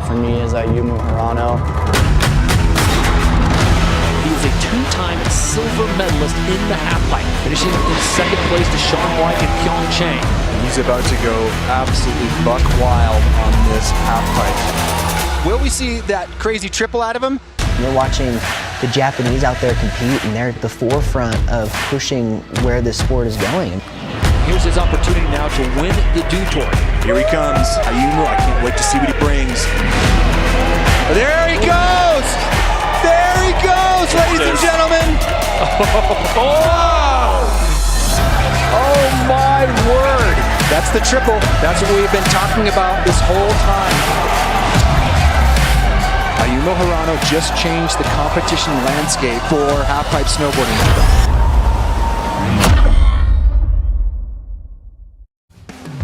For me is Yumu Hirano. He is a two-time silver medalist in the halfpipe, finishing in second place to Sean White in Pyeongchang. He's about to go absolutely buck wild on this halfpipe. Will we see that crazy triple out of him? You're watching the Japanese out there compete, and they're at the forefront of pushing where this sport is going. Here's his opportunity now to win the Dew Tour. Here he comes, Ayumu. I can't wait to see what he brings. There he goes! There he goes, ladies and gentlemen! Oh my word! That's the triple. That's what we've been talking about this whole time. Ayumu Hirano just changed the competition landscape for halfpipe snowboarding.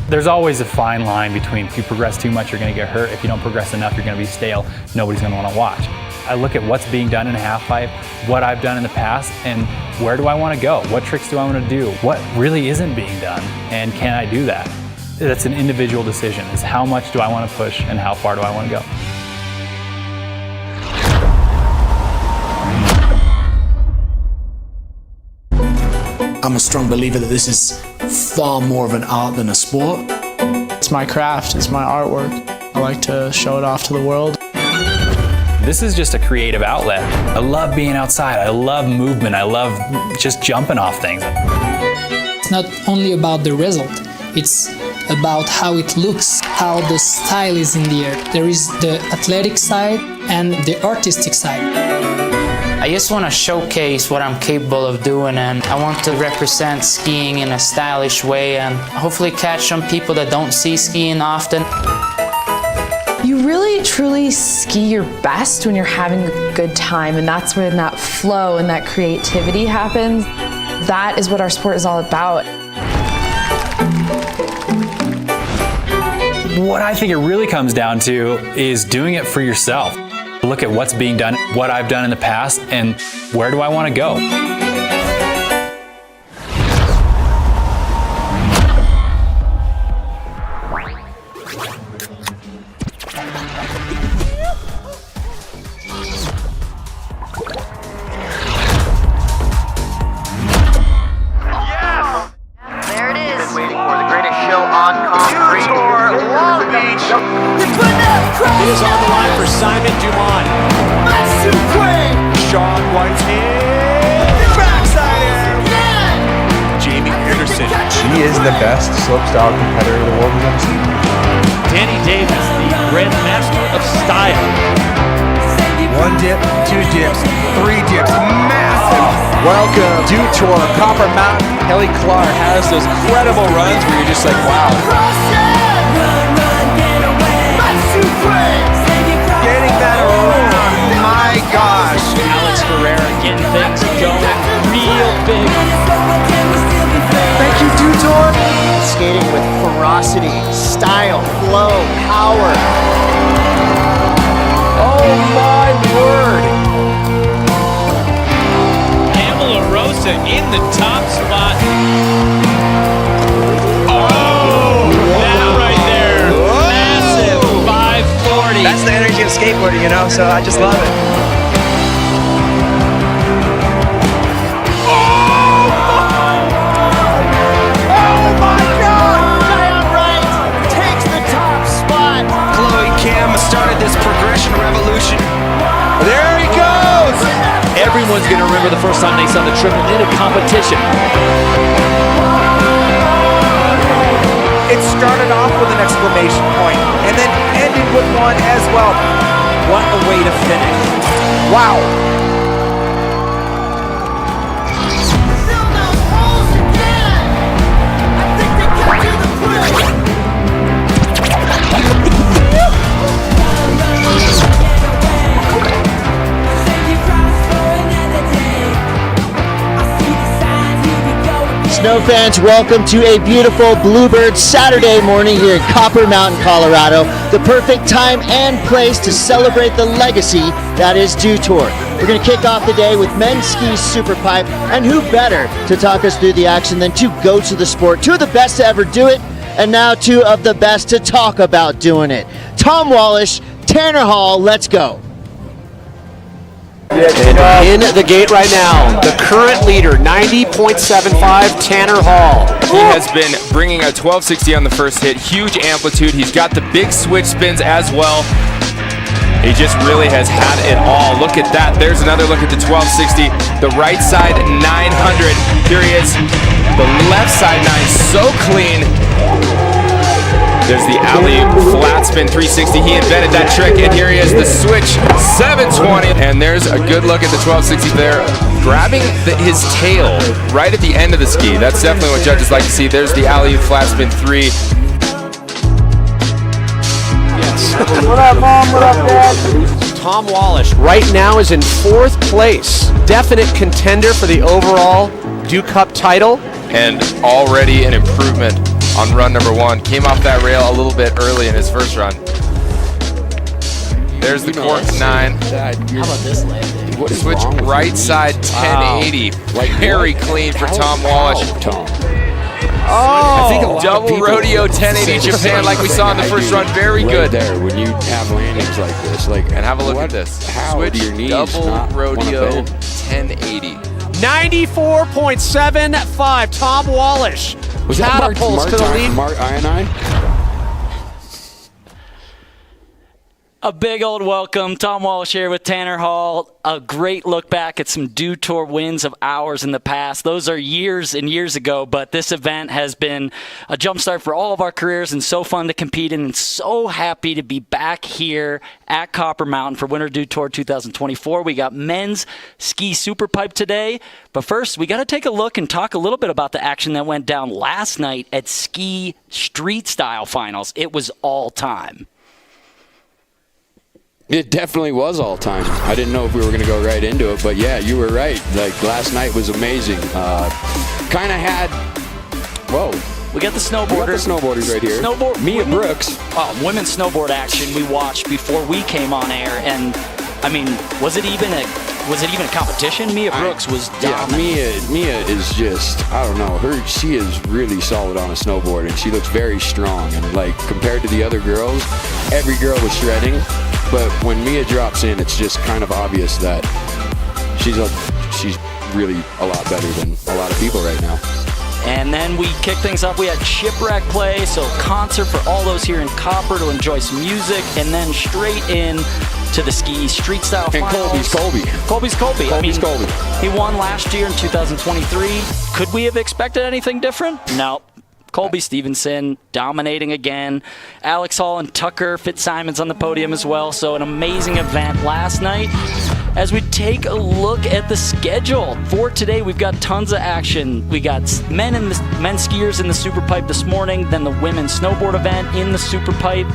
There's always a fine line between if you progress too much, you're going to get hurt. If you don't progress enough, you're going to be stale. Nobody's going to want to watch. I look at what's being done in a halfpipe, what I've done in the past, and where do I want to go? What tricks do I want to do? What really isn't being done, and can I do that? That's an individual decision, is how much do I want to push and how far do I want to go? I'm a strong believer that this is far more of an art than a sport. It's my craft, it's my artwork. I like to show it off to the world. This is just a creative outlet. I love being outside. I love movement. I love just jumping off things. It's not only about the result, it's about how it looks, how the style is in the air. There is the athletic side and the artistic side. I just want to showcase what I'm capable of doing, and I want to represent skiing in a stylish way and hopefully catch some people that don't see skiing often. You really truly ski your best when you're having a good time, and that's when that flow and that creativity happens. That is what our sport is all about. What I think it really comes down to is doing it for yourself. Look at what's being done, what I've done in the past, and where do I want to go? Yes! There it is. Been waiting for the greatest show on concrete. Long Beach. It is on the line for Simon Dumont. Sean White's in. Backside air. Jamie Anderson. She is the best slopestyle competitor the world has ever seen. Danny Davis, the grandmaster of style. 1 dip, 2 dips, 3 dips, massive. Welcome, Dew Tour, Copper Mountain. Kelly Clark has those incredible runs where you're just like, wow. Getting that around, my gosh. Alex Ferreira getting things going real big. Thank you, Dew Tour. Skating with ferocity, style, flow, power. Oh my word. Pamela Rosa in the top spot. That's the energy of skateboarding, you know, so I just love it. Oh my God! Diane Wright takes the top spot. Chloe Kim started this progression revolution. There he goes! Everyone's going to remember the first time they saw the triple in a competition. It started off with an exclamation point and then ended with one as well. What a way to finish. Wow. Snow fans, welcome to a beautiful Bluebird Saturday morning here in Copper Mountain, Colorado. The perfect time and place to celebrate the legacy that is Dew Tour. We're going to kick off the day with men's ski Superpipe, and who better to talk us through the action than two goats of the sport, two of the best to ever do it, and now two of the best to talk about doing it. Tom Wallish, Tanner Hall, let's go. In the gate right now, the current leader, 90.75, Tanner Hall. He has been bringing a 1260 on the first hit, huge amplitude. He's got the big switch spins as well. He just really has had it all. Look at that. There's another look at the 1260. The right side 900. Here he is. The left side 9, so clean. There's the alley flat spin 360. He invented that trick, and here he is, the switch 720. And there's a good look at the 1260 there, grabbing his tail right at the end of the ski. That's definitely what judges like to see. There's the alley flat spin 3. What up, Mom? What up, Dad? Tom Wallish right now is in 4th place. Definite contender for the overall Duke Cup title. And already an improvement on run number 1. Came off that rail a little bit early in his first run. There's the cork 9. How about this landing? Switch right side 1080. Very clean for Tom Wallish. Oh, I think double rodeo 1080 Japan like we saw in the first run. Very good. There, when you have landings like this, and have a look at this. Switch double rodeo 1080. 94.75, Tom Wallish. Was that catapults to the lead. Mark Ionine? A big old welcome. Tom Wallish here with Tanner Hall. A great look back at some Dew Tour wins of ours in the past. Those are years and years ago, but this event has been a jumpstart for all of our careers and so fun to compete in, and so happy to be back here at Copper Mountain for Winter Dew Tour 2024. We got men's ski Superpipe today, but first we got to take a look and talk a little bit about the action that went down last night at Ski Streetstyle Finals. It was all time. It definitely was all time. I didn't know if we were going to go right into it, but yeah, you were right. Like, last night was amazing. Kind of had, whoa. We got the snowboarders. We got the snowboarders right here. Mia Brooks. Oh, women's snowboard action we watched before we came on air, and I mean, was it even a competition? Mia Brooks was dominant. Yeah, Mia is just, I don't know, she is really solid on a snowboard, and she looks very strong. And like, compared to the other girls, every girl was shredding. But when Mia drops in, it's just kind of obvious that she's really a lot better than a lot of people right now. And then we kicked things up. We had Shipwreck play, so concert for all those here in Copper to enjoy some music, and then straight in to the ski Streetstyle finals. And Colby's Colby. Colby. He won last year in 2023. Could we have expected anything different? No. Colby Stevenson dominating again. Alex Hall and Tucker Fitzsimons on the podium as well. So an amazing event last night. As we take a look at the schedule for today, we've got tons of action. We got men skiers in the Superpipe this morning, then the women's snowboard event in the Superpipe.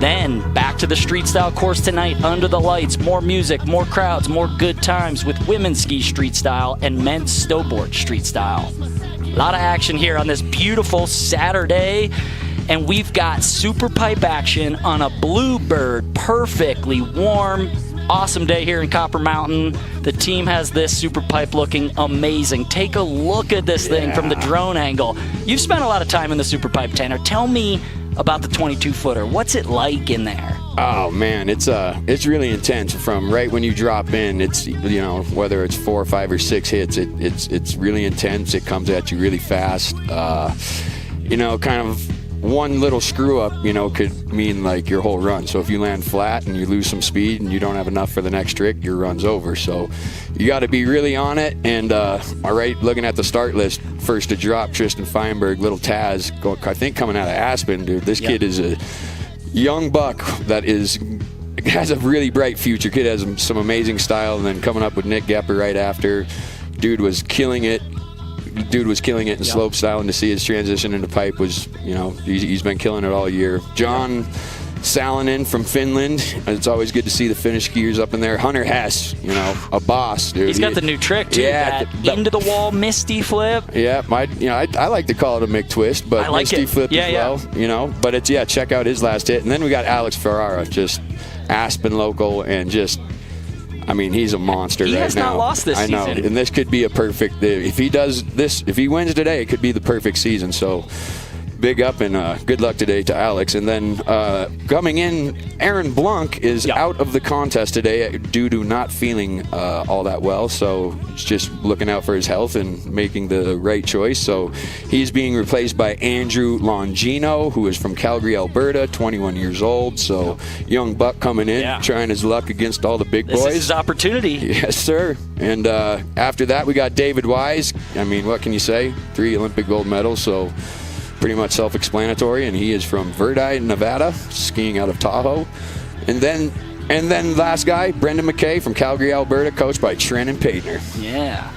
Then back to the Streetstyle course tonight under the lights. More music, more crowds, more good times with women's ski Streetstyle and men's snowboard Streetstyle. A lot of action here on this beautiful Saturday, and we've got Superpipe action on a Bluebird, perfectly warm, awesome day here in Copper Mountain. The team has this Superpipe looking amazing. Take a look at this thing from the drone angle. You've spent a lot of time in the Superpipe, Tanner. Tell me about the 22-footer. What's it like in there? Oh man, it's really intense. From right when you drop in, it's, you know, whether it's 4 or 5 or 6 hits, it's really intense. It comes at you really fast. You know, kind of one little screw up, you know, could mean like your whole run. So if you land flat and you lose some speed and you don't have enough for the next trick, your run's over. So you got to be really on it. And all right, looking at the start list, first to drop, Tristan Feinberg, little Taz, I think coming out of Aspen, dude. This kid is a young buck that has a really bright future. Kid has some amazing style, and then coming up with Nick Goepper right after. Dude was killing it in slopestyle, and to see his transition into pipe was, you know, he's been killing it all year. John Salonen from Finland. It's always good to see the Finnish skiers up in there. Hunter Hess, you know, a boss, dude. He's got the new trick too. Yeah, that into the wall misty flip. Yeah, I like to call it a McTwist, but misty flip as well. You know, but it's, check out his last hit. And then we got Alex Ferreira, just Aspen local, and just, I mean, he's a monster right now. He has not lost this season. I know, and this could be a perfect, if he does this, if he wins today, it could be the perfect season. So big up and good luck today to Alex. And then coming in, Aaron Blunck is out of the contest today due to not feeling all that well. So just looking out for his health and making the right choice. So he's being replaced by Andrew Longino, who is from Calgary, Alberta, 21 years old. So young buck coming in, trying his luck against all the big boys. This is his opportunity. Yes, sir. And after that, we got David Wise. I mean, what can you say? 3 Olympic gold medals, so pretty much self-explanatory. And he is from Verdi, Nevada, skiing out of Tahoe. And then last guy, Brendan Mackay from Calgary, Alberta, coached by Trenton Paitner. Yeah.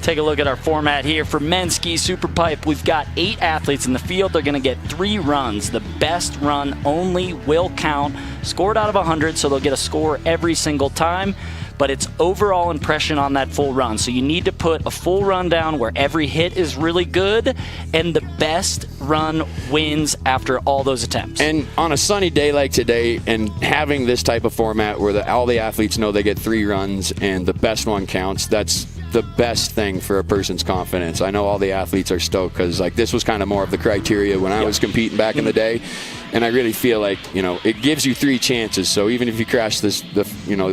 Take a look at our format here for men's ski superpipe. We've got 8 athletes in the field. They're going to get 3 runs. The best run only will count. Scored out of 100, so they'll get a score every single time. But it's overall impression on that full run. So you need to put a full run down where every hit is really good, and the best run wins after all those attempts. And on a sunny day like today, and having this type of format where all the athletes know they get 3 runs and the best one counts, that's the best thing for a person's confidence. I know all the athletes are stoked because like this was kind of more of the criteria when I was competing back in the day, and I really feel like, you know, it gives you 3 chances. So even if you crash the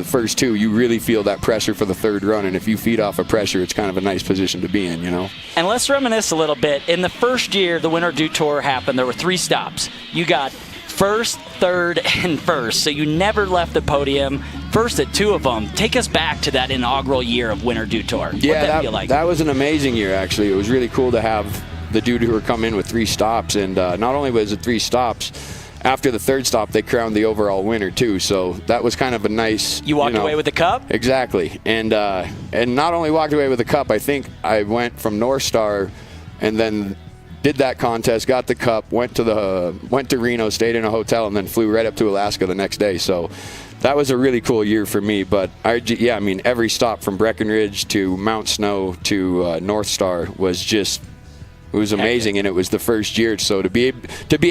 first 2, you really feel that pressure for the 3rd run, and if you feed off of pressure, it's kind of a nice position to be in, you know. And let's reminisce a little bit. In the first year the Winter Dew Tour happened, there were 3 stops. You got first, third, and first. So you never left the podium. First at 2 of them. Take us back to that inaugural year of Winter Dew Tour. Yeah, feel like? That was an amazing year, actually. It was really cool to have the Dew Tour come in with 3 stops. And not only was it 3 stops, after the 3rd stop, they crowned the overall winner, too. So that was kind of a nice... You walked away with the cup? Exactly. And not only walked away with the cup, I think I went from North Star and then did that contest, got the cup, went to Reno, stayed in a hotel, and then flew right up to Alaska the next day. So that was a really cool year for me. But I mean, every stop from Breckenridge to Mount Snow to North Star was just, it was amazing, and it was the first year. So to be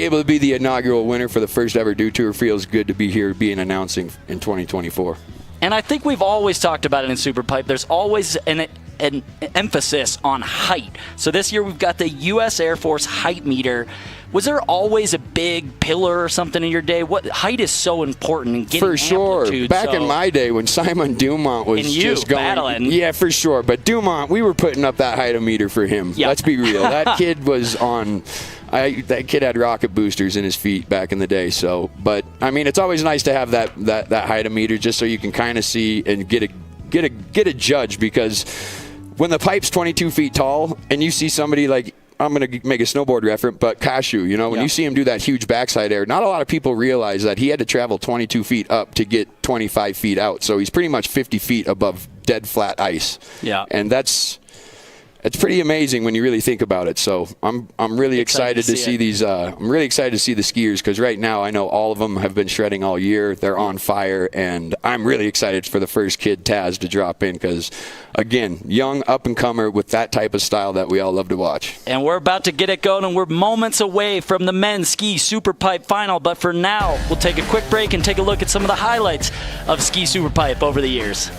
able to be the inaugural winner for the first ever Dew Tour feels good to be here being announcing in 2024. And I think we've always talked about it in Superpipe. There's always an emphasis on height. So this year we've got the U.S. Air Force height meter. Was there always a big pillar or something in your day? What height is so important in getting for sure. Back in my day when Simon Dumont was just going, battling. Yeah, for sure. But Dumont, we were putting up that height meter for him. Yep. Let's be real. That kid was on. That kid had rocket boosters in his feet back in the day. So, but I mean, it's always nice to have that height meter just so you can kind of see and get a judge, because when the pipe's 22 feet tall and you see somebody like, I'm going to make a snowboard reference, but Cashew, you know, when you see him do that huge backside air, not a lot of people realize that he had to travel 22 feet up to get 25 feet out. So he's pretty much 50 feet above dead flat ice. Yeah. And it's pretty amazing when you really think about it. So I'm really excited to see these. I'm really excited to see the skiers, because right now I know all of them have been shredding all year. They're on fire, and I'm really excited for the first kid, Taz, to drop in, because again, young up and comer with that type of style that we all love to watch. And we're about to get it going, and we're moments away from the men's ski Superpipe final. But for now, we'll take a quick break and take a look at some of the highlights of ski Superpipe over the years.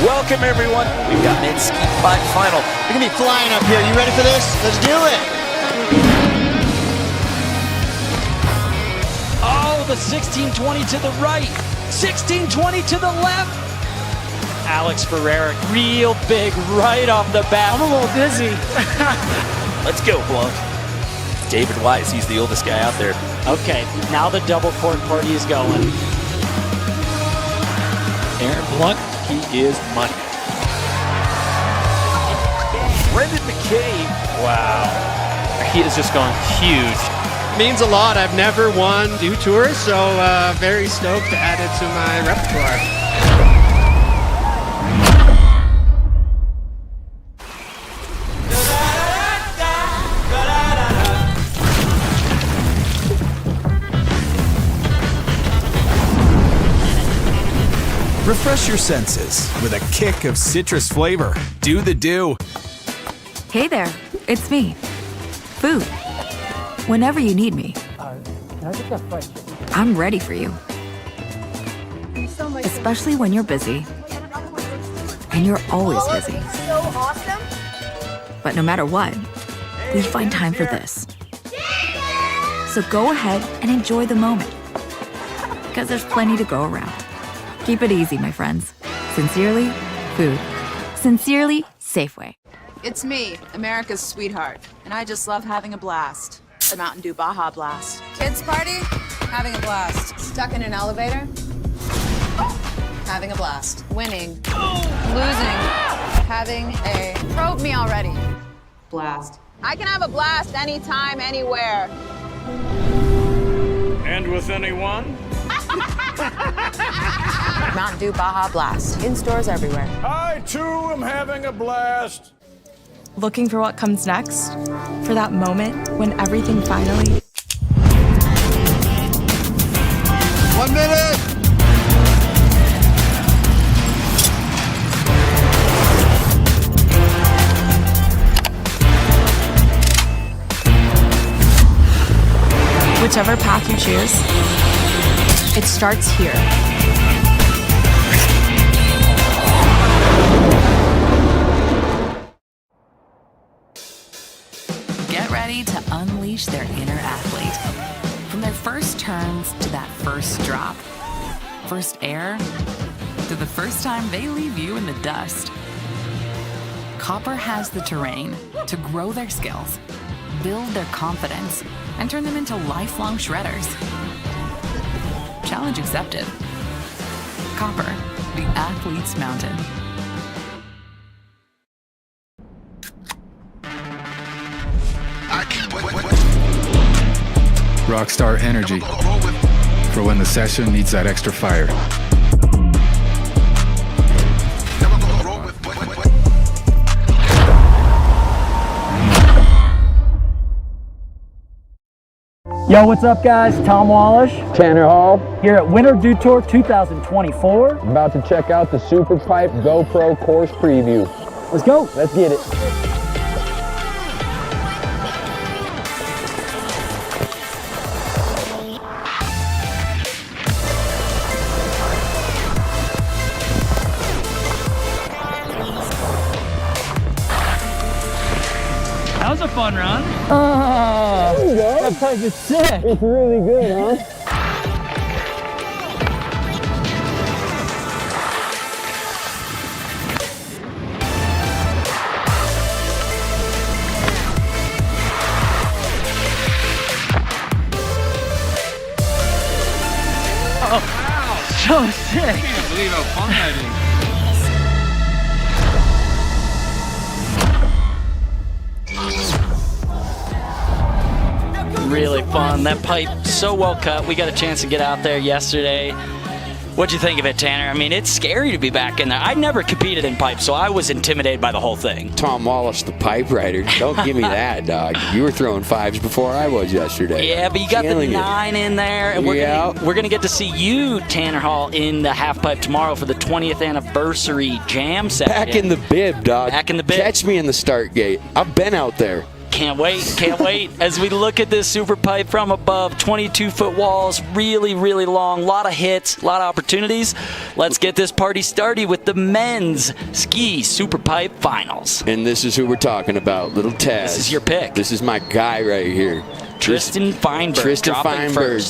Welcome, everyone. We've got men's ski pipe final. You're going to be flying up here. You ready for this? Let's do it. Oh, the 1620 to the right. 1620 to the left. Alex Ferreira, real big right off the bat. I'm a little dizzy. Let's go, Blunck. David Wise, he's the oldest guy out there. Okay, now the double cork party is going. Aaron Blunck, he is money. Brendan Mackay. Wow. He is just going huge. Means a lot. I've never won Dew Tour, so very stoked to add it to my repertoire. Refresh your senses with a kick of citrus flavor. Do the Dew. Hey there, it's me. Food. Whenever you need me. Can I get that fried chicken? I'm ready for you. Especially when you're busy. And you're always busy. So awesome. But no matter what, we find time for this. So go ahead and enjoy the moment, because there's plenty to go around. Keep it easy, my friends. Sincerely, Food. Sincerely, Safeway. It's me, America's sweetheart, and I just love having a blast. The Mountain Dew Baja Blast. Kids party? Having a blast. Stuck in an elevator? Having a blast. Winning. Losing. Having a... Probe me already. Blast. I can have a blast anytime, anywhere. And with anyone? Mountain Dew Baja Blast. In stores everywhere. I, too, am having a blast. Looking for what comes next? For that moment when everything finally... 1 minute! Whichever path you choose, it starts here. Get ready to unleash their inner athlete. From their first turns to that first drop, first air, to the first time they leave you in the dust. Goepper has the terrain to grow their skills, build their confidence, and turn them into lifelong shredders. Challenge accepted. Goepper, the athlete's mountain. Rockstar energy for when the session needs that extra fire. Yo, what's up guys? Tom Wallish. Tanner Hall. Here at Winter Dew Tour 2024. About to check out the Superpipe GoPro course preview. Let's go. Let's get it. That was a fun run. There you go. That pipe is sick. It's really good, huh? Oh, wow. So sick. I can't believe how fun that is. Really fun. That pipe so well cut. We got a chance to get out there yesterday. What'd you think of it, Tanner? I mean, it's scary to be back in there. I never competed in pipe, so I was intimidated by the whole thing. Tom Wallace, the pipe rider. Don't give me that, dog. You were throwing fives before I was yesterday. Yeah, but you got the 9 in there, and we're gonna get to see you, Tanner Hall, in the half pipe tomorrow for the 20th anniversary jam session. Back in the bib, dog. Back in the bib. Catch me in the start gate. I've been out there. Can't wait, can't wait. As we look at this super pipe from above, 22-foot walls, really, really long, a lot of hits, a lot of opportunities. Let's get this party started with the men's ski super pipe finals. And this is who we're talking about, little Taz. This is your pick. This is my guy right here. Tristan Feinberg. Tristan Feinberg,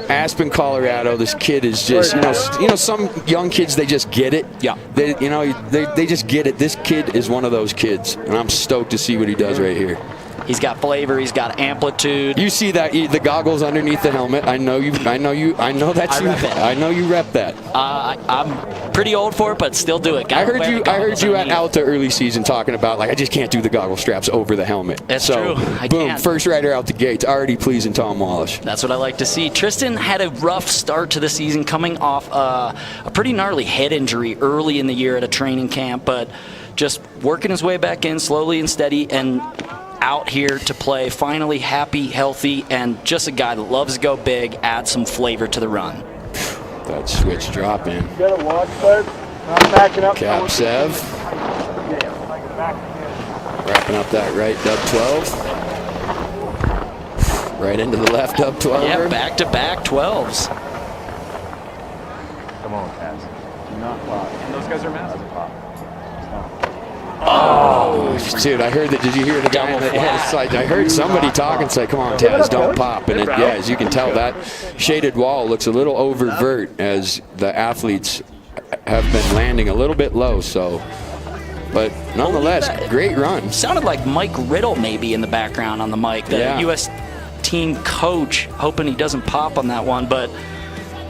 Aspen, Colorado. This kid is just, you know, some young kids, they just get it. Yeah. They just get it. This kid is one of those kids, and I'm stoked to see what he does right here. He's got flavor. He's got amplitude. You see that the goggles underneath the helmet? I know that's you. I know you rep that. I'm pretty old for it, but still do it. I heard you at Alta early season talking about I just can't do the goggle straps over the helmet. That's true. Boom, first rider out the gates, already pleasing Tom Wallish. That's what I like to see. Tristan had a rough start to the season, coming off a pretty gnarly head injury early in the year at a training camp, but just working his way back in slowly and steady, and out here to play, finally happy, healthy, and just a guy that loves to go big, add some flavor to the run. That switch drop in. Got a watch, bud. I'm backing up. Cap Sev. Wrapping up that right dub 12. Right into the left dub 12. Yeah, back-to-back 12s. Come on, Taz. Do not pop. And those guys are massive. Pop. Oh, dude, I heard that. Did you hear the guy in the head? Like, I heard somebody talking, say, come on, Taz, don't pop. And yeah, as you can tell, that shaded wall looks a little oververt as the athletes have been landing a little bit low, so. But nonetheless, great run. Sounded like Mike Riddle maybe in the background on the mic, the U.S. team coach, hoping he doesn't pop on that one, but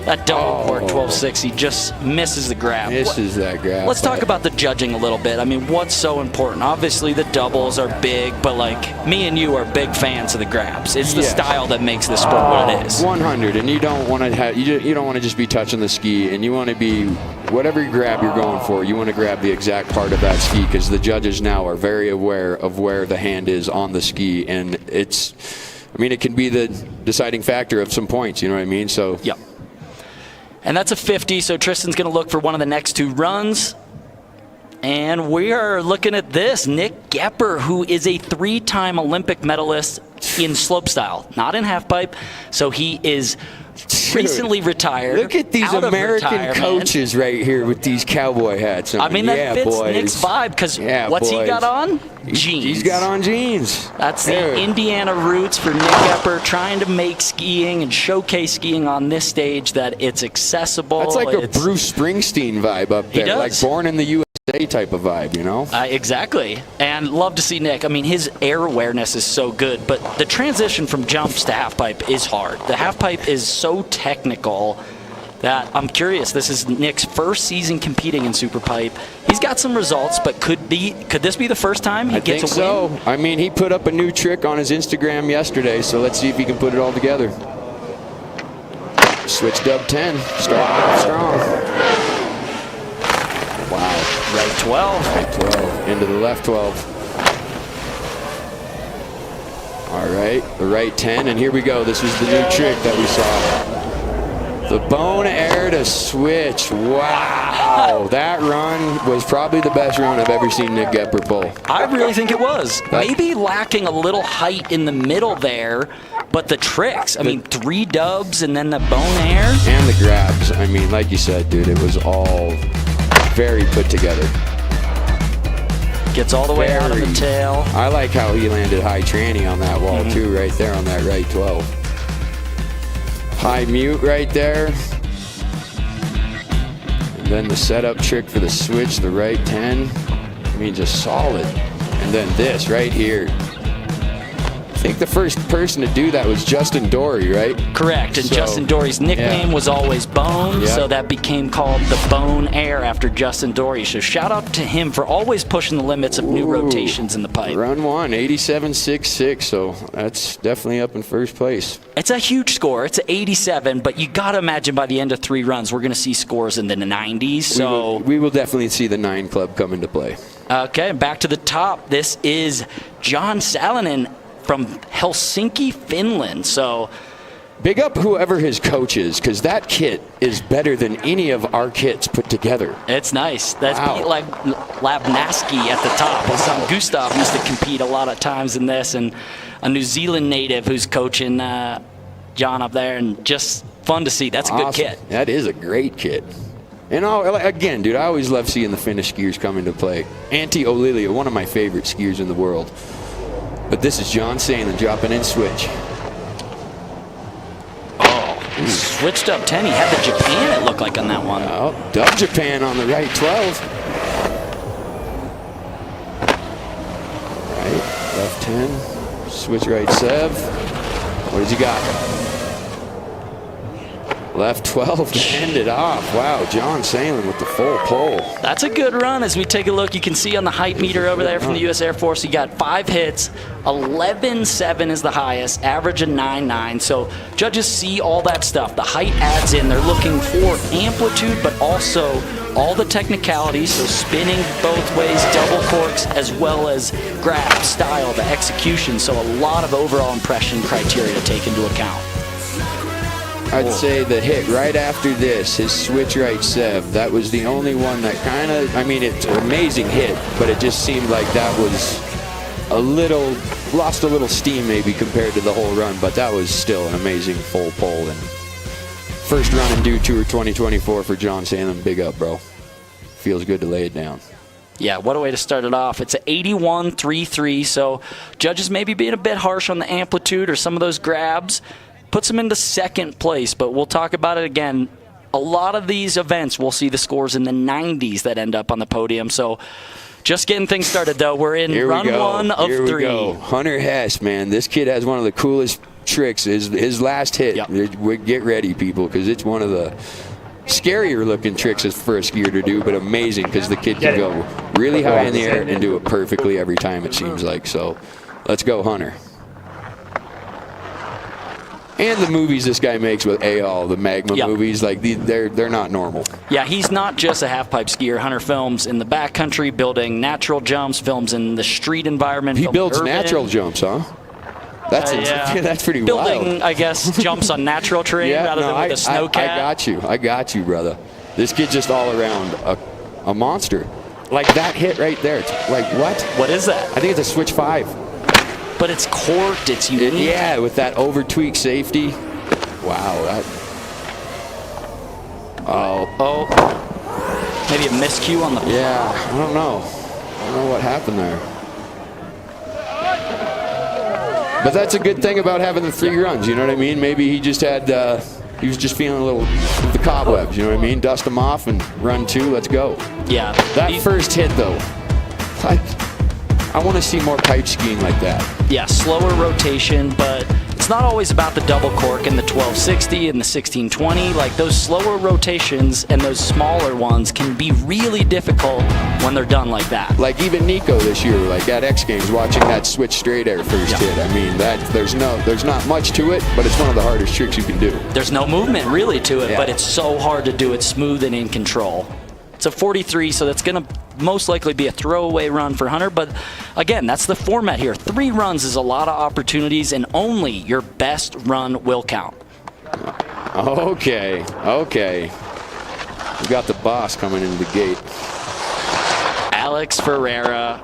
that double cork 1260 just misses the grab. Misses that grab. Let's talk about the judging a little bit. I mean, what's so important? Obviously, the doubles are big, but like me and you are big fans of the grabs. It's the style that makes the sport what it is. 100, and you don't want to have you don't want to just be touching the ski, and you want to be whatever grab you're going for. You want to grab the exact part of that ski because the judges now are very aware of where the hand is on the ski, and it's. I mean, it can be the deciding factor of some points. You know what I mean? So. Yep. And that's a 50, so Tristan's going to look for one of the next two runs. And we are looking at this. Nick Goepper, who is a 3-time Olympic medalist in slopestyle, not in halfpipe. So he is recently retired. Look at these American coaches right here with these cowboy hats on. I mean, that fits Nick's vibe because what's he got on? Jeans. He's got on jeans. That's the Indiana roots for Nick Goepper, trying to make skiing and showcase skiing on this stage that it's accessible. That's like a Bruce Springsteen vibe up there, like Born in the USA type of vibe, you know? Exactly. And love to see Nick. I mean, his air awareness is so good, but the transition from jumps to halfpipe is hard. The halfpipe is so technical that I'm curious. This is Nick's first season competing in Superpipe. He's got some results, but could this be the first time he gets a win? I think so. I mean, he put up a new trick on his Instagram yesterday, so let's see if he can put it all together. Switch dub 10, starting off strong. Wow. Right 12. Right 12, into the left 12. All right, the right 10, and here we go. This was the new trick that we saw. The bone air to switch. Wow. That run was probably the best run I've ever seen Nick Goepper pull. I really think it was. Maybe lacking a little height in the middle there, but the tricks. I mean, 3 dubs and then the bone air. And the grabs. I mean, like you said, dude, it was all very put together. Gets all the way out of the tail. I like how he landed high tranny on that wall, too, right there on that right 12. High mute right there. And then the setup trick for the switch, the right 10. I mean, just solid. And then this right here. I think the first person to do that was Justin Dory, right? Correct. And Justin Dory's nickname was always Bone, so that became called the Bone Air after Justin Dory. So shout out to him for always pushing the limits of new rotations in the pipe. Run 1, 87.66, so that's definitely up in first place. It's a huge score. It's an 87, but you got to imagine by the end of 3 runs, we're going to see scores in the 90s. So we will definitely see the 9 club come into play. Okay, back to the top. This is John Salonen from Helsinki, Finland. So big up whoever his coach is, because that kit is better than any of our kits put together. It's nice. That's Pete Labnaski at the top. His son Gustav used to compete a lot of times in this, and a New Zealand native who's coaching John up there, and just fun to see. That's a good kit. That is a great kit. And again, dude, I always love seeing the Finnish skiers come into play. Antti Oilia, one of my favorite skiers in the world. But this is John Salen dropping in switch. He switched up 10. He had the Japan, it looked like, on that one. Oh, dub Japan on the right 12. Right, left 10. Switch right 7. What does he got? Left 12 to end it off. Wow, John Salen with the full pull. That's a good run. As we take a look, you can see on the height meter over there from the U.S. Air Force, he got 5 hits. 11.7 is the highest, average of 9.9. So judges see all that stuff. The height adds in. They're looking for amplitude, but also all the technicalities, so spinning both ways, double corks, as well as grab, style, the execution. So a lot of overall impression criteria to take into account. I'd say the hit right after this, his switch right 7, that was the only one that kind of, I mean, it's an amazing hit, but it just seemed like that was lost a little steam maybe compared to the whole run, but that was still an amazing full pull. And first run in Dew Tour 2024 for John Salen. Big up, bro. Feels good to lay it down. Yeah, what a way to start it off. It's an 81.33, so judges maybe being a bit harsh on the amplitude or some of those grabs. Puts him into second place, but we'll talk about it again. A lot of these events, we'll see the scores in the 90s that end up on the podium, so just getting things started, though. We're in run 1 of 3. Here we go. Hunter Hess, man. This kid has one of the coolest tricks. His last hit. Yep. Get ready, people, because it's one of the scarier looking tricks for a skier to do, but amazing because the kid can go really high in the air and do it perfectly every time, it seems like. So let's go, Hunter. And the movies this guy makes with AL, the Magma movies, like they're not normal. Yeah, he's not just a half-pipe skier. Hunter films in the backcountry, building natural jumps, films in the street environment. He builds natural jumps, huh? That's pretty wild. Building, I guess, jumps on natural terrain rather than with a snowcat. I got you, brother. This kid's just all around a monster. Like that hit right there. It's like, what? What is that? I think it's a switch 5. But it's corked, it's unique. Yeah, with that over-tweak safety. Wow. Oh. Maybe a miscue on the... Yeah, I don't know. I don't know what happened there. But that's a good thing about having the 3 runs, you know what I mean? Maybe he just had, he was just feeling a little with the cobwebs, you know what I mean? Dust them off and run 2, let's go. Yeah. That first hit, though, I want to see more pipe skiing like that. Yeah, slower rotation, but it's not always about the double cork and the 1260 and the 1620. Like, those slower rotations and those smaller ones can be really difficult when they're done like that. Like even Nico this year, like at X Games, watching that switch straight air first hit. I mean, there's not much to it, but it's one of the hardest tricks you can do. There's no movement really to it, but it's so hard to do it smooth and in control. It's a 43, so that's going to most likely be a throwaway run for Hunter, but again, that's the format here. 3 runs is a lot of opportunities, and only your best run will count. Okay. We got the boss coming into the gate. Alex Ferreira,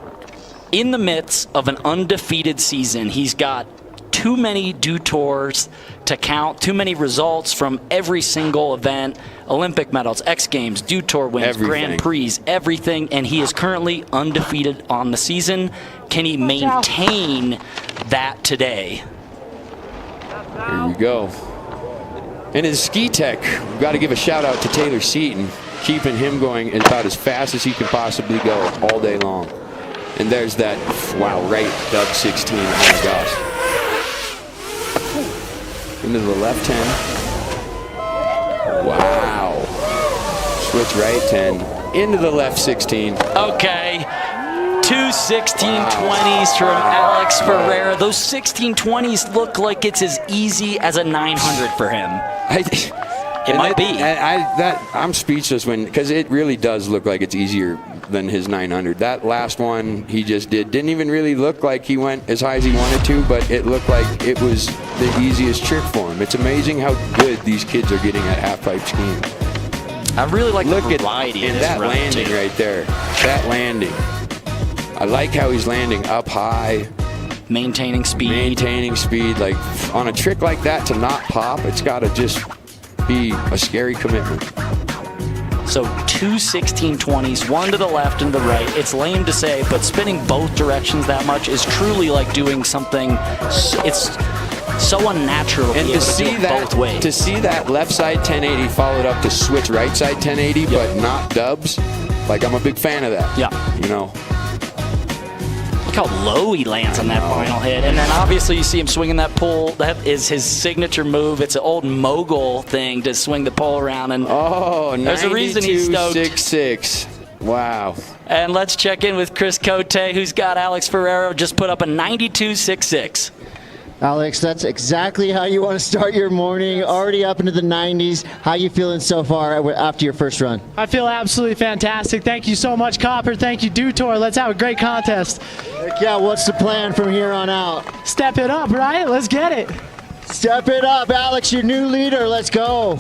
in the midst of an undefeated season, he's got too many do tours to count, too many results from every single event, Olympic medals, X Games, do tour wins, Grand Prix, everything, and he is currently undefeated on the season. Can he maintain that today? Here we go. And his ski tech, we've got to give a shout out to Taylor Seaton, keeping him going about as fast as he can possibly go all day long. And there's that, wow, right dub 16, oh my gosh. Into the left 10. Wow. Switch right 10. Into the left 16. Okay. 2 1620s from Alex Ferreira. Those 1620s look like it's as easy as a 900 for him. It might be. I'm speechless because it really does look like it's easier than his 900. That last one he just didn't even really look like he went as high as he wanted to, but it looked like it was the easiest trick for him. It's amazing how good these kids are getting at half-pipe skiing. I really like the variety of this that landing too. Right there. That landing. I like how he's landing up high. Maintaining speed. Like on a trick like that to not pop, it's got to just be a scary commitment. So 2 1620s, one to the left and the right. It's lame to say, but spinning both directions that much is truly like doing something. It's so unnatural to be able to do it both ways. To see that left side 1080 followed up to switch right side 1080, but not dubs, like I'm a big fan of that. Yeah. You know. Look how low he lands on that final hit. And then obviously you see him swinging that pole. That is his signature move. It's an old mogul thing to swing the pole around. And there's a reason he's stoked. 92.66. Wow. And let's check in with Chris Cote, who's got Alex Ferreira just put up a 92.66. Alex, that's exactly how you want to start your morning, already up into the 90s. How you feeling so far after your first run? I feel absolutely fantastic. Thank you so much, Goepper. Thank you, Do Tour. Let's have a great contest. Heck yeah, what's the plan from here on out? Step it up, right? Let's get it. Step it up, Alex, your new leader. Let's go.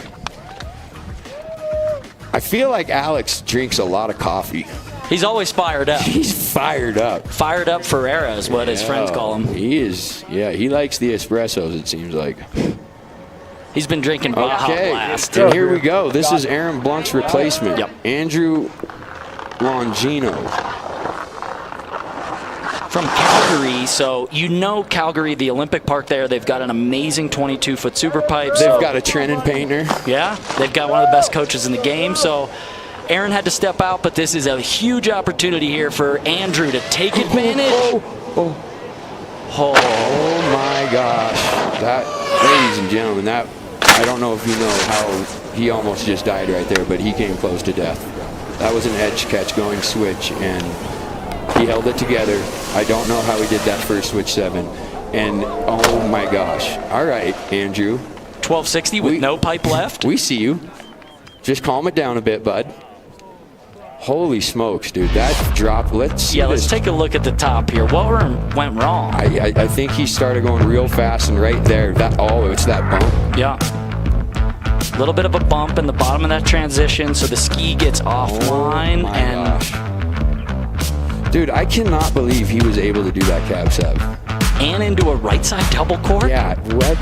I feel like Alex drinks a lot of coffee. He's always fired up. He's fired up. Fired up Ferreira is what his friends call him. He is. Yeah, he likes the espressos, it seems like. He's been drinking Baja Blast. And here we go. This is Aaron Blunck's replacement. Andrew Longino. from Calgary. So you know Calgary, the Olympic Park there, they've got an amazing 22-foot super pipe. They've got a Trenton painter. Yeah, they've got one of the best coaches in the game. So Aaron had to step out, but this is a huge opportunity here for Andrew to take advantage. Oh my gosh. That, ladies and gentlemen, that, I don't know if you know how he almost just died right there, but he came close to death. That was an edge catch going switch, and he held it together. I don't know how he did that first switch 7. And oh my gosh. All right, Andrew. 1260 with no pipe left. We see you. Just calm it down a bit, bud. Holy smokes, dude. That drop, let's take a look at the top here. What went wrong? I think he started going real fast, and right there, it's that bump. Yeah. A little bit of a bump in the bottom of that transition, so the ski gets offline. Dude, I cannot believe he was able to do that cab 7. And into a right side double cork? Yeah, what?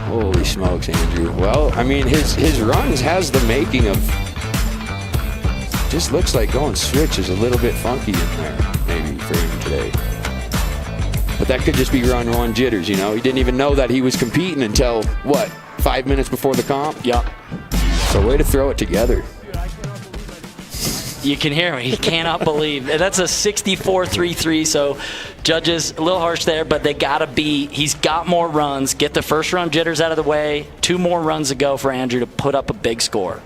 Holy smokes, Andrew. Well, I mean, his runs has the making of, just looks like going switch is a little bit funky in there, maybe, for him today. But that could just be run 1 jitters, you know? He didn't even know that he was competing until, what, 5 minutes before the comp? Yeah. So way to throw it together. You can hear him. He cannot believe. That's a 64.33, so judges a little harsh there, but they got to be, he's got more runs. Get the first run jitters out of the way. 2 more runs to go for Andrew to put up a big score.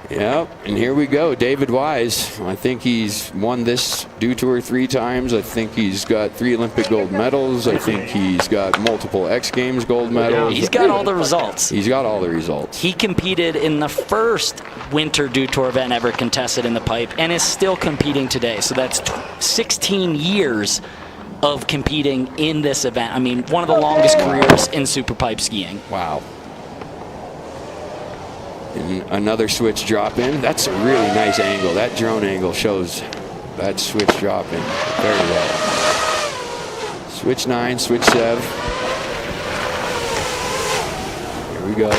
Yep, and here we go. David Wise. I think he's won this Dew Tour 3 times. I think he's got 3 Olympic gold medals. I think he's got multiple X Games gold medals. He's got all the results. He's got all the results. He competed in the first winter Dew Tour event ever contested in the pipe and is still competing today. So that's 16 years of competing in this event. I mean, one of the longest careers in Superpipe skiing. Wow. And another switch drop in. That's a really nice angle. That drone angle shows that switch drop in very well. Switch 9, switch 7. Here we go.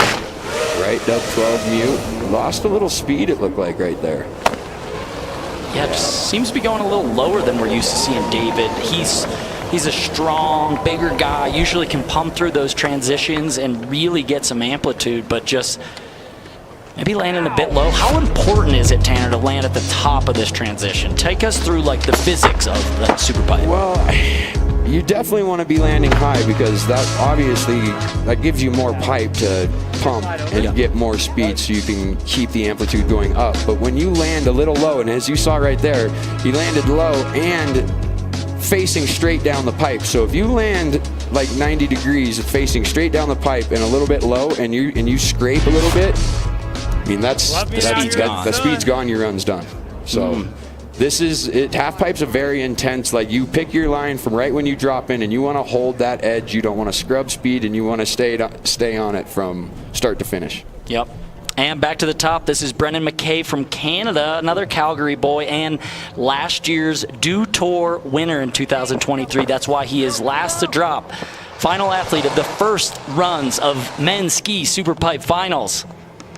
Right dub 12 mute. Lost a little speed, it looked like, right there. Yeah, it just seems to be going a little lower than we're used to seeing David. He's a strong, bigger guy, usually can pump through those transitions and really get some amplitude, but just maybe landing a bit low. How important is it, Tanner, to land at the top of this transition? Take us through like the physics of that Superpipe. Well, you definitely want to be landing high because that obviously that gives you more pipe to pump and get more speed so you can keep the amplitude going up. But when you land a little low, and as you saw right there, he landed low and facing straight down the pipe. So if you land like 90 degrees facing straight down the pipe and a little bit low and you scrape a little bit, I mean, the speed's gone, your run's done. So this is it. Half pipe's a very intense, like you pick your line from right when you drop in and you want to hold that edge. You don't want to scrub speed and you want to stay on it from start to finish. Yep. And back to the top, this is Brendan Mackay from Canada, another Calgary boy, and last year's Dew Tour winner in 2023. That's why he is last to drop. Final athlete of the first runs of men's ski Superpipe finals.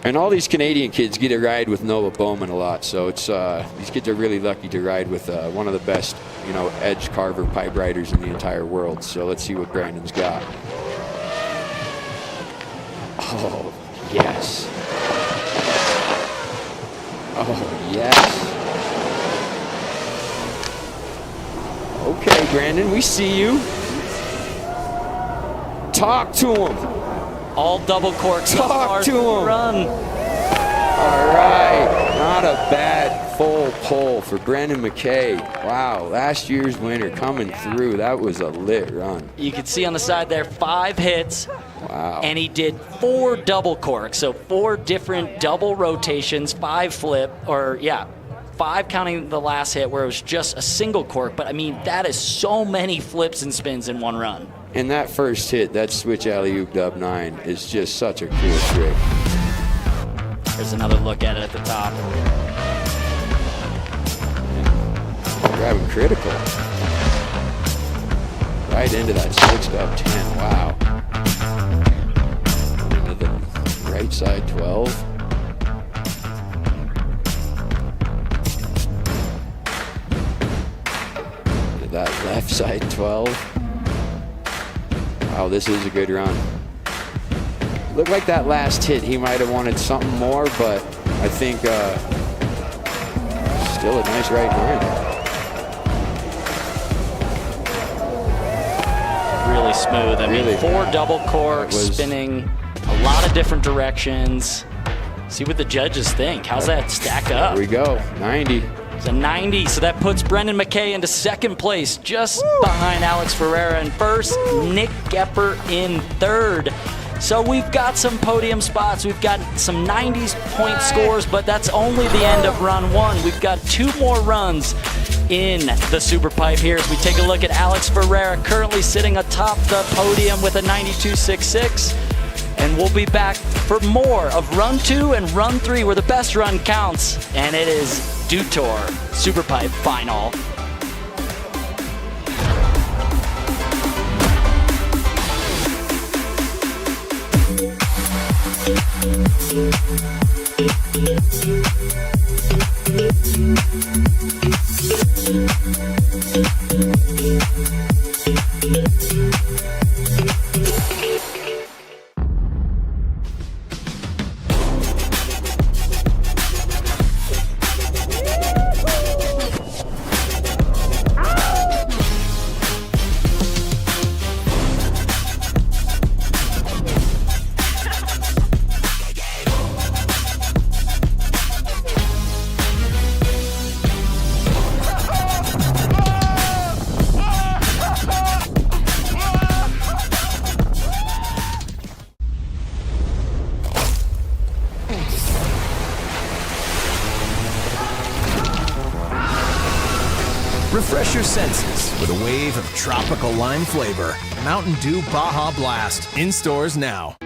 And all these Canadian kids get to ride with Noah Bowman a lot, so it's these kids are really lucky to ride with one of the best, edge carver pipe riders in the entire world. So let's see what Brandon's got. Oh, yes. Oh, yes. Okay, Brandon, we see you. Talk to him. All double corks. Talk to him. Run. All right. Not a bad full pull for Brendan Mackay. Wow. Last year's winner coming through. That was a lit run. You can see on the side there 5 hits. Wow. And he did 4 double corks. So 4 different double rotations, 5 flip, 5 counting the last hit where it was just a single cork. But I mean, that is so many flips and spins in one run. And that first hit, that switch alley-oop dub 9, is just such a cool trick. There's another look at it at the top. Grabbing critical. Right into that switch dub 10, wow. Into the right side 12. left side 12. Wow, this is a good run. Looked like that last hit, he might have wanted something more, but I think still a nice right 9. Really smooth. I mean, 4 double corks, spinning a lot of different directions. See what the judges think. How's that stack up? Here we go, 90. It's a 90, so that puts Brendan Mackay into second place, just behind Alex Ferreira in first, Nick Goepper in third. So we've got some podium spots, we've got some 90s point scores, but that's only the end of run 1. We've got 2 more runs in the Superpipe here as we take a look at Alex Ferreira currently sitting atop the podium with a 92.66. And we'll be back for more of run 2 and run 3 where the best run counts, and it is Dutour Superpipe Final. Refresh your senses with a wave of tropical lime flavor. Mountain Dew Baja Blast. In stores now.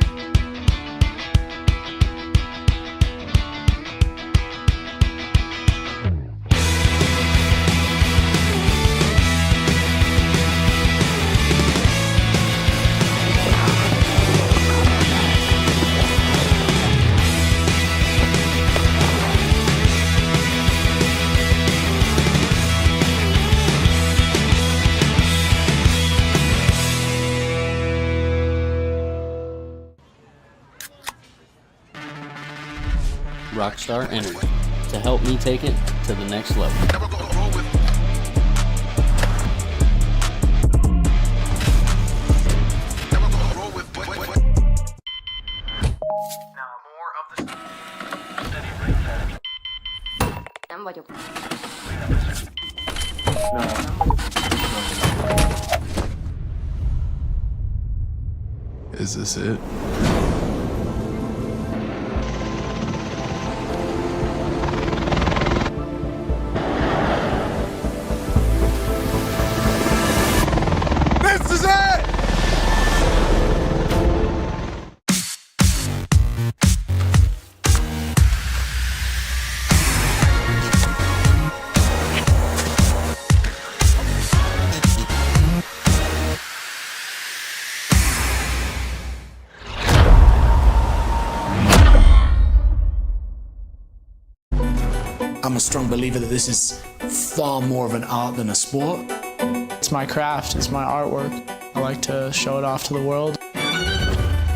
Rockstar Energy to help me take it to the next level. Is this it? I'm a strong believer that this is far more of an art than a sport. It's my craft, it's my artwork. I like to show it off to the world.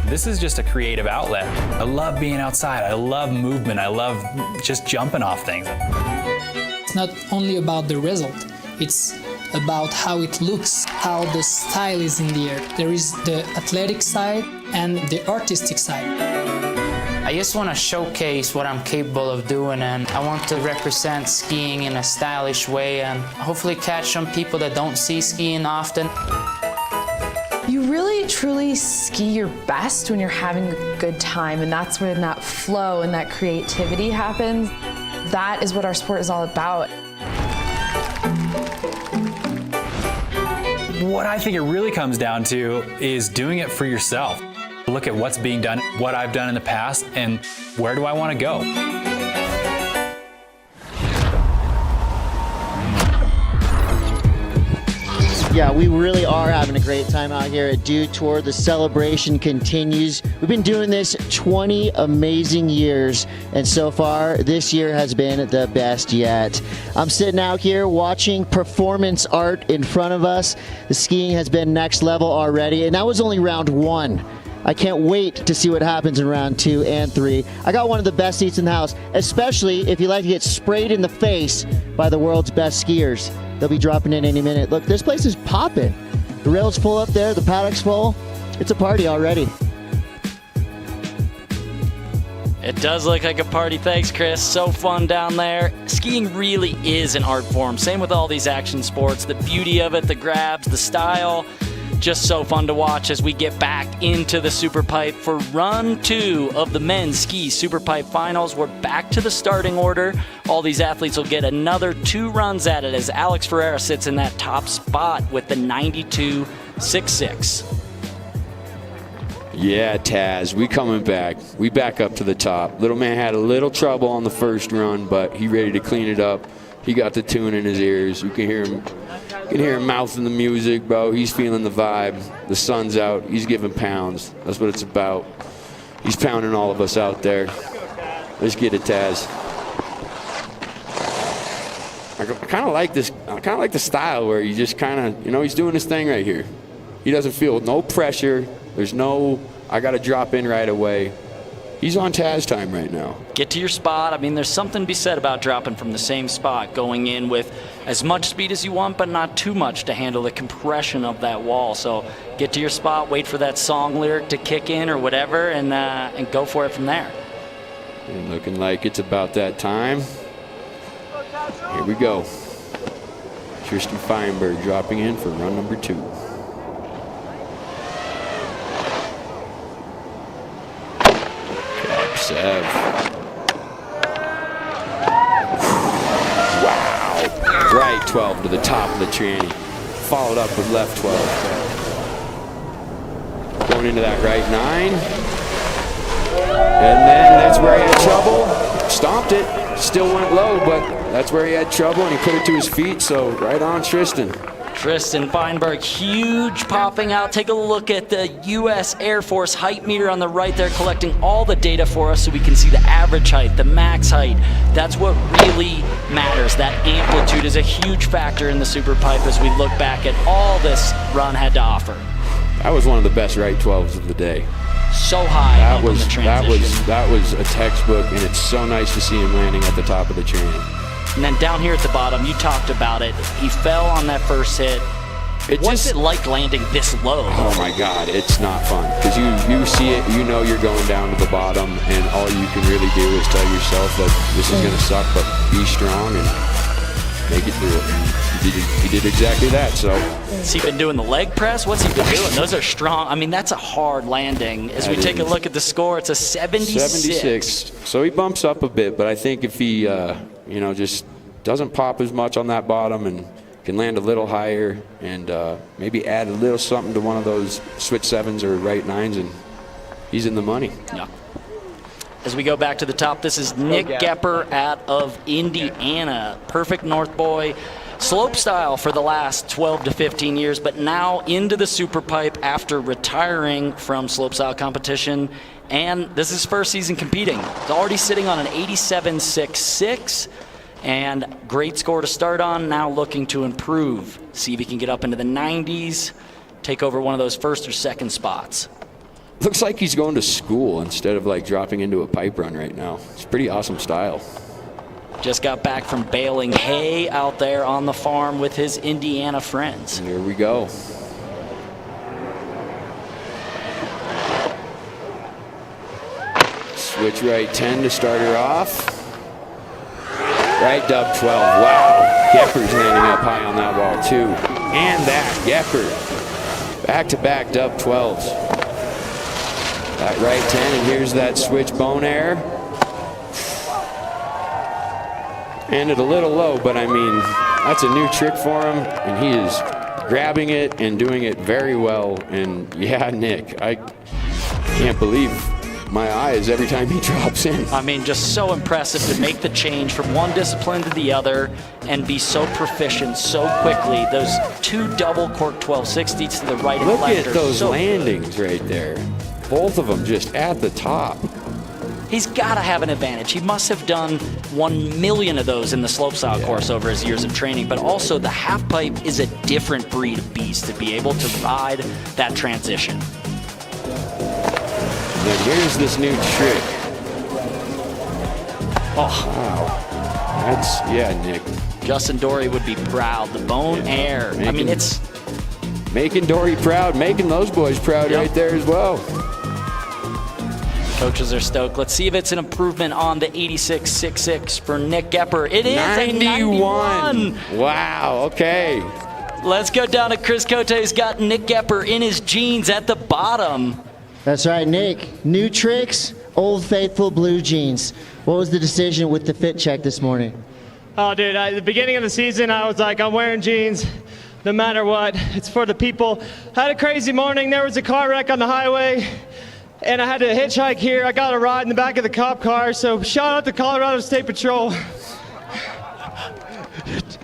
This is just a creative outlet. I love being outside. I love movement. I love just jumping off things. It's not only about the result, it's about how it looks, how the style is in the air. There is the athletic side and the artistic side. I just want to showcase what I'm capable of doing, and I want to represent skiing in a stylish way and hopefully catch some people that don't see skiing often. You really truly ski your best when you're having a good time, and that's when that flow and that creativity happens. That is what our sport is all about. What I think it really comes down to is doing it for yourself. Look at what's being done, what I've done in the past, and where do I want to go? Yeah, we really are having a great time out here at Dew Tour. The celebration continues. We've been doing this 20 amazing years, and so far, this year has been the best yet. I'm sitting out here watching performance art in front of us. The skiing has been next level already, and that was only round 1. I can't wait to see what happens in round 2 and 3. I got one of the best seats in the house, especially if you like to get sprayed in the face by the world's best skiers. They'll be dropping in any minute. Look, this place is popping. The rail's full up there, the paddock's full. It's a party already. It does look like a party. Thanks, Chris. So fun down there. Skiing really is an art form. Same with all these action sports. The beauty of it, the grabs, the style. Just so fun to watch as we get back into the Superpipe for run 2 of the men's ski Superpipe finals. We're back to the starting order. All these athletes will get another 2 runs at it as Alex Ferreira sits in that top spot with the 92.66. Yeah, Taz, we coming back. We back up to the top. Little man had a little trouble on the first run, but he ready to clean it up. He got the tune in his ears. You can hear him mouthing the music, bro. He's feeling the vibe. The sun's out. He's giving pounds. That's what it's about. He's pounding all of us out there. Let's get it, Taz. I kind of like this. I kind of like the style where he just kind of, he's doing his thing right here. He doesn't feel no pressure. There's no, I got to drop in right away. He's on Taz time right now. Get to your spot. I mean, there's something to be said about dropping from the same spot, going in with as much speed as you want, but not too much to handle the compression of that wall. So get to your spot, wait for that song lyric to kick in or whatever, and go for it from there. And looking like it's about that time. Here we go. Tristan Feinberg dropping in for run number 2. Sev. Wow. Right 12 to the top of the tranny. Followed up with left 12. Going into that right 9. And then that's where he had trouble. Stomped it. Still went low, but that's where he had trouble, and he put it to his feet, so right on Tristan. Tristan Feinberg, huge popping out. Take a look at the U.S. Air Force height meter on the right there, collecting all the data for us so we can see the average height, the max height. That's what really matters. That amplitude is a huge factor in the Superpipe as we look back at all this run had to offer. That was one of the best right 12s of the day. So high up on the transition. That was a textbook, and it's so nice to see him landing at the top of the train. And then down here at the bottom, you talked about it. He fell on that first hit. What's it like landing this low? Oh my God, it's not fun. Because you see it, you're going down to the bottom, and all you can really do is tell yourself that this is going to suck, but be strong and make it through it. He did exactly that, so. Has he been doing the leg press? What's he been doing? Those are strong. I mean, that's a hard landing. As we take a look at the score, it's a 76. So he bumps up a bit, but I think if he, just doesn't pop as much on that bottom and can land a little higher and maybe add a little something to one of those switch 7s or right 9s, and he's in the money. Yeah. As we go back to the top, this is Nick Goepper out of Indiana. Perfect North boy. Slope style for the last 12 to 15 years, but now into the Superpipe after retiring from slope style competition. And this is his first season competing. He's already sitting on an 87.66 and great score to start on. Now looking to improve. See if he can get up into the 90s, take over one of those first or second spots. Looks like he's going to school instead of like dropping into a pipe run right now. It's pretty awesome style. Just got back from baling hay out there on the farm with his Indiana friends. And here we go. Switch right 10 to start her off. Right dub 12. Wow. Goepper's landing up high on that wall too. And that Goepper. Back-to-back dub 12s. That right 10, and here's that switch bone air. Ended a little low, but I mean, that's a new trick for him, and he is grabbing it and doing it very well. And yeah, Nick, I can't believe my eyes every time he drops in. I mean, just so impressive to make the change from one discipline to the other and be so proficient so quickly. Those 2 double cork 1260s to the right and Look left at those so landings right there. Both of them just at the top. He's got to have an advantage. He must have done 1 million of those in the slopestyle course over his years of training, but also the half pipe is a different breed of beast to be able to ride that transition. And here's this new trick. Oh. Wow. That's, yeah, Nick. Justin Dory would be proud. The bone air. I mean, it's... Making Dory proud, making those boys proud right there as well. Coaches are stoked. Let's see if it's an improvement on the 86.66 for Nick Goepper. It is 91. Wow, okay. Let's go down to Chris Cote, who's got Nick Goepper in his jeans at the bottom. That's right, Nick. New tricks, Old Faithful blue jeans. What was the decision with the fit check this morning? Oh, dude, at the beginning of the season, I was like, I'm wearing jeans no matter what. It's for the people. I had a crazy morning. There was a car wreck on the highway, and I had to hitchhike here. I got a ride in the back of the cop car, so shout out to Colorado State Patrol.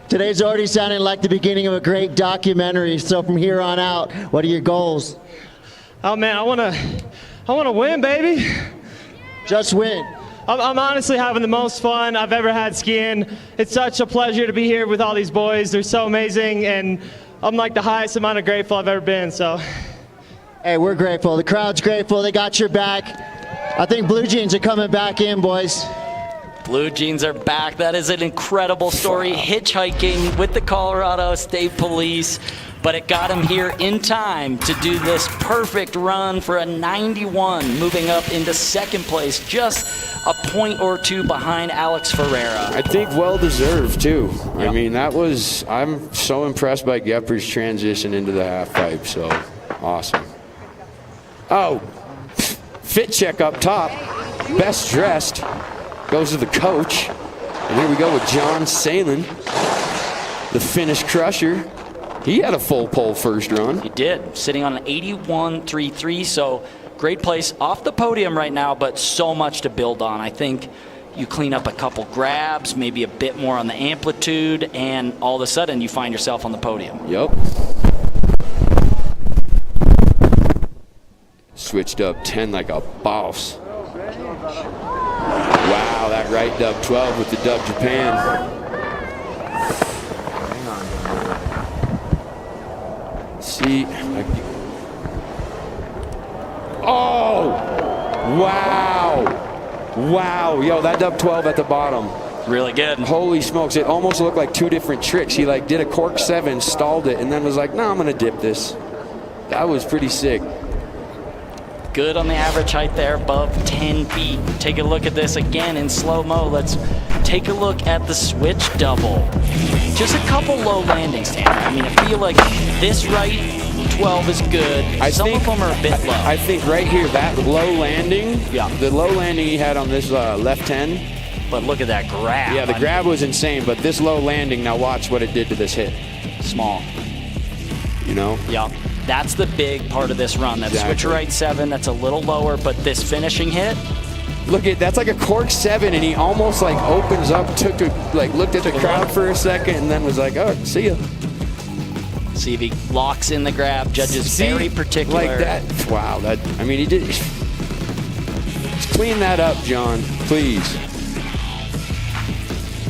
Today's already sounding like the beginning of a great documentary, so from here on out, what are your goals? Oh, man, I want to win, baby. Just win. I'm honestly having the most fun I've ever had skiing. It's such a pleasure to be here with all these boys. They're so amazing, and I'm like the highest amount of grateful I've ever been, so. Hey, we're grateful. The crowd's grateful. They got your back. I think blue jeans are coming back in, boys. Blue jeans are back. That is an incredible story. Hitchhiking with the Colorado State Police, but it got him here in time to do this perfect run for a 91, moving up into second place, just a point or two behind Alex Ferreira. I think well-deserved, too. Yep. I mean, I'm so impressed by Goepper's transition into the half pipe, so awesome. Oh, fit check up top. Best dressed goes to the coach. And here we go with John Salin, the Finnish crusher. He had a full pole first run. He did, sitting on an 81.33, so great place off the podium right now, but so much to build on. I think you clean up a couple grabs, maybe a bit more on the amplitude, and all of a sudden you find yourself on the podium. Yep. Switched up 10 like a boss. Wow, that right dub 12 with the dub Japan. See, oh, wow, wow, yo, that dub 12 at the bottom. Really good. Holy smokes, it almost looked like 2 different tricks. He like did a cork 7, stalled it, and then was like, no, I'm gonna dip this. That was pretty sick. Good on the average height there, above 10 feet. Take a look at this again in slow-mo. Let's take a look at the switch double. Just a couple low landings, Tanner. I mean, I feel like this right 12 is good. Some of them are a bit low. I think right here, that low landing, the low landing he had on this left 10. But look at that grab. Yeah, the grab was insane, but this low landing, now watch what it did to this hit. Small. You know? Yeah. That's the big part of this run. That switcher right 7, that's a little lower, but this finishing hit. Look at, that's like a cork 7, and he almost like opens up, looked at the crowd for a second, and then was like, oh, see ya. See if he locks in the grab. Judges very particular. Like that, wow, I mean, he did. Just clean that up, John, please.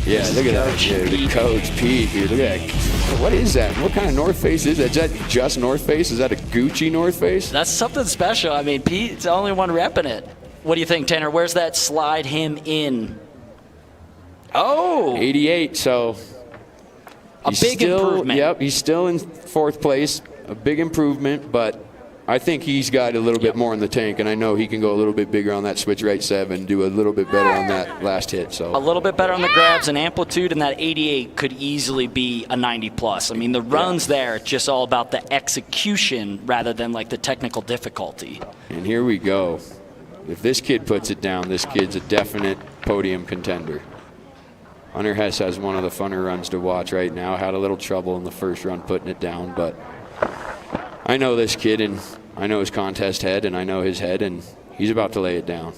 Yeah, look at that, dude. The coach, Pete, dude, look at that. What is that? What kind of North Face is that? Is that just North Face? Is that a Gucci North Face? That's something special. I mean, Pete's the only one repping it. What do you think, Tanner? Where's that slide him in? Oh! 88, so... A big improvement. Yep, he's still in 4th place. A big improvement, but I think he's got a little bit more in the tank, and I know he can go a little bit bigger on that switch right 7, do a little bit better on that last hit. So a little bit better on the grabs and amplitude, and that 88 could easily be a 90 plus. I mean, the runs there, it's just all about the execution rather than like the technical difficulty. And here we go. If this kid puts it down, this kid's a definite podium contender. Hunter Hess has one of the funner runs to watch right now. Had a little trouble in the first run putting it down, but I know this kid, and I know his contest head, and I know his head, and He's about to lay it down.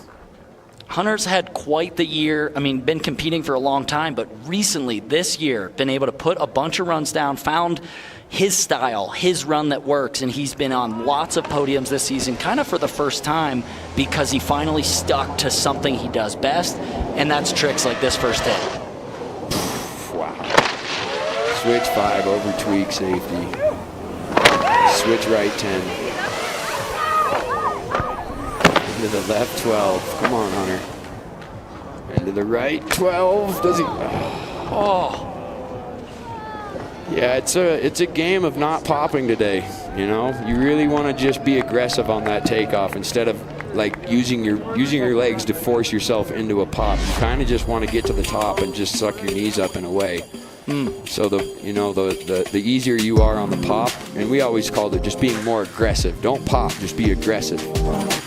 Hunter's had quite the year. I mean, been competing for a long time, but recently, this year, been able to put a bunch of runs down, found his style, his run that works, and he's been on lots of podiums this season, kind of for the first time, because he finally stuck to something he does best, and that's tricks like this first hit. Wow. Switch 5 over tweak safety. Switch right 10. To the left 12. Come on, Hunter. And to the right 12. Does he? Oh. Yeah, it's a game of not popping today. You know, you really want to just be aggressive on that takeoff instead of like using your legs to force yourself into a pop. You kind of just want to get to the top and just suck your knees up and away. So the easier you are on the pop, and we always called it just being more aggressive. Don't pop, just be aggressive.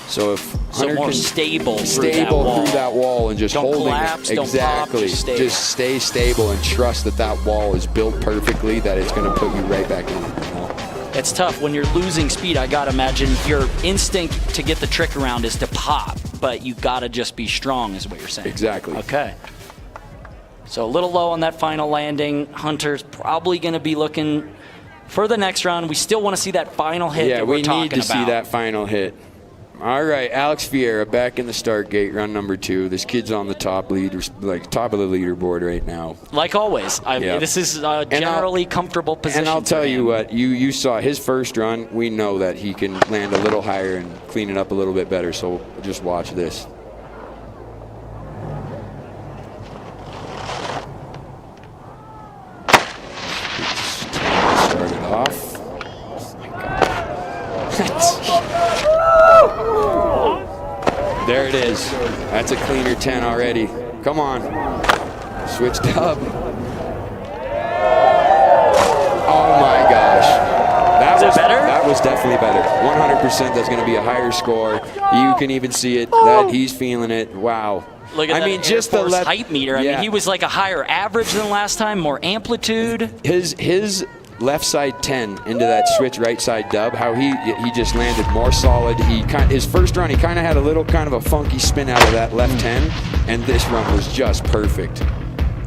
So if Hunter more can stable through that wall and just don't holding collapse, it. don't pop, Exactly. just stay stable and trust that wall is built perfectly, that it's going to put you right back in. It's tough when you're losing speed. I gotta imagine your instinct to get the trick around is to pop, but you gotta just be strong, is what you're saying. Exactly. Okay. So a little low on that final landing. Hunter's probably going to be looking for the next round. We still want to see that final hit that we're talking about. Yeah, we need to see that final hit. All right, Alex Ferreira back in the start gate, run number 2. This kid's on the top of the leaderboard right now. Like always, this is a generally comfortable position. And I'll tell you what, you saw his first run. We know that he can land a little higher and clean it up a little bit better, so just watch this. Off. Oh my God. There it is. That's a cleaner 10 already. Come on. Switched up. Oh my gosh. That was definitely better. 100% that's going to be a higher score. You can even see it. That he's feeling it. Wow. Look at that just the height meter. I mean, he was like a higher average than last time, more amplitude. His left side 10 into that switch right side dub, how he just landed more solid. His first run, he kind of had a little kind of a funky spin out of that left 10, and this run was just perfect.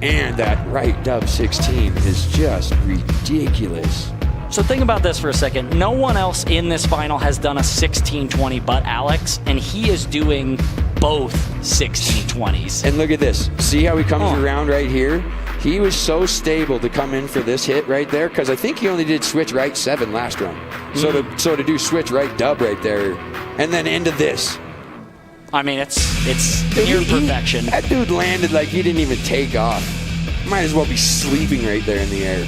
And that right dub 16 is just ridiculous. So think about this for a second. No one else in this final has done a 1620 but Alex, and he is doing both 1620s. And look at this. See how he comes around right here? He was so stable to come in for this hit right there, because I think he only did switch right 7 last run. So to do switch right dub right there, and then into this. I mean, it's near perfection. That dude landed like he didn't even take off. Might as well be sleeping right there in the air.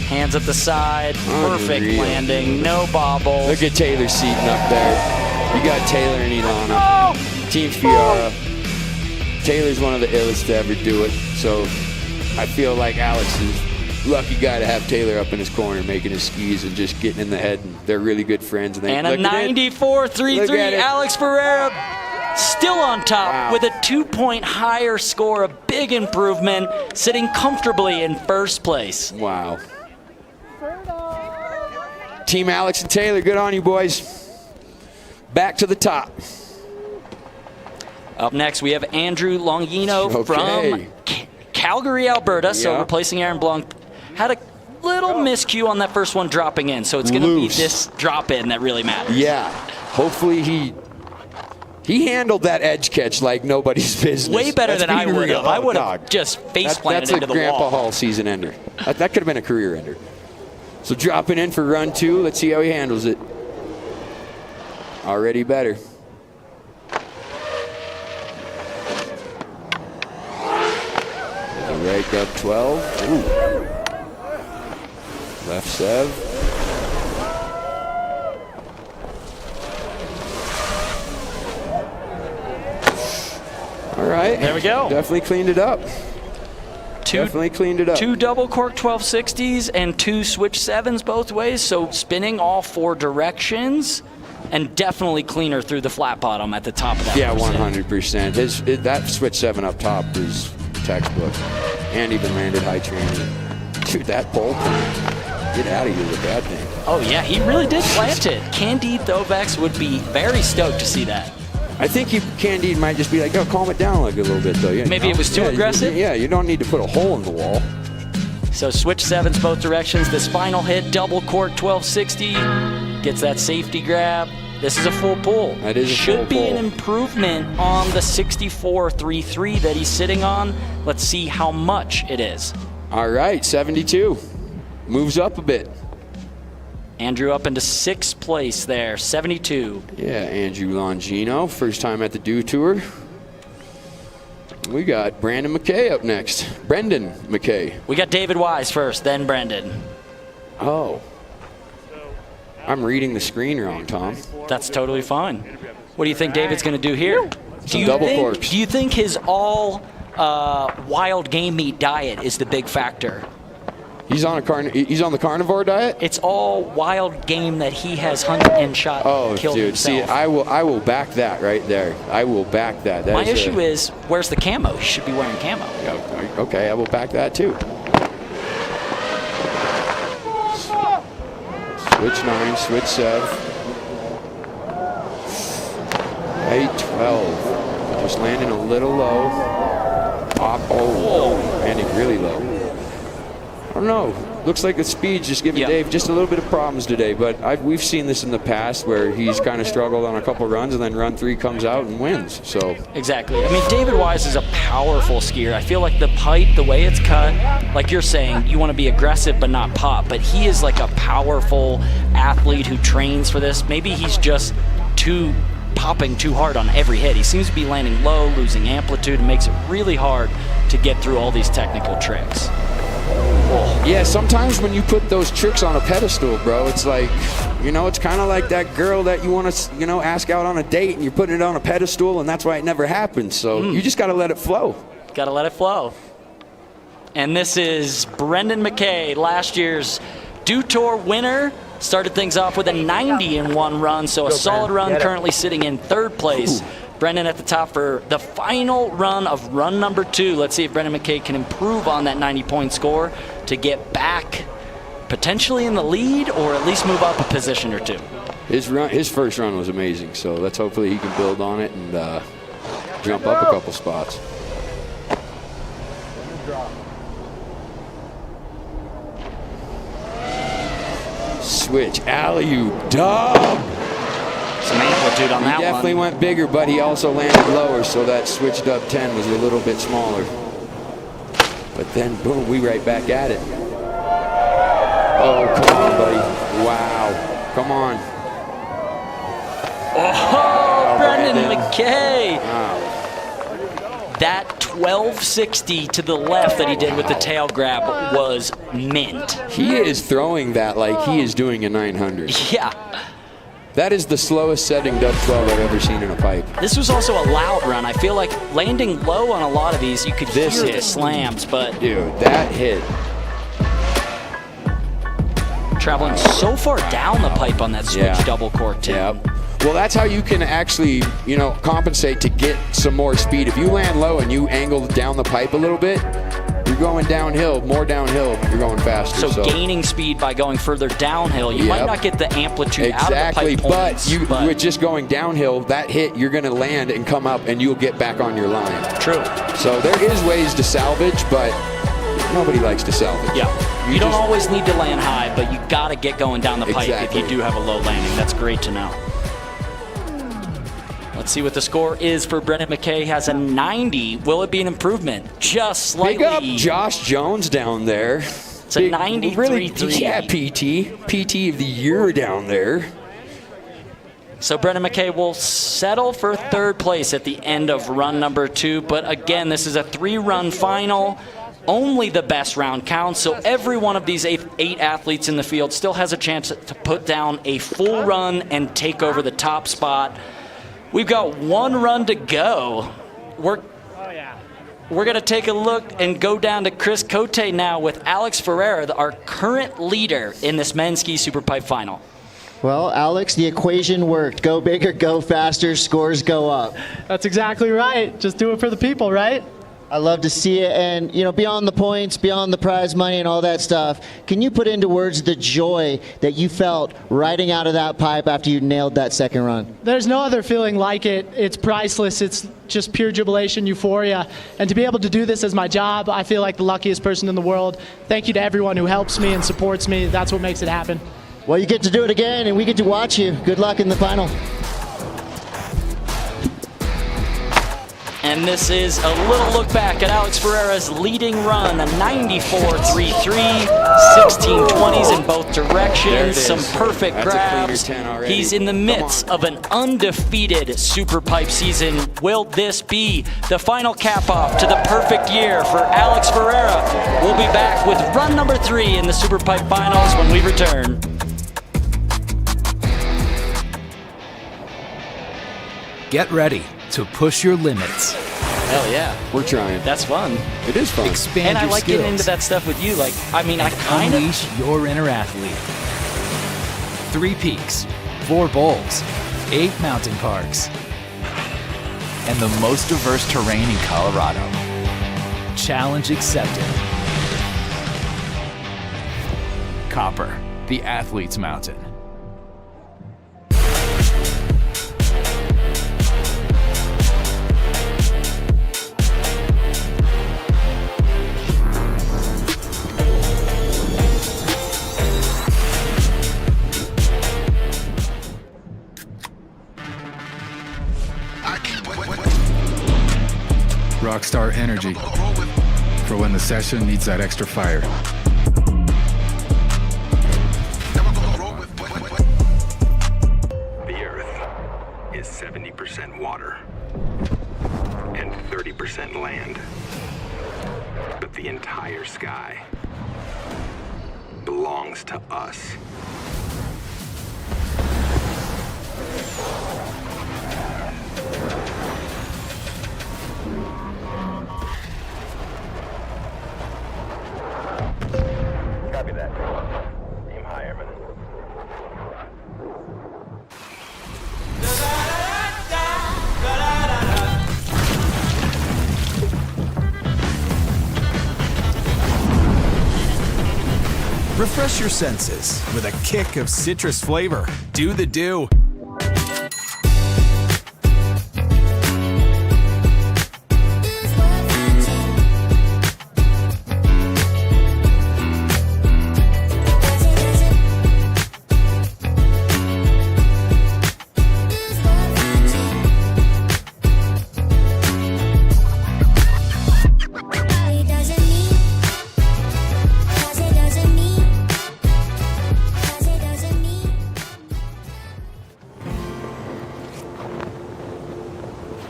Hands at the side, perfect landing, no bobble. Look at Taylor seating up there. You got Taylor and Ilana. Team Ferreira. Taylor's one of the illest to ever do it, so I feel like Alex is lucky guy to have Taylor up in his corner making his skis and just getting in the head. And they're really good friends. And a 94.33, Alex Ferreira still on top with a 2-point higher score, a big improvement, sitting comfortably in first place. Wow. Team Alex and Taylor, good on you, boys. Back to the top. Up next, we have Andrew Longino from Calgary, Alberta, so replacing Aaron Blunck. Had a little miscue on that first one dropping in, so it's going to be this drop in that really matters. Yeah, hopefully he handled that edge catch like nobody's business. Way better than I would have. I would have just face planted into the wall. That's a Grandpa Hall season ender. That could have been a career ender. So dropping in for run 2. Let's see how he handles it. Already better. Right up 12. Ooh. Left 7. All right. There we go. Definitely cleaned it up. Definitely cleaned it up. 2 double cork 1260s and 2 switch 7s both ways, so spinning all 4 directions. And definitely cleaner through the flat bottom at the top of that. Yeah, 100%. That switch 7 up top is textbook. And even landed high training. Dude, that pole, get out of here with that thing. Oh yeah, he really did plant it. Candide Thovex would be very stoked to see that. I think Candide might just be like, oh, calm it down like a little bit, though. Maybe it was too aggressive? Yeah, you don't need to put a hole in the wall. So switch sevens both directions. This final hit, double cork 1260, gets that safety grab. This is a full pull. That is a full pull. Should be an improvement on the 64.33 that he's sitting on. Let's see how much it is. All right, 72. Moves up a bit. Andrew up into 6th place there, 72. Yeah, Andrew Longino, first time at the Do Tour. We got Brendan Mackay up next. Brendan Mackay. We got David Wise first, then Brendan. Oh. I'm reading the screen wrong, Tom. That's totally fine. What do you think David's going to do here? Some double corks. Do you think his all wild game meat diet is the big factor? He's on the carnivore diet? It's all wild game that he has hunted and shot and killed dude, himself. see, I will back that right there. I will back that. My issue is, where's the camo? He should be wearing camo. Yeah, okay, I will back that too. Switch 9, switch 7. 8-12. Just landing a little low. Pop. Oh, landing really low. I don't know. Looks like the speed's just giving Dave just a little bit of problems today, but we've seen this in the past where he's kind of struggled on a couple runs and then run 3 comes out and wins. So exactly. I mean, David Wise is a powerful skier. I feel like the pipe, the way it's cut, like you're saying, you want to be aggressive but not pop, but he is like a powerful athlete who trains for this. Maybe he's just popping too hard on every hit. He seems to be landing low, losing amplitude, and makes it really hard to get through all these technical tricks. Yeah, sometimes when you put those tricks on a pedestal, bro, it's like, it's kind of like that girl that you want to, ask out on a date and you're putting it on a pedestal and that's why it never happens. So you just got to let it flow. Got to let it flow. And this is Brendan Mackay, last year's Do Tour winner. Started things off with a 90 in one run, so a solid run, currently sitting in 3rd place. Ooh. Brendan at the top for the final run of run number 2. Let's see if Brendan Mackay can improve on that 90-point score to get back potentially in the lead or at least move up a position or 2. His first run was amazing, so let's hopefully he can build on it and jump up a couple spots. Switch, alley-oop, dub! Some amplitude on that one. He definitely went bigger, but he also landed lower, so that switch dub 10 was a little bit smaller. But then, boom, we right back at it. Oh, come on, buddy. Wow. Come on. Oh, Brendan Mackay. Wow. That 1260 to the left that he did with the tail grab was mint. He is throwing that like he is doing a 900. Yeah. That is the slowest setting dub 12 I've ever seen in a pipe. This was also a loud run. I feel like landing low on a lot of these, you could hear the slams, but... Dude, that hit. Traveling so far down the pipe on that switch double cork too. Yeah. Well, that's how you can actually, compensate to get some more speed. If you land low and you angle down the pipe a little bit, you're going downhill, more downhill, you're going faster. So gaining speed by going further downhill, you might not get the amplitude out of the pipe points. But with just going downhill, that hit, you're going to land and come up and you'll get back on your line. True. So there is ways to salvage, but nobody likes to salvage. Yeah. You don't always need to land high, but you got to get going down the pipe if you do have a low landing. That's great to know. Let's see what the score is for Brendan Mackay. Has a 90. Will it be an improvement? Just slightly. Big up Josh Jones down there. It's a 93.3. Really, yeah, PT of the year down there. So Brendan Mackay will settle for 3rd place at the end of run number 2. But again, this is a 3-run final. Only the best round counts, so every one of these 8 athletes in the field still has a chance to put down a full run and take over the top spot. We've got 1 run to go. We're going to take a look and go down to Chris Cote now with Alex Ferreira, our current leader in this men's ski superpipe final. Well, Alex, the equation worked. Go bigger, go faster, scores go up. That's exactly right. Just do it for the people, right? I love to see it. And, you know, beyond the points, beyond the prize money and all that stuff, can you put into words the joy that you felt riding out of that pipe after you nailed that second run? There's no other feeling like it. It's priceless. It's just pure jubilation, euphoria. And to be able to do this as my job, I feel like the luckiest person in the world. Thank you to everyone who helps me and supports me. That's what makes it happen. Well, you get to do it again, and we get to watch you. Good luck in the final. And this is a little look back at Alex Ferreira's leading run, a 94.33, 1620s in both directions, some perfect grabs. He's in the midst of an undefeated Superpipe season. Will this be the final cap-off to the perfect year for Alex Ferreira? We'll be back with run number 3 in the Superpipe finals when we return. Get ready to push your limits. Hell yeah. We're trying. That's fun. It is fun. Expand and I your like skills. getting into that stuff with you. Like, I mean, I kind of... Unleash your inner athlete. 3 peaks, 4 bowls, 8 mountain parks, and the most diverse terrain in Colorado. Challenge accepted. Goepper, the athlete's mountain. Rockstar energy for when the session needs that extra fire. The Earth is 70% water and 30% land. But the entire sky belongs to us. Copy that. Aim high, Airman. Refresh your senses with a kick of citrus flavor. Do the do.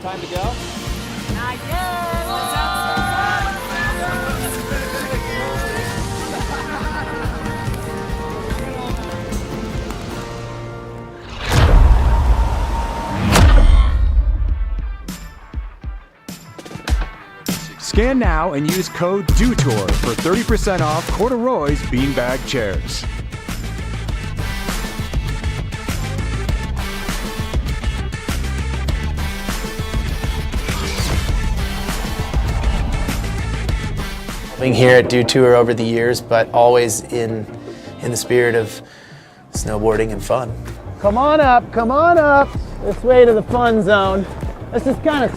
Time to go? Not yet. Scan now and use code DEWTOUR for 30% off Corduroy's beanbag chairs. Being here at DEWTOUR over the years, but always in the spirit of snowboarding and fun. Come on up, come on up. This way to the fun zone. This is kind of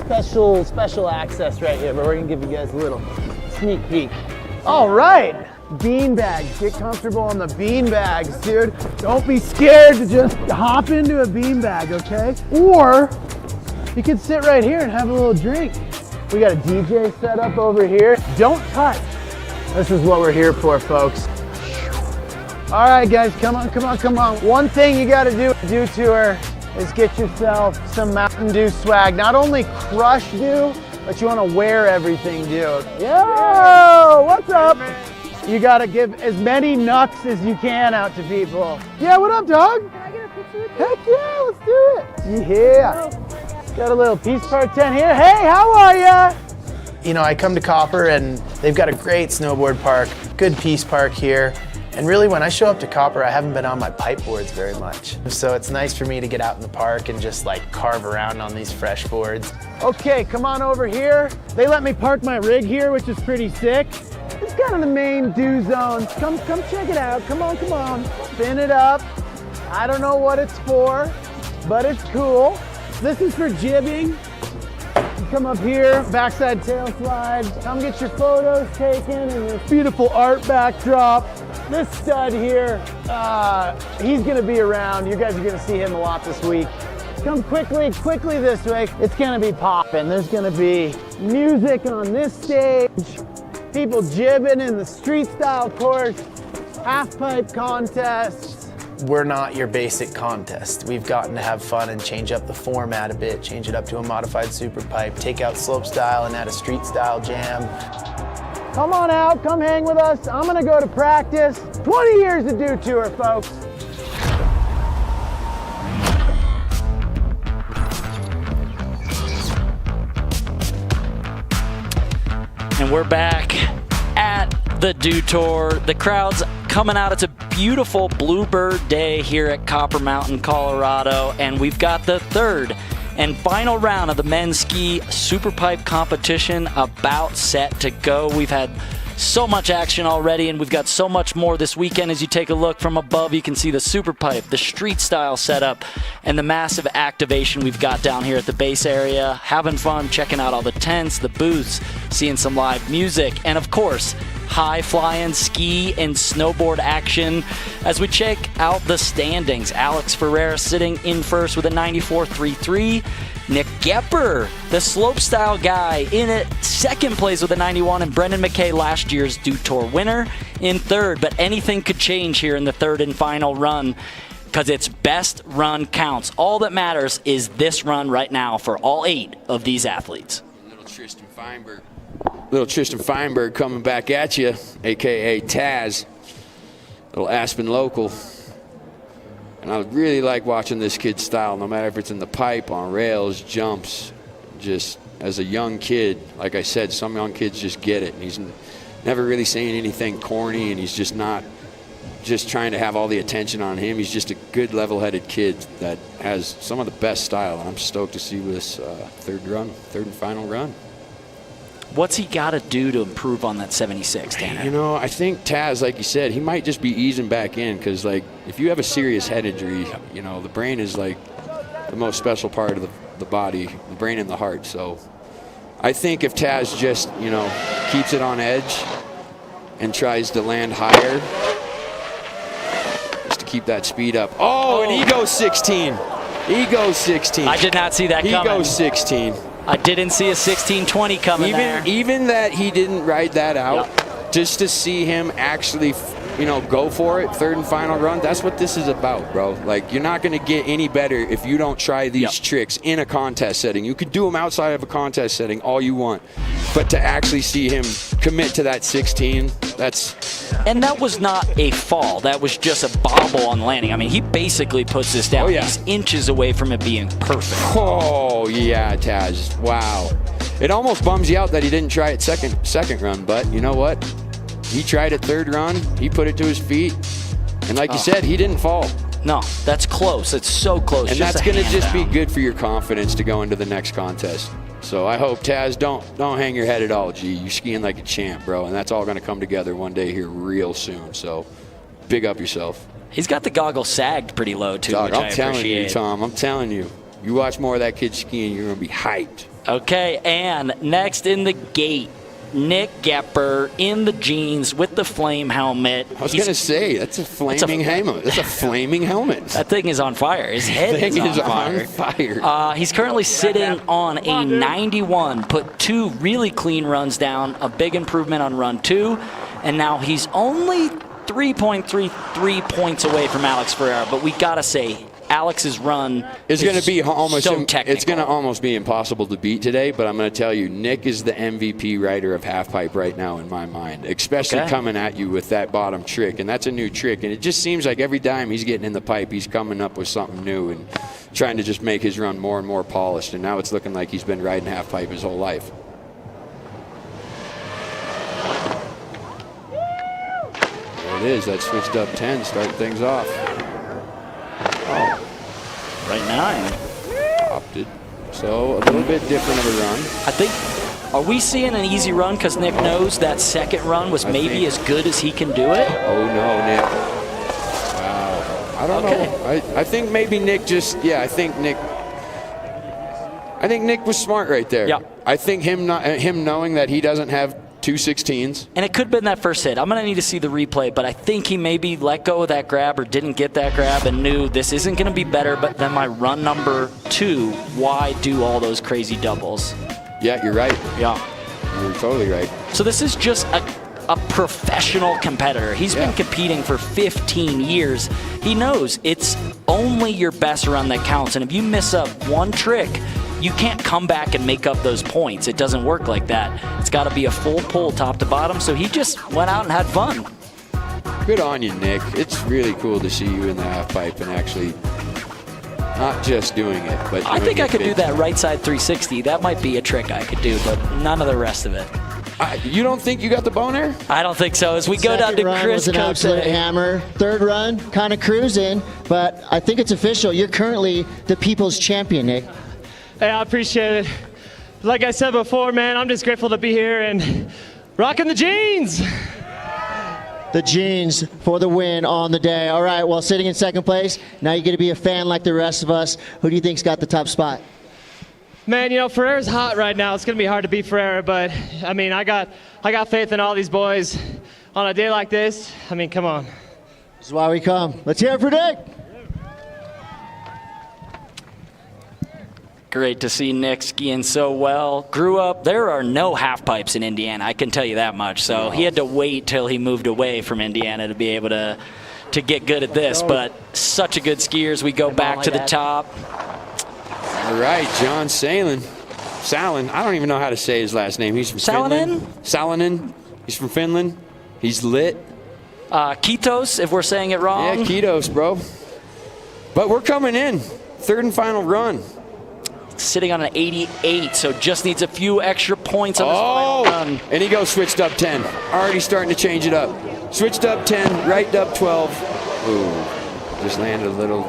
special access right here, but we're gonna give you guys a little sneak peek. All right, beanbags. Get comfortable on the beanbags, dude. Don't be scared to just hop into a beanbag, okay? Or you can sit right here and have a little drink. We got a DJ set up over here. Don't touch. This is what we're here for, folks. All right, guys, come on, come on, come on. One thing you gotta do at DEWTOUR is get yourself some Mountain Dew swag. Not only crush Dew, but you wanna wear everything Dew. Yo, what's up? You gotta give as many knucks as you can out to people. Yeah, what up, dog? Can I get a picture with you? Heck yeah, let's do it. Yeah. Got a little peace part 10 here. Hey, how are ya? You know, I come to Goepper and they've got a great snowboard park, good piece park here, And really, when I show up to Goepper, I haven't been on my pipe boards very much. So it's nice for me to get out in the park and just like carve around on these fresh boards. Okay, come on over here. They let me park my rig here, which is pretty sick. It's kind of the main do zone. Come check it out. Come on, come on. Spin it up. I don't know what it's for, but it's cool. This is for jibbing. You come up here, backside tail slide. Come get your photos taken and this beautiful art backdrop. This stud here, he's gonna be around. You guys are gonna see him a lot this week. Come quickly this way. It's gonna be popping. There's gonna be music on this stage, people jibbing in the street style course, half pipe contests. We're not your basic contest. We've gotten to have fun and change up the format a bit, change it up to a modified Superpipe, take out slope style and add a street style jam. Come on out, come hang with us. I'm gonna go to practice. 20 years of do tour, folks. And we're back at the Do Tour. The crowd's coming out. It's a beautiful bluebird day here at Copper Mountain, Colorado, and we've got the third and final round of the men's ski Superpipe competition about set to go. We've had so much action already, and we've got so much more this weekend. As you take a look from above, you can see the Superpipe, the street style setup, and the massive activation we've got down here at the base area. Having fun, checking out all the tents, the booths, seeing some live music, and of course, high-flying ski and snowboard action. As we check out the standings, Alex Ferreira sitting in first with a 94.33. Nick Goepper, the slopestyle guy, in second place with a 91, and Brendan Mackay, last year's Do Tour winner, in third. But anything could change here in the third and final run, because it's best run counts. All that matters is this run right now for all 8 of these athletes. Little Tristan Feinberg coming back at you, a.k.a. Taz, little Aspen local. And I really like watching this kid style, no matter if it's in the pipe, on rails, jumps. Just as a young kid, like I said, some young kids just get it. And he's never really saying anything corny, and he's just not just trying to have all the attention on him. He's just a good, level-headed kid that has some of the best style. And I'm stoked to see this third and final run. What's he got to do to improve on that 76, Tanner? You know, I think Taz, like you said, he might just be easing back in, because, like, if you have a serious head injury, you know, the brain is, like, the most special part of the body, the brain and the heart. So I think if Taz just, you know, keeps it on edge and tries to land higher, just to keep that speed up. Oh, and he goes 16. He goes 16. I did not see that coming. He goes 16. I didn't see a 16-20 coming there. Even that he didn't ride that out, just to see him actually, you know, go for it, third and final run, that's what this is about, bro. Like, you're not going to get any better if you don't try these tricks in a contest setting. You could do them outside of a contest setting all you want, but to actually see him commit to that 16, that's... And that was not a fall. That was just a bobble on landing. I mean, he basically puts this down. He's inches away from it being perfect. Oh, yeah, Taz. Wow. It almost bums you out that he didn't try it second run, but you know what? He tried it third run. He put it to his feet. And like you said, he didn't fall. No, that's close. It's so close. And that's going to just be good for your confidence to go into the next contest. So I hope, Taz, don't hang your head at all, G. You're skiing like a champ, bro, and that's all going to come together one day here real soon. So big up yourself. He's got the goggles sagged pretty low, too, Dog, which I'm telling you, Tom, I'm telling you. You watch more of that kid skiing, you're going to be hyped. Okay, and next in the gate, Nick Goepper in the jeans with the flame helmet. I was going to say, that's a flaming helmet. That's a flaming helmet. That thing is on fire. His head is on fire. He's currently sitting on a 91, put 2 really clean runs down, a big improvement on run 2, and now he's only 3.33 points away from Alex Ferreira, but we got to say, Alex's run is going to be almost so technical. It's going to almost be impossible to beat today, but I'm going to tell you, Nick is the MVP rider of halfpipe right now in my mind, especially coming at you with that bottom trick, and that's a new trick, and it just seems like every time he's getting in the pipe, he's coming up with something new and trying to just make his run more and more polished, and now it's looking like he's been riding halfpipe his whole life. There it is. That switched up 10, starting things off. Oh. Right 9. Opted. So a little bit different of a run. I think, are we seeing an easy run because Nick knows that second run was maybe as good as he can do it? Oh no, Nick. Wow. I don't know. I think maybe Nick just, I think Nick was smart right there. Yeah. I think him knowing that he doesn't have 2 16s. And it could have been that first hit. I'm going to need to see the replay, but I think he maybe let go of that grab or didn't get that grab and knew this isn't going to be better but than my run number 2. Why do all those crazy doubles? Yeah, you're right. Yeah. You're totally right. So this is just a professional competitor. He's been competing for 15 years. He knows it's only your best run that counts. And if you miss up one trick, you can't come back and make up those points. It doesn't work like that. It's got to be a full pull top to bottom. So he just went out and had fun. Good on you, Nick. It's really cool to see you in the half pipe and actually not just doing it, but I think I could do that right side 360. That might be a trick I could do, but none of the rest of it. You don't think you got the boner? I don't think so. As we go down to run Chris was an absolute hammer. Third run, kind of cruising, but I think it's official. You're currently the people's champion, Nick. Hey, I appreciate it. Like I said before, man, I'm just grateful to be here and rocking the jeans. The jeans for the win on the day. All right, well, sitting in second place, now you get to be a fan like the rest of us. Who do you think's got the top spot? Man, you know, Ferreira's hot right now. It's going to be hard to beat Ferreira, but, I mean, I got faith in all these boys on a day like this. I mean, come on. This is why we come. Let's hear it for Nick. Great to see Nick skiing so well. Grew up, there are no half pipes in Indiana, I can tell you that much. So he had to wait till he moved away from Indiana to be able to get good at this. But such a good skier as we go back to the top. All right, John Salen. I don't even know how to say his last name. He's from Finland. Salonen. He's from Finland. He's lit. Kitos, if we're saying it wrong. Yeah, Kitos, bro. But we're coming in. Third and final run. Sitting on an 88, so just needs a few extra points on his final run. And he goes switched up 10. Already starting to change it up. Switched up 10, right up 12. Ooh, just landed a little.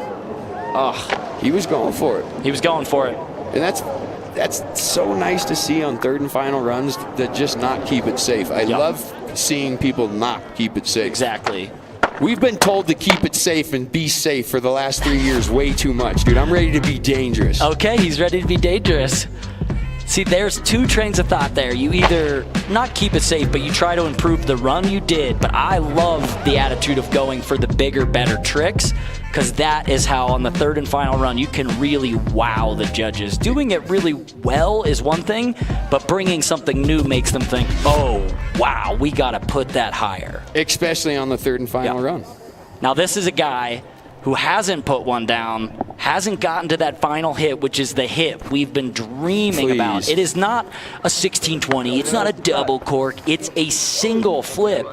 He was going for it. He was going for it. And that's so nice to see on third and final runs that just not keep it safe. I love seeing people not keep it safe. Exactly. We've been told to keep it safe and be safe for the last 3 years way too much, dude. I'm ready to be dangerous. Okay, he's ready to be dangerous. See, there's two trains of thought there. You either not keep it safe, but you try to improve the run you did. But I love the attitude of going for the bigger, better tricks, because that is how on the third and final run you can really wow the judges. Doing it really well is one thing, but bringing something new makes them think, oh, wow, we got to put that higher. Especially on the third and final run. Now, this is a guy who hasn't put one down, hasn't gotten to that final hit, which is the hit we've been dreaming about. It is not a 1620, it's not a double cork, it's a single flip,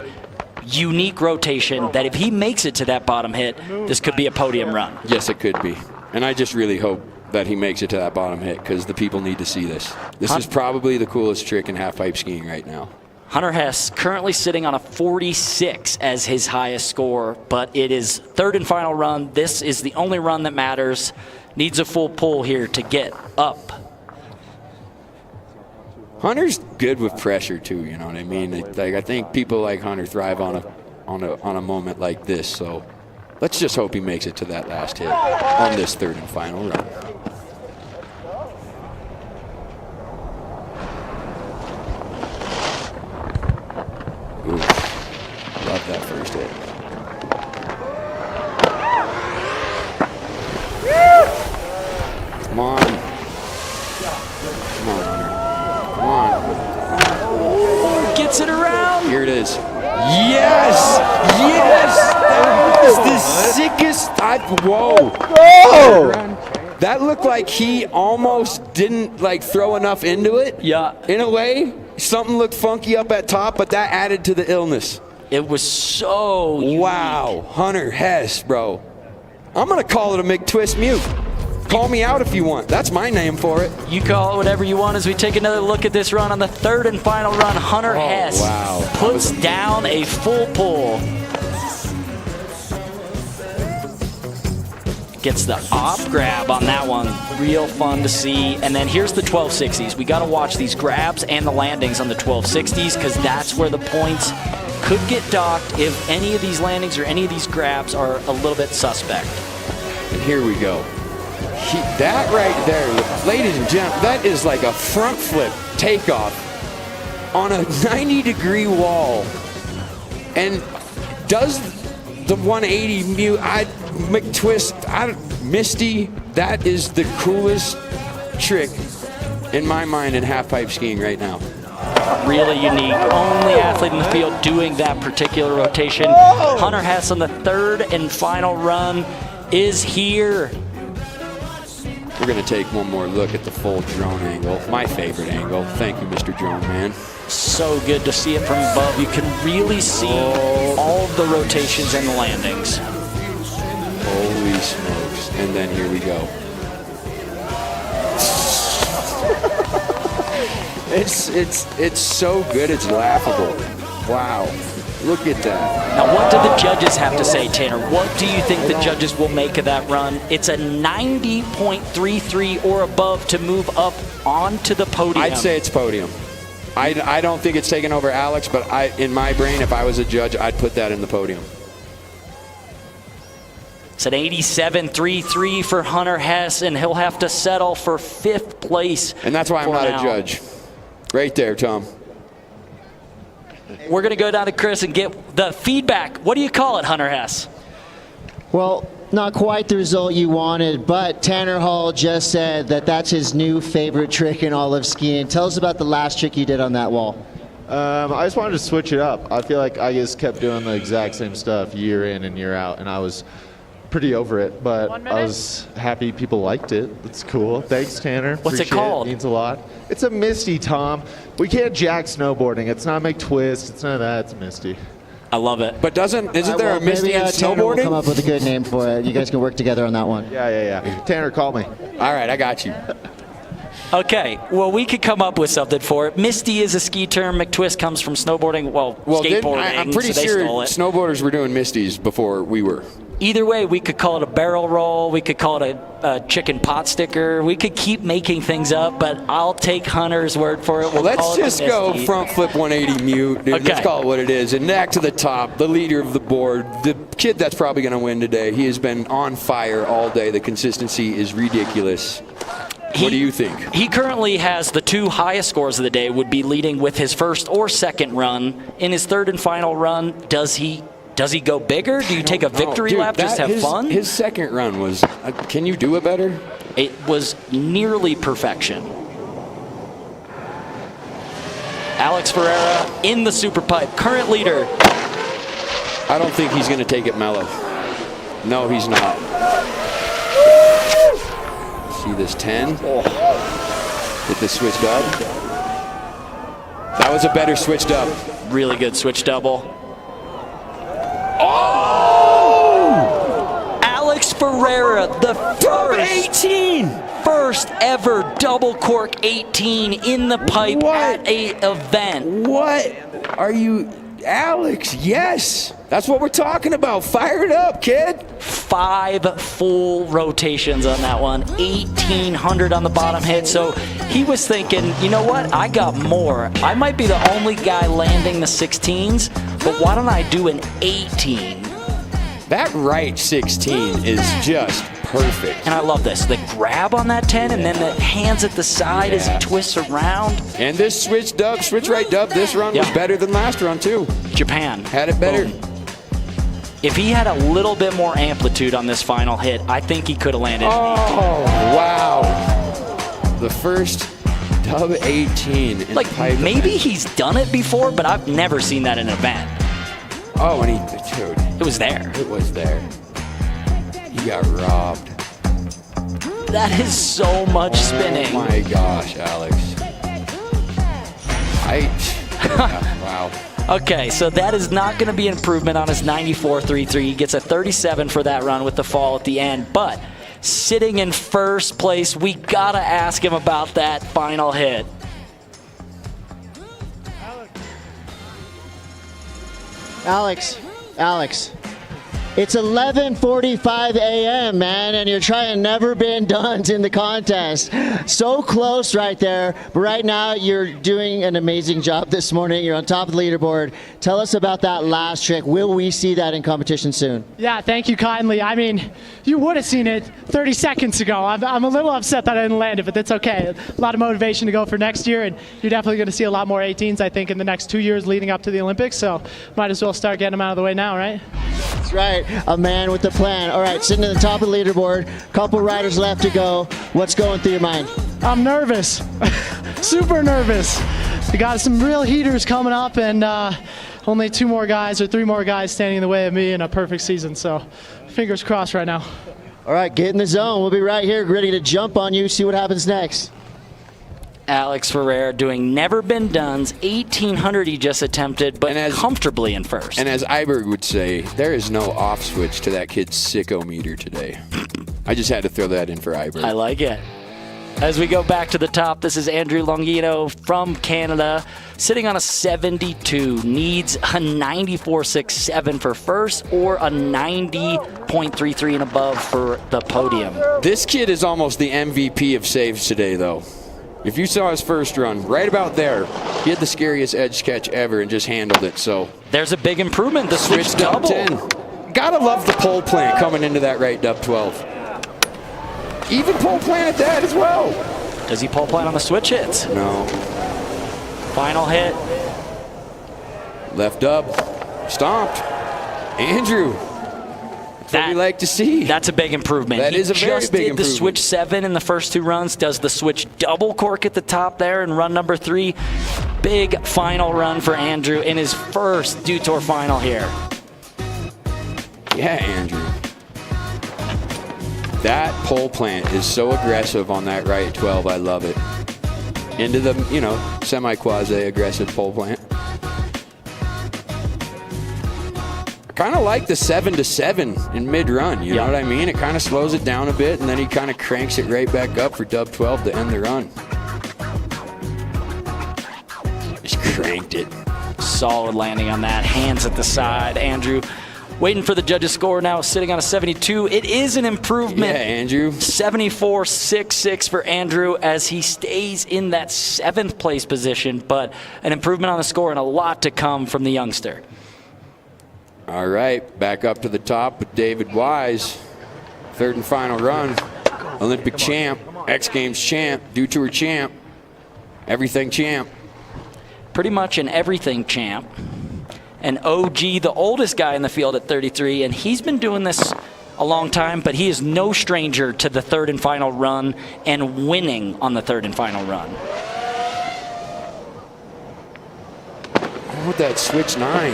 unique rotation that if he makes it to that bottom hit, this could be a podium run. Yes, it could be. And I just really hope that he makes it to that bottom hit because the people need to see this. This is probably the coolest trick in half-pipe skiing right now. Hunter Hess currently sitting on a 46 as his highest score, but it is third and final run. This is the only run that matters. Needs a full pull here to get up. Hunter's good with pressure too, you know what I mean? Like I think people like Hunter thrive on a moment like this. So let's just hope he makes it to that last hit on this third and final run. Ooh, love that first hit. Come on. Come on, Hunter. Come on. Gets it around. Here it is. Yes! Yes! That was the sickest. Whoa. Whoa! That looked like he almost didn't like throw enough into it. Yeah. In a way. Something looked funky up at top, but that added to the illness. It was so wow. Hunter Hess, bro. I'm going to call it a McTwist mute. Call me out if you want. That's my name for it. You call it whatever you want as we take another look at this run on the third and final run. Hunter Hess puts down a full pull. gets the off grab on that one. Real fun to see. And then here's the 1260s. We got to watch these grabs and the landings on the 1260s because that's where the points could get docked if any of these landings or any of these grabs are a little bit suspect. And here we go. That right there, ladies and gentlemen, that is like a front flip takeoff on a 90-degree wall. And does the 180 mute, McTwist, Misty, that is the coolest trick in my mind in half-pipe skiing right now. Really unique. Only athlete in the field doing that particular rotation. Hunter Hess on the third and final run is here. We're going to take one more look at the full drone angle. My favorite angle. Thank you, Mr. Drone Man. So good to see it from above. You can really see all of the rotations and the landings. Holy smokes. And then here we go. It's so good, it's laughable. Wow. Look at that. Now, what do the judges have to say, Tanner? What do you think the judges will make of that run? It's a 90.33 or above to move up onto the podium. I'd say it's podium. I don't think it's taken over Alex, but in my brain, if I was a judge, I'd put that in the podium. It's an 87.33 for Hunter Hess, and he'll have to settle for 5th place. And that's why I'm not a judge. Right there, Tom. We're going to go down to Chris and get the feedback. What do you call it, Hunter Hess? Well, not quite the result you wanted, but Tanner Hall just said that that's his new favorite trick in all of skiing. Tell us about the last trick you did on that wall. I just wanted to switch it up. I feel like I just kept doing the exact same stuff year in and year out, and I was pretty over it, but I was happy people liked it. It's cool. Thanks, Tanner. What's it called? It means a lot. It's a Misty, Tom. We can't jack snowboarding. It's not McTwist. It's none of that. It's Misty. I love it. But isn't there a Misty in Tanner will snowboarding? come up with a good name for it. You guys can work together on that one. Yeah. Tanner, call me. All right, I got you. Okay, well, we could come up with something for it. Misty is a ski term. McTwist comes from snowboarding, skateboarding. I'm pretty so sure snowboarders were doing Misties before we were. Either way, we could call it a barrel roll. We could call it a chicken pot sticker. We could keep making things up, but I'll take Hunter's word for it. Let's just go front flip 180 mute. Dude. Okay. Let's call it what it is. And neck to the top, the leader of the board, the kid that's probably going to win today. He has been on fire all day. The consistency is ridiculous. What do you think? He currently has the 2 highest scores of the day, would be leading with his first or second run. In his third and final run, does he go bigger? Do you take a victory lap, just have fun? His second run was, can you do it better? It was nearly perfection. Alex Ferreira in the Superpipe, current leader. I don't think he's going to take it mellow. No, he's not. See this 10? Get this switch dub. That was a better switch dub. Really good switch double. Oh! Alex Ferreira, the first ever double cork 18 in the pipe at a event. What are you, Alex? Yes, that's what we're talking about. Fire it up, kid. 5 full rotations on that one, 1,800 on the bottom hit. So he was thinking, you know what? I got more. I might be the only guy landing the 16s, but why don't I do an 18? That right 16 is just perfect. And I love this. The grab on that 10 and then the hands at the side as he twists around. And this switch right dub, this run was better than last run too. Japan. Had it better. Boom. If he had a little bit more amplitude on this final hit, I think he could have landed. Oh, wow. The first dub 18 in pipe. Maybe he's done it before, but I've never seen that in an event. Oh, and dude. It was there. It was there. He got robbed. That is so much spinning. Oh my gosh, Alex. Wow. Okay, so that is not going to be an improvement on his 94.33. He gets a 37 for that run with the fall at the end. But sitting in first place, we got to ask him about that final hit. Alex, It's 11:45 a.m., man, and you're trying never been done in the contest. So close right there, but right now you're doing an amazing job this morning. You're on top of the leaderboard. Tell us about that last trick. Will we see that in competition soon? Yeah, thank you kindly. I mean, you would have seen it 30 seconds ago. I'm a little upset that I didn't land it, but that's okay. A lot of motivation to go for next year, and you're definitely going to see a lot more 18s, I think, in the next 2 years leading up to the Olympics, so might as well start getting them out of the way now, right? That's right, a man with a plan. All right, sitting at the top of the leaderboard, couple riders left to go. What's going through your mind? I'm nervous, super nervous. We got some real heaters coming up, and only 2 more guys or 3 more guys standing in the way of me in a perfect season, so fingers crossed right now. All right, get in the zone. We'll be right here ready to jump on you, see what happens next. Alex Ferreira doing never been done's 1800 he just attempted, but comfortably in first. And as Iberg would say, there is no off switch to that kid's sicko meter today. I just had to throw that in for Iberg. I like it. As we go back to the top, this is Andrew Longino from Canada, sitting on a 72, needs a 94.67 for first or a 90.33 and above for the podium. This kid is almost the MVP of saves today, though. If you saw his first run, right about there, he had the scariest edge catch ever and just handled it. So there's a big improvement. The switch double. 10. Gotta love the pole plant coming into that right dub 12. Even pole plant at that as well. Does he pole plant on the switch hits? No. Final hit. Left dub. Stomped. Andrew. That's what we like to see. That's a big improvement. That is a very big improvement. He just did the switch 7 in the first 2 runs, does the switch double cork at the top there in run number 3. Big final run for Andrew in his first Dew Tour final here. Yeah, Andrew. That pole plant is so aggressive on that right 12. I love it. Into the, semi-quasi-aggressive pole plant. Kind of like the 7-7 in mid-run, you know what I mean? It kind of slows it down a bit, and then he kind of cranks it right back up for dub 12 to end the run. Just cranked it. Solid landing on that. Hands at the side. Andrew waiting for the judges' score now, sitting on a 72. It is an improvement. Yeah, Andrew. 74.66 for Andrew as he stays in that 7th place position, but an improvement on the score and a lot to come from the youngster. All right, back up to the top with David Wise. 3rd and final run. Olympic champ, X Games champ, Dew Tour champ, everything champ. Pretty much an everything champ. An OG, the oldest guy in the field at 33, and he's been doing this a long time, but he is no stranger to the 3rd and final run and winning on the 3rd and final run. Oh, with that switch 9.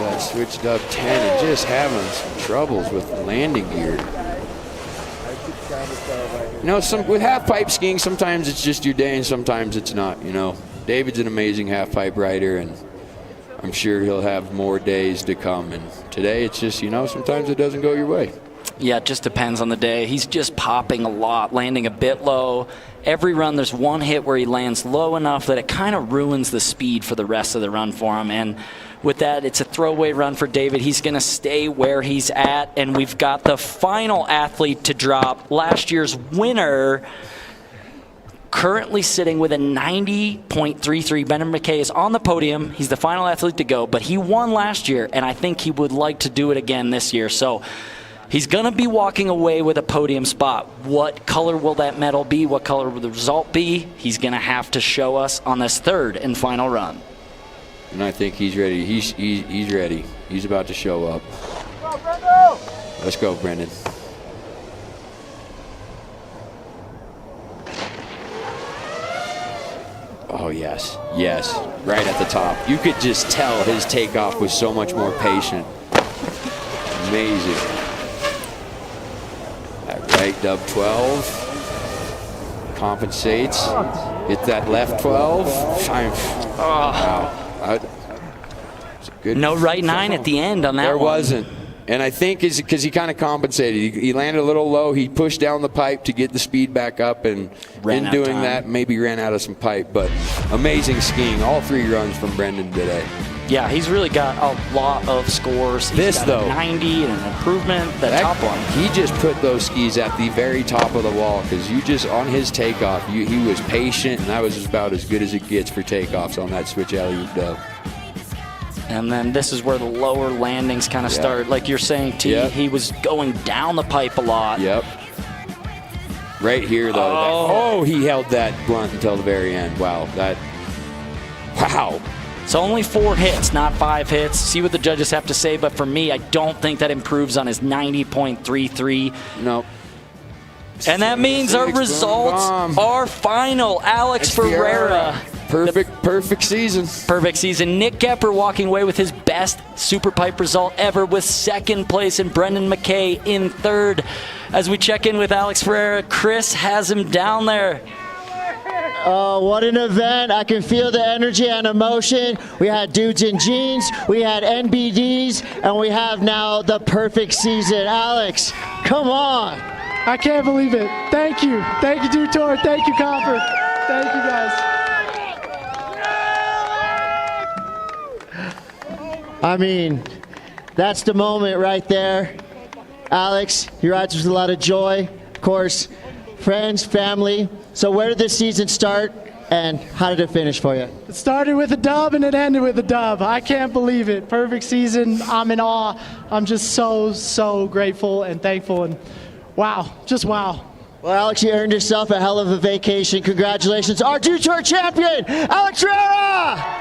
That switch dub 10 and just having some troubles with landing gear. With half pipe skiing, sometimes it's just your day and sometimes it's not, David's an amazing half pipe rider, and I'm sure he'll have more days to come. And today it's just, sometimes it doesn't go your way. Yeah, it just depends on the day. He's just popping a lot, landing a bit low. Every run there's one hit where he lands low enough that it kind of ruins the speed for the rest of the run for him. And with that, it's a throwaway run for David. He's going to stay where he's at, and we've got the final athlete to drop. Last year's winner, currently sitting with a 90.33. Brendan Mackay is on the podium. He's the final athlete to go, but he won last year, and I think he would like to do it again this year. So he's going to be walking away with a podium spot. What color will that medal be? What color will the result be? He's going to have to show us on this 3rd and final run. And I think he's ready. He's ready. He's about to show up. Let's go, Brendan. Oh, yes. Yes. Right at the top. You could just tell his takeoff was so much more patient. Amazing. That right dub 12. Compensates. Hit that left 12. Wow. Good. No right 9 at the end on that There one. wasn't. And I think it's because he kind of compensated. He landed a little low. He pushed down the pipe to get the speed back up, and in doing that, maybe ran out of some pipe. But amazing skiing. All 3 runs from Brendan today. yeah, he's really got a lot of scores. He's got a 90 and an improvement. The top one. He just put those skis at the very top of the wall because you just, on his takeoff, he was patient, and that was about as good as it gets for takeoffs on that switch alley-oop dub. And then this is where the lower landings kind of start. Like you're saying, T, he was going down the pipe a lot. Yep. Right here, though. He held that blunt until the very end. Wow. Wow. It's only 4 hits, not 5 hits. See what the judges have to say, but for me, I don't think that improves on his 90.33. No. And that means our results are final. Alex Ferreira. Perfect season. Perfect season. Nick Goepper walking away with his best Superpipe result ever with 2nd place, and Brendan Mackay in 3rd. As we check in with Alex Ferreira, Chris has him down there. Oh, what an event. I can feel the energy and emotion. We had dudes in jeans, we had NBDs, and we have now the perfect season. Alex, come on. I can't believe it. Thank you. Thank you, Dude Tour. Thank you, Copper. Thank you, guys. I mean, that's the moment right there. Alex, you rides with a lot of joy. Of course, friends, family. So where did this season start, and how did it finish for you? It started with a dub, and it ended with a dub. I can't believe it. Perfect season. I'm in awe. I'm just so grateful and thankful, and wow, just wow. Well, Alex, you earned yourself a hell of a vacation. Congratulations. Our Dude Tour champion, Alex Ferreira!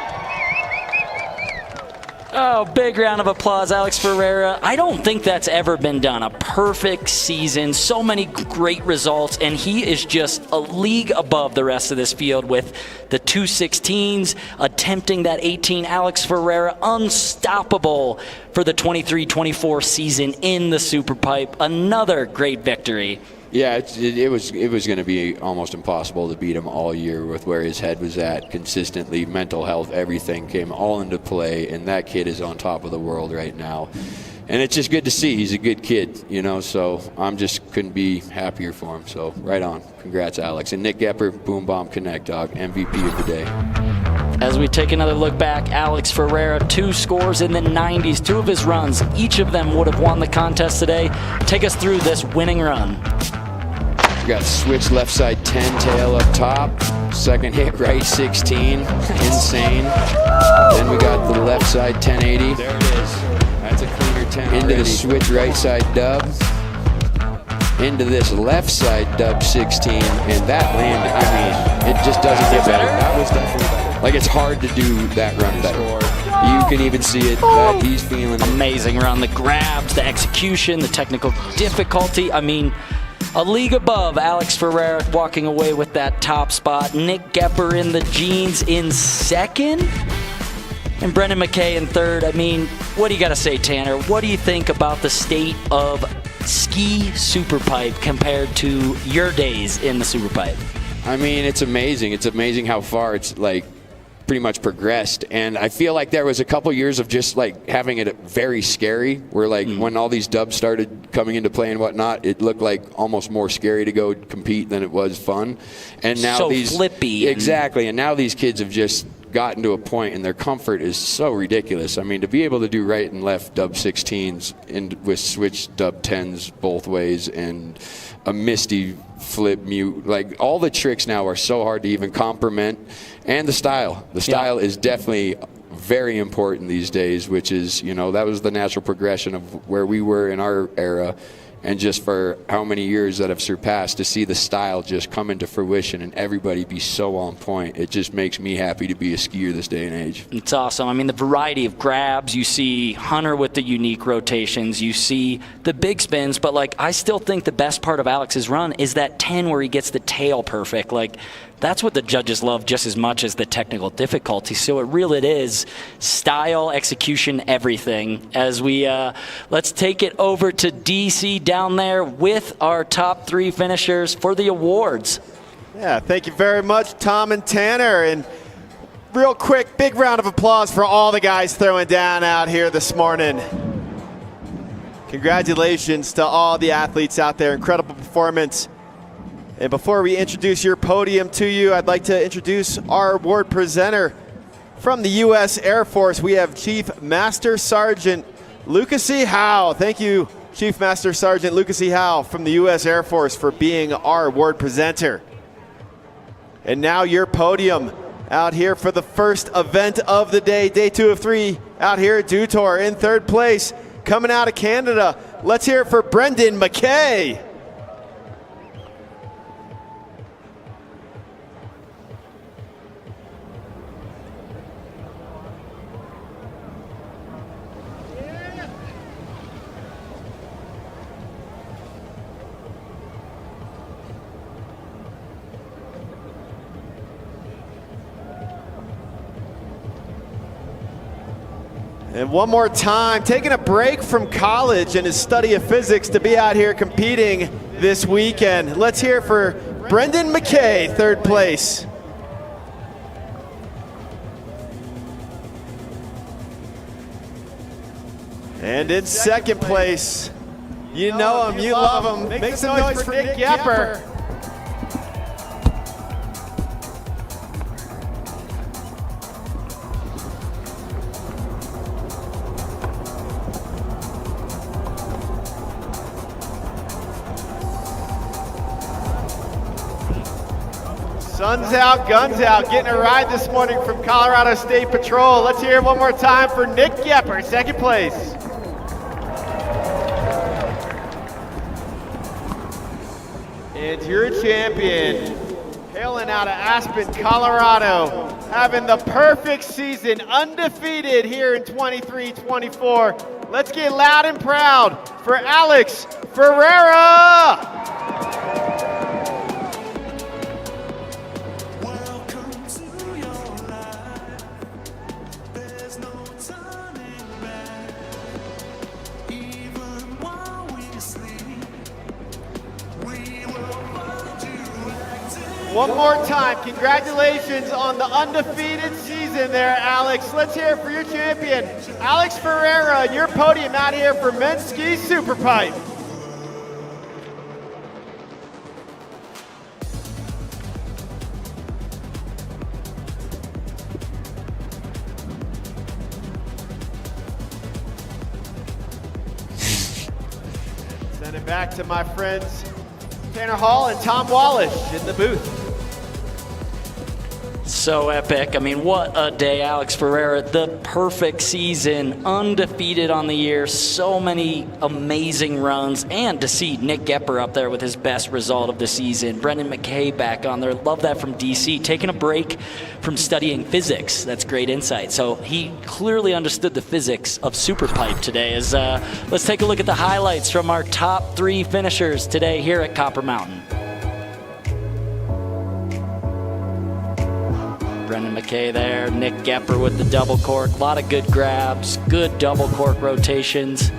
Oh, big round of applause, Alex Ferreira. I don't think that's ever been done. A perfect season, so many great results, and he is just a league above the rest of this field with the 216s, attempting that 18. Alex Ferreira, unstoppable for the 23-24 season in the Superpipe. Another great victory. Yeah, it was going to be almost impossible to beat him all year with where his head was at consistently. Mental health, everything came all into play, and that kid is on top of the world right now. And it's just good to see. He's a good kid, you know, so I'm just couldn't be happier for him. So right on. Congrats, Alex. And Nick Goepper, Boom Bomb Connect, dog, MVP of the day. As we take another look back, Alex Ferreira, 2 scores in the 90s, 2 of his runs. Each of them would have won the contest today. Take us through this winning run. We got switch left side 10 tail up top. 2nd hit right 16. Insane. Then we got the left side 1080. There it is. That's a cleaner 10 into already. The switch right side dub. Into this left side dub 16. And that land, I mean, it just doesn't get better. That was definitely better. Like, it's hard to do that run better. You can even see it that he's feeling amazing run. The grabs, the execution, the technical difficulty. I mean, a league above. Alex Ferreira walking away with that top spot. Nick Goepper in the jeans in 2nd. And Brendan Mackay in 3rd. I mean, what do you got to say, Tanner? What do you think about the state of ski Superpipe compared to your days in the Superpipe? I mean, it's amazing. It's amazing how far it's like pretty much progressed. And I feel like there was a couple years of just like having it very scary, where like when all these dubs started coming into play and whatnot, it looked like almost more scary to go compete than it was fun. And now so these flippy. Exactly. And now these kids have just gotten to a point, and their comfort is so ridiculous. I mean, to be able to do right and left dub 16s and with switch dub 10s both ways and a misty flip mute, like all the tricks now are so hard to even compliment. And the style is definitely very important these days, which is, you know, that was the natural progression of where we were in our era. And just for how many years that have surpassed, to see the style just come into fruition and everybody be so on point, it just makes me happy to be a skier this day and age. It's awesome. I mean, the variety of grabs, you see Hunter with the unique rotations, you see the big spins, but like I still think the best part of Alex's run is that 10 where he gets the tail perfect. Like, that's what the judges love just as much as the technical difficulty. So it really is style, execution, everything. As we let's take it over to DC down there with our top 3 finishers for the awards. Yeah, thank you very much, Tom and Tanner. And real quick, big round of applause for all the guys throwing down out here this morning. Congratulations to all the athletes out there. Incredible performance. And before we introduce your podium to you, I'd like to introduce our award presenter from the U.S. Air Force, we have Chief Master Sergeant Lucas E. Howe. Thank you, Chief Master Sergeant Lucas E. Howe from the U.S. Air Force, for being our award presenter. And now your podium out here for the first event of the day, day 2 of 3, out here at Dew Tour. In third place, coming out of Canada, let's hear it for Brendan Mackay. And one more time, taking a break from college and his study of physics to be out here competing this weekend. Let's hear it for Brendan Mackay, third place. And in second place, you know him, you love him. Make some noise for Nick Goepper. Sun's out, guns out, getting a ride this morning from Colorado State Patrol. Let's hear it one more time for Nick Goepper, second place. And your champion, hailing out of Aspen, Colorado, having the perfect season, undefeated here in 23-24. Let's get loud and proud for Alex Ferreira. One more time, congratulations on the undefeated season there, Alex. Let's hear it for your champion, Alex Ferreira, your podium out here for men's ski Superpipe. Send it back to my friends Tanner Hall and Tom Wallish in the booth. So epic. I mean, what a day, Alex Ferreira. The perfect season, undefeated on the year, so many amazing runs, and to see Nick Goepper up there with his best result of the season. Brendan Mackay back on there. Love that from DC. Taking a break from studying physics. That's great insight. So he clearly understood the physics of Superpipe today. Let's take a look at the highlights from our top 3 finishers today here at Copper Mountain. Brendan Mackay there, Nick Goepper with the double cork. A lot of good grabs, good double cork rotations.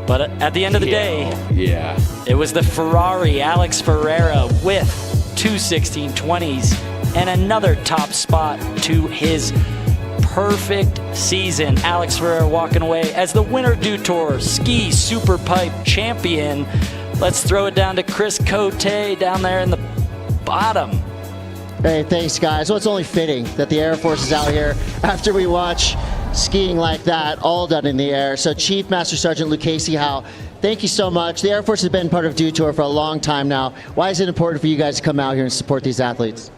But at the end of the day, it was the Ferrari, Alex Ferreira, with 2 1620s and another top spot to his perfect season. Alex Ferreira walking away as the winner Dew Tour Ski Superpipe champion. Let's throw it down to Chris Cote down there in the bottom. Hey, thanks, guys. Well, it's only fitting that the Air Force is out here after we watch skiing like that, all done in the air. So, Chief Master Sergeant Lucas E. Howe, thank you so much. The Air Force has been part of Dew Tour for a long time now. Why is it important for you guys to come out here and support these athletes?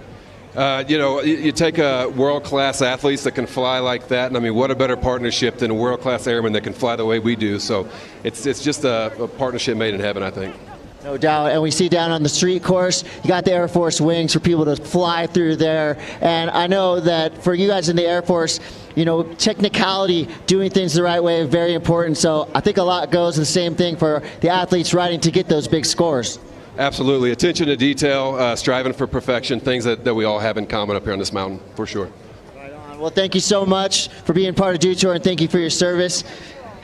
You take a world-class athletes that can fly like that, and I mean, what a better partnership than a world-class airman that can fly the way we do. So, it's just a partnership made in heaven, I think. No doubt, and we see down on the street course, you got the Air Force wings for people to fly through there, and I know that for you guys in the Air Force, technicality, doing things the right way is very important, so I think a lot goes the same thing for the athletes riding to get those big scores. Absolutely. Attention to detail, striving for perfection, things that we all have in common up here on this mountain, for sure. Right on. Well, thank you so much for being part of Dew Tour, and thank you for your service.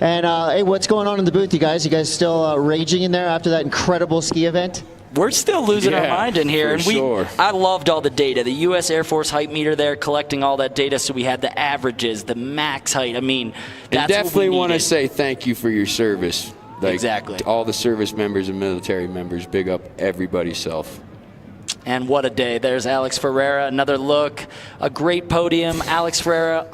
And hey, what's going on in the booth, you guys? You guys still raging in there after that incredible ski event? We're still losing our mind in here. And I loved all the data. The U.S. Air Force height meter there collecting all that data, so we had the averages, the max height. I mean, that's I definitely want to say thank you for your service. Exactly. All the service members and military members, big up everybody's self. And what a day. There's Alex Ferreira, another look, a great podium. Alex Ferreira,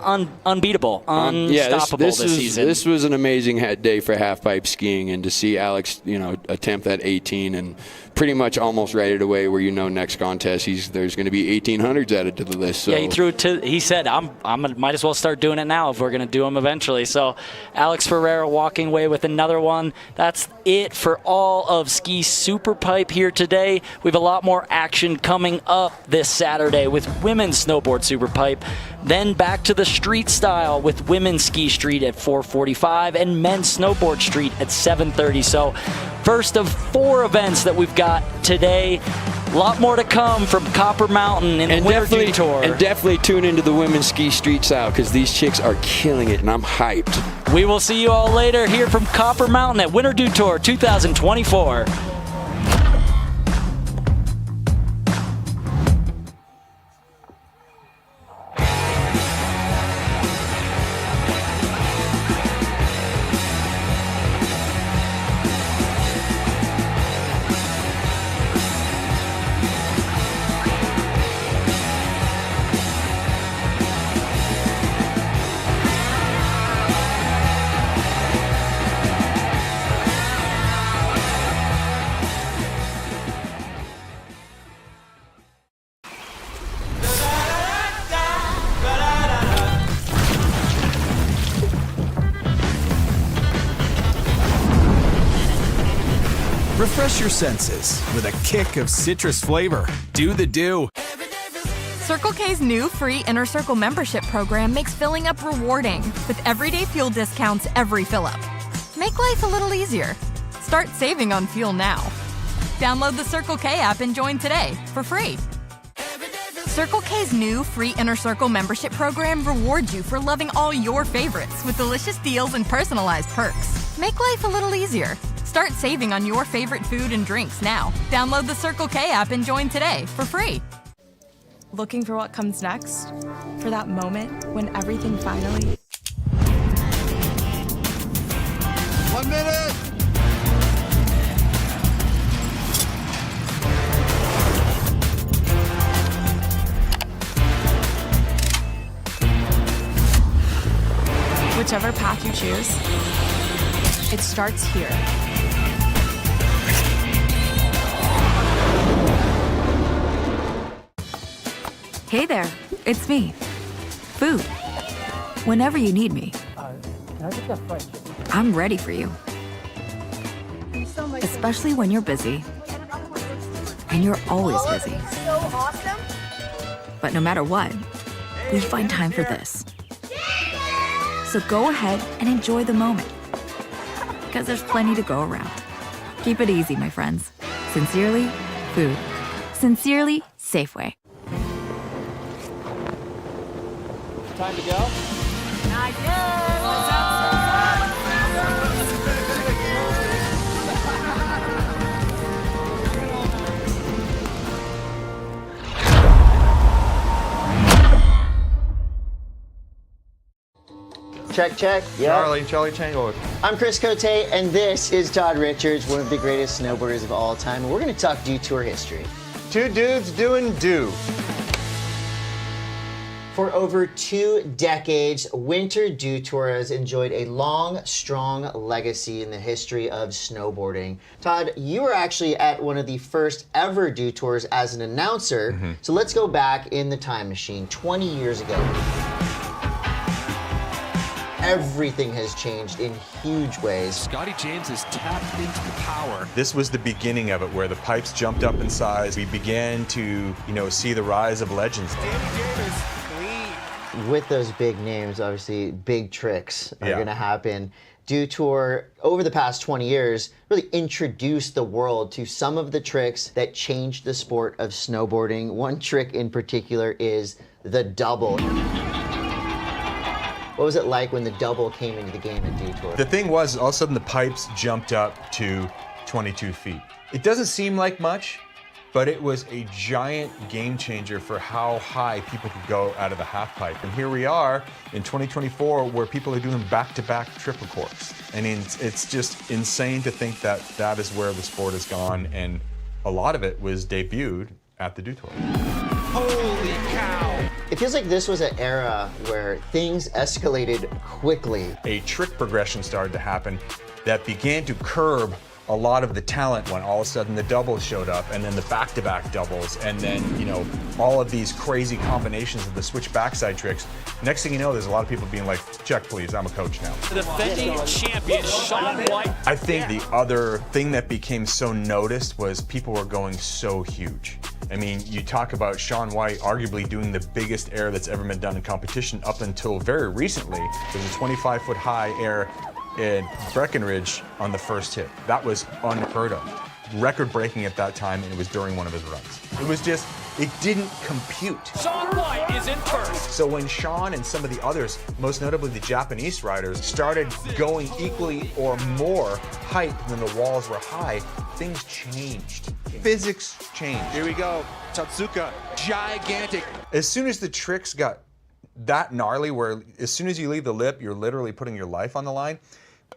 unbeatable, unstoppable this season. This was an amazing day for half-pipe skiing, and to see Alex, attempt that 18 and pretty much almost right away where next contest there's going to be 1800s added to the list. So. Yeah, he said, might as well start doing it now if we're going to do them eventually. So Alex Ferreira walking away with another one. That's it for all of Ski Superpipe here today. We have a lot more action coming up this Saturday with women's snowboard Superpipe. Then back to the street style with women's ski street at 4:45 and men's snowboard street at 7:30. So first of 4 events that we've got today. A lot more to come from Copper Mountain in the Winter Dew Tour. And definitely tune into the women's ski street style because these chicks are killing it, and I'm hyped. We will see you all later here from Copper Mountain at Winter Dew Tour 2024. Refresh your senses with a kick of citrus flavor. Do the Dew. Circle K's new free Inner Circle membership program makes filling up rewarding with everyday fuel discounts every fill-up. Make life a little easier. Start saving on fuel now. Download the Circle K app and join today for free. Circle K's new free Inner Circle membership program rewards you for loving all your favorites with delicious deals and personalized perks. Make life a little easier. Start saving on your favorite food and drinks now. Download the Circle K app and join today for free. Looking for what comes next? For that moment when everything finally... 1 minute! Whichever path you choose, it starts here. Hey there, it's me. Food. Whenever you need me. Can I get that fried chicken? I'm ready for you. Especially when you're busy. And you're always busy. So awesome. But no matter what, we find time for this. So go ahead and enjoy the moment. Because there's plenty to go around. Keep it easy, my friends. Sincerely, food. Sincerely, Safeway. Time to go? Not yet. Check, check. Charlie Tango. I'm Chris Cote, and this is Todd Richards, one of the greatest snowboarders of all time. And we're going to talk Dew Tour history. Two dudes doing Dew. For over 2 decades, Winter Dew Tour has enjoyed a long, strong legacy in the history of snowboarding. Todd, you were actually at one of the first ever Dew Tours as an announcer. So let's go back in the time machine 20 years ago. Everything has changed in huge ways. Scotty James has tapped into the power. This was the beginning of it, where the pipes jumped up in size. We began to, see the rise of legends. With those big names, obviously, big tricks are going to happen. Dew Tour, over the past 20 years, really introduced the world to some of the tricks that changed the sport of snowboarding. One trick in particular is the double. What was it like when the double came into the game at Dew Tour? The thing was, all of a sudden the pipes jumped up to 22 feet. It doesn't seem like much, but it was a giant game changer for how high people could go out of the half pipe. And here we are in 2024 where people are doing back-to-back triple corks. And it's just insane to think that that is where the sport has gone. And a lot of it was debuted at the Dew Tour. Holy cow! It feels like this was an era where things escalated quickly. A trick progression started to happen that began to curb a lot of the talent when all of a sudden the doubles showed up, and then the back-to-back doubles, and then, you know, all of these crazy combinations of the switch backside tricks. Next thing you know, there's a lot of people being like, check please, I'm a coach now. The defending champion, Shaun White. I think the other thing that became so noticed was people were going so huge. I mean, you talk about Shaun White arguably doing the biggest air that's ever been done in competition up until very recently. There's a 25-foot high air in Breckenridge on the first hit. That was unheard of. Record-breaking at that time, and it was during one of his runs. It was just, it didn't compute. Shaun White is in first. So when Shaun and some of the others, most notably the Japanese riders, started going equally or more height than the walls were high, things changed. Physics changed. Here we go. Tatsuka, gigantic. As soon as the tricks got that gnarly, where as soon as you leave the lip, you're literally putting your life on the line,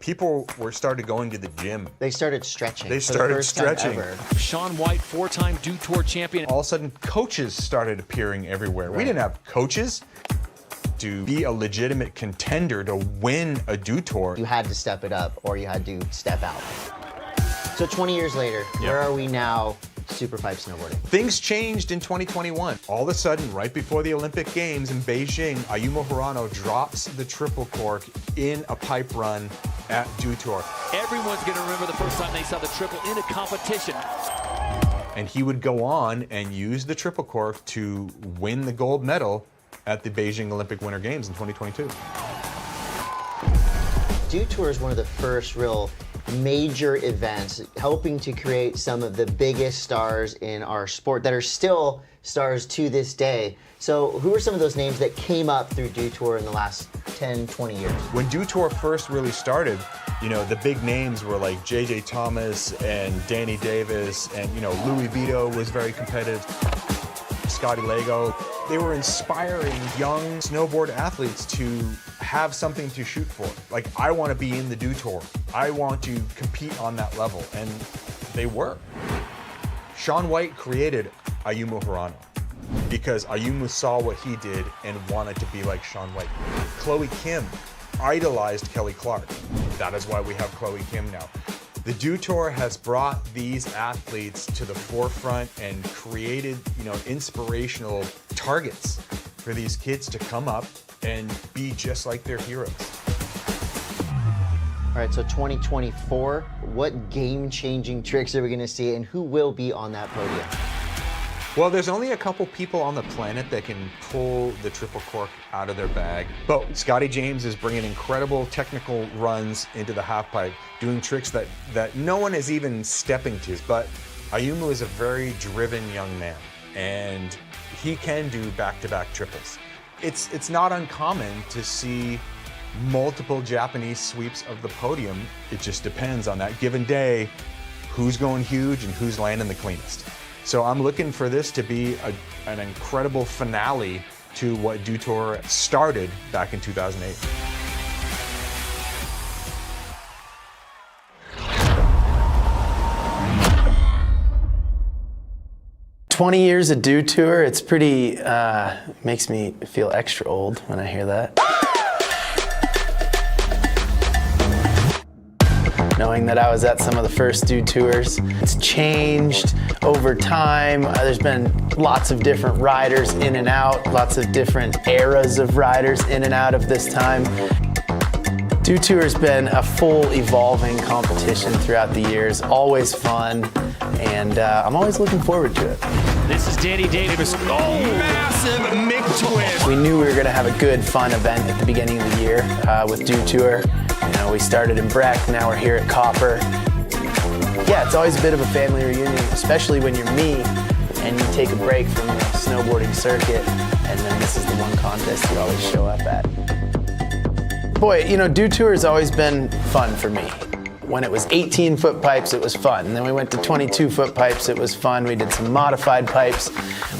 people started going to the gym. They started stretching. They started stretching. Shaun White, 4-time Dew Tour champion. All of a sudden, coaches started appearing everywhere. Right. We didn't have coaches. To be a legitimate contender to win a Dew Tour, you had to step it up or you had to step out. So 20 years later, where are we now? Superpipe snowboarding. Things changed in 2021. All of a sudden, right before the Olympic Games in Beijing, Ayumu Hirano drops the triple cork in a pipe run at Dew Tour. Everyone's going to remember the first time they saw the triple in a competition. And he would go on and use the triple cork to win the gold medal at the Beijing Olympic Winter Games in 2022. Dew Tour is one of the first real major events, helping to create some of the biggest stars in our sport that are still stars to this day. So who are some of those names that came up through Dew Tour in the last 10, 20 years? When Dew Tour first really started, you know, the big names were like J.J. Thomas and Danny Davis, and, you know, Louis Vito was very competitive, Scotty Lego. They were inspiring young snowboard athletes to have something to shoot for. Like, I want to be in the Dew Tour. I want to compete on that level, and they were. Shaun White created Ayumu Hirano because Ayumu saw what he did and wanted to be like Shaun White. Chloe Kim idolized Kelly Clark. That is why we have Chloe Kim now. The Dew Tour has brought these athletes to the forefront and created, you know, inspirational targets for these kids to come up and be just like their heroes. All right, so 2024, what game-changing tricks are we gonna see, and who will be on that podium? Well, there's only a couple people on the planet that can pull the triple cork out of their bag. But Scotty James is bringing incredible technical runs into the half pipe, doing tricks that no one is even stepping to. But Ayumu is a very driven young man, and he can do back-to-back triples. It's not uncommon to see multiple Japanese sweeps of the podium. It just depends on that given day, who's going huge and who's landing the cleanest. So I'm looking for this to be an incredible finale to what Dew Tour started back in 2008. "20 years of Dew Tour," it's pretty, makes me feel extra old when I hear that. Knowing that I was at some of the first Dew Tours. It's changed over time. There's been lots of different riders in and out, lots of different eras of riders in and out of this time. Dew Tour has been a full evolving competition throughout the years, always fun, and I'm always looking forward to it. This is Danny Davis. Oh, massive McTwist. We knew we were gonna have a good, fun event at the beginning of the year with Dew Tour. You know, we started in Breck, now we're here at Goepper. Yeah, it's always a bit of a family reunion, especially when you're me and you take a break from the snowboarding circuit, and then this is the one contest you always show up at. Boy, you know, Dew Tour has always been fun for me. When it was 18-foot pipes, it was fun. And then we went to 22-foot pipes, it was fun. We did some modified pipes.